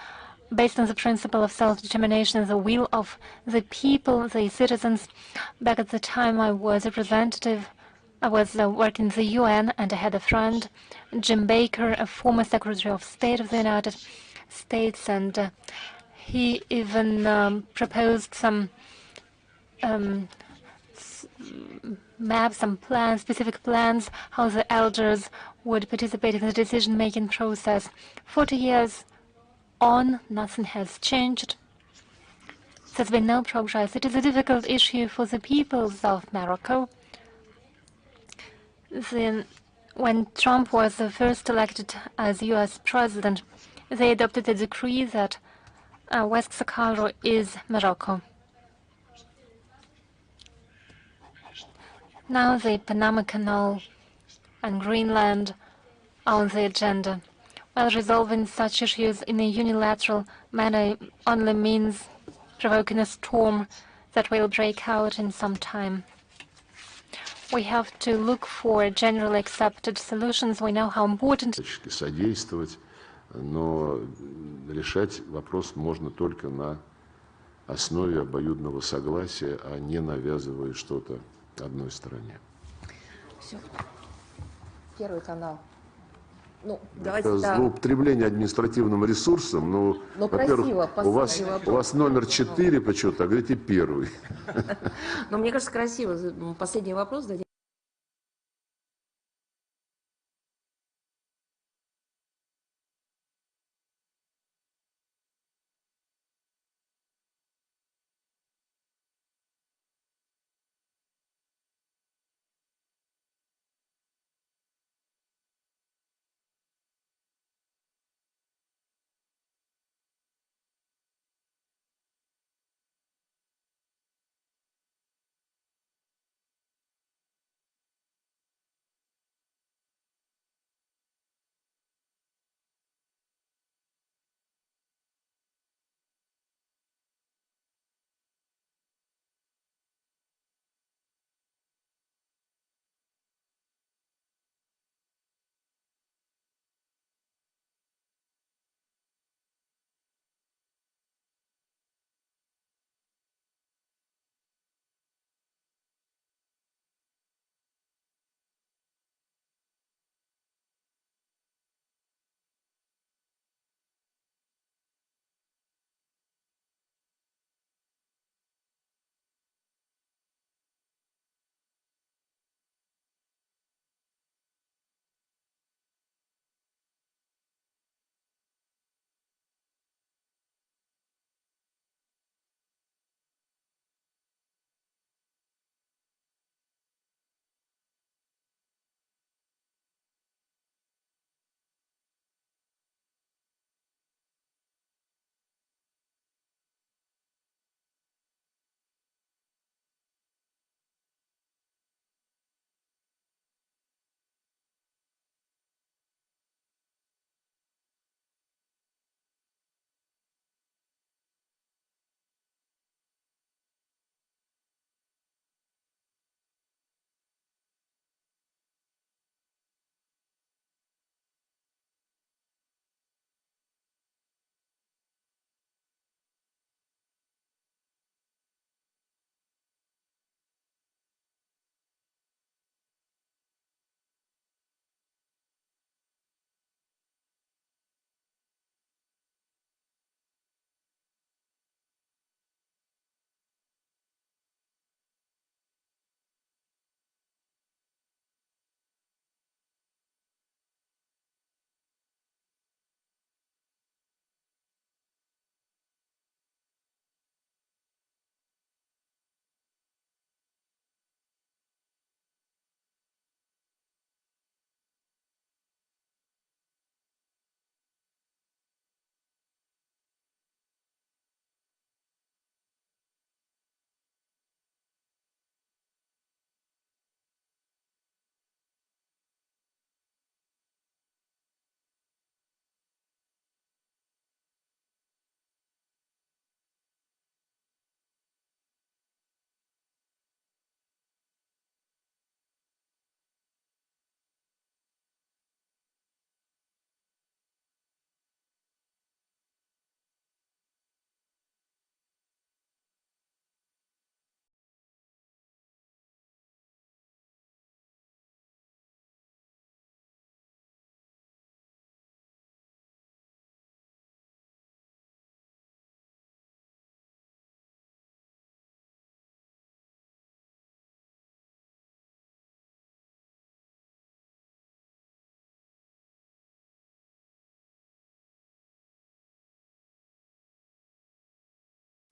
based on the principle of self-determination and the will of the people, the citizens. Back at the time, I was a representative. I was working in the UN, and I had a friend, Jim Baker, a former Secretary of State of the United States, and he even proposed some maps, some plans, specific plans, how the elders would participate in the decision-making process. 40 years on, nothing has changed. There's been no progress. It is a difficult issue for the peoples of Morocco. When Trump was first elected as U.S. president, they adopted a decree that West Sahara is Morocco. Now the Panama Canal and Greenland are on the agenda. While resolving such issues in a unilateral manner only means provoking a storm that will break out in some time. We have to look for generally accepted solutions. We know how important. Содействовать, но решать вопрос можно только на основе обоюдного согласия, а не навязывая что-то одной стороне. Все. Первый канал. Ну, это злоупотребление административным ресурсом. Ну, во-первых, у вас номер 4 почему-то, а говорите первый. Но мне кажется, красиво. Последний вопрос дадим.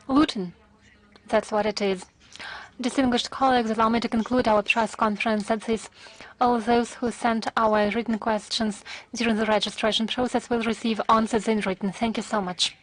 Looting. That's what it is. Distinguished colleagues, allow me to conclude our press conference that this. All those who sent our written questions during the registration process will receive answers in written. Thank you so much.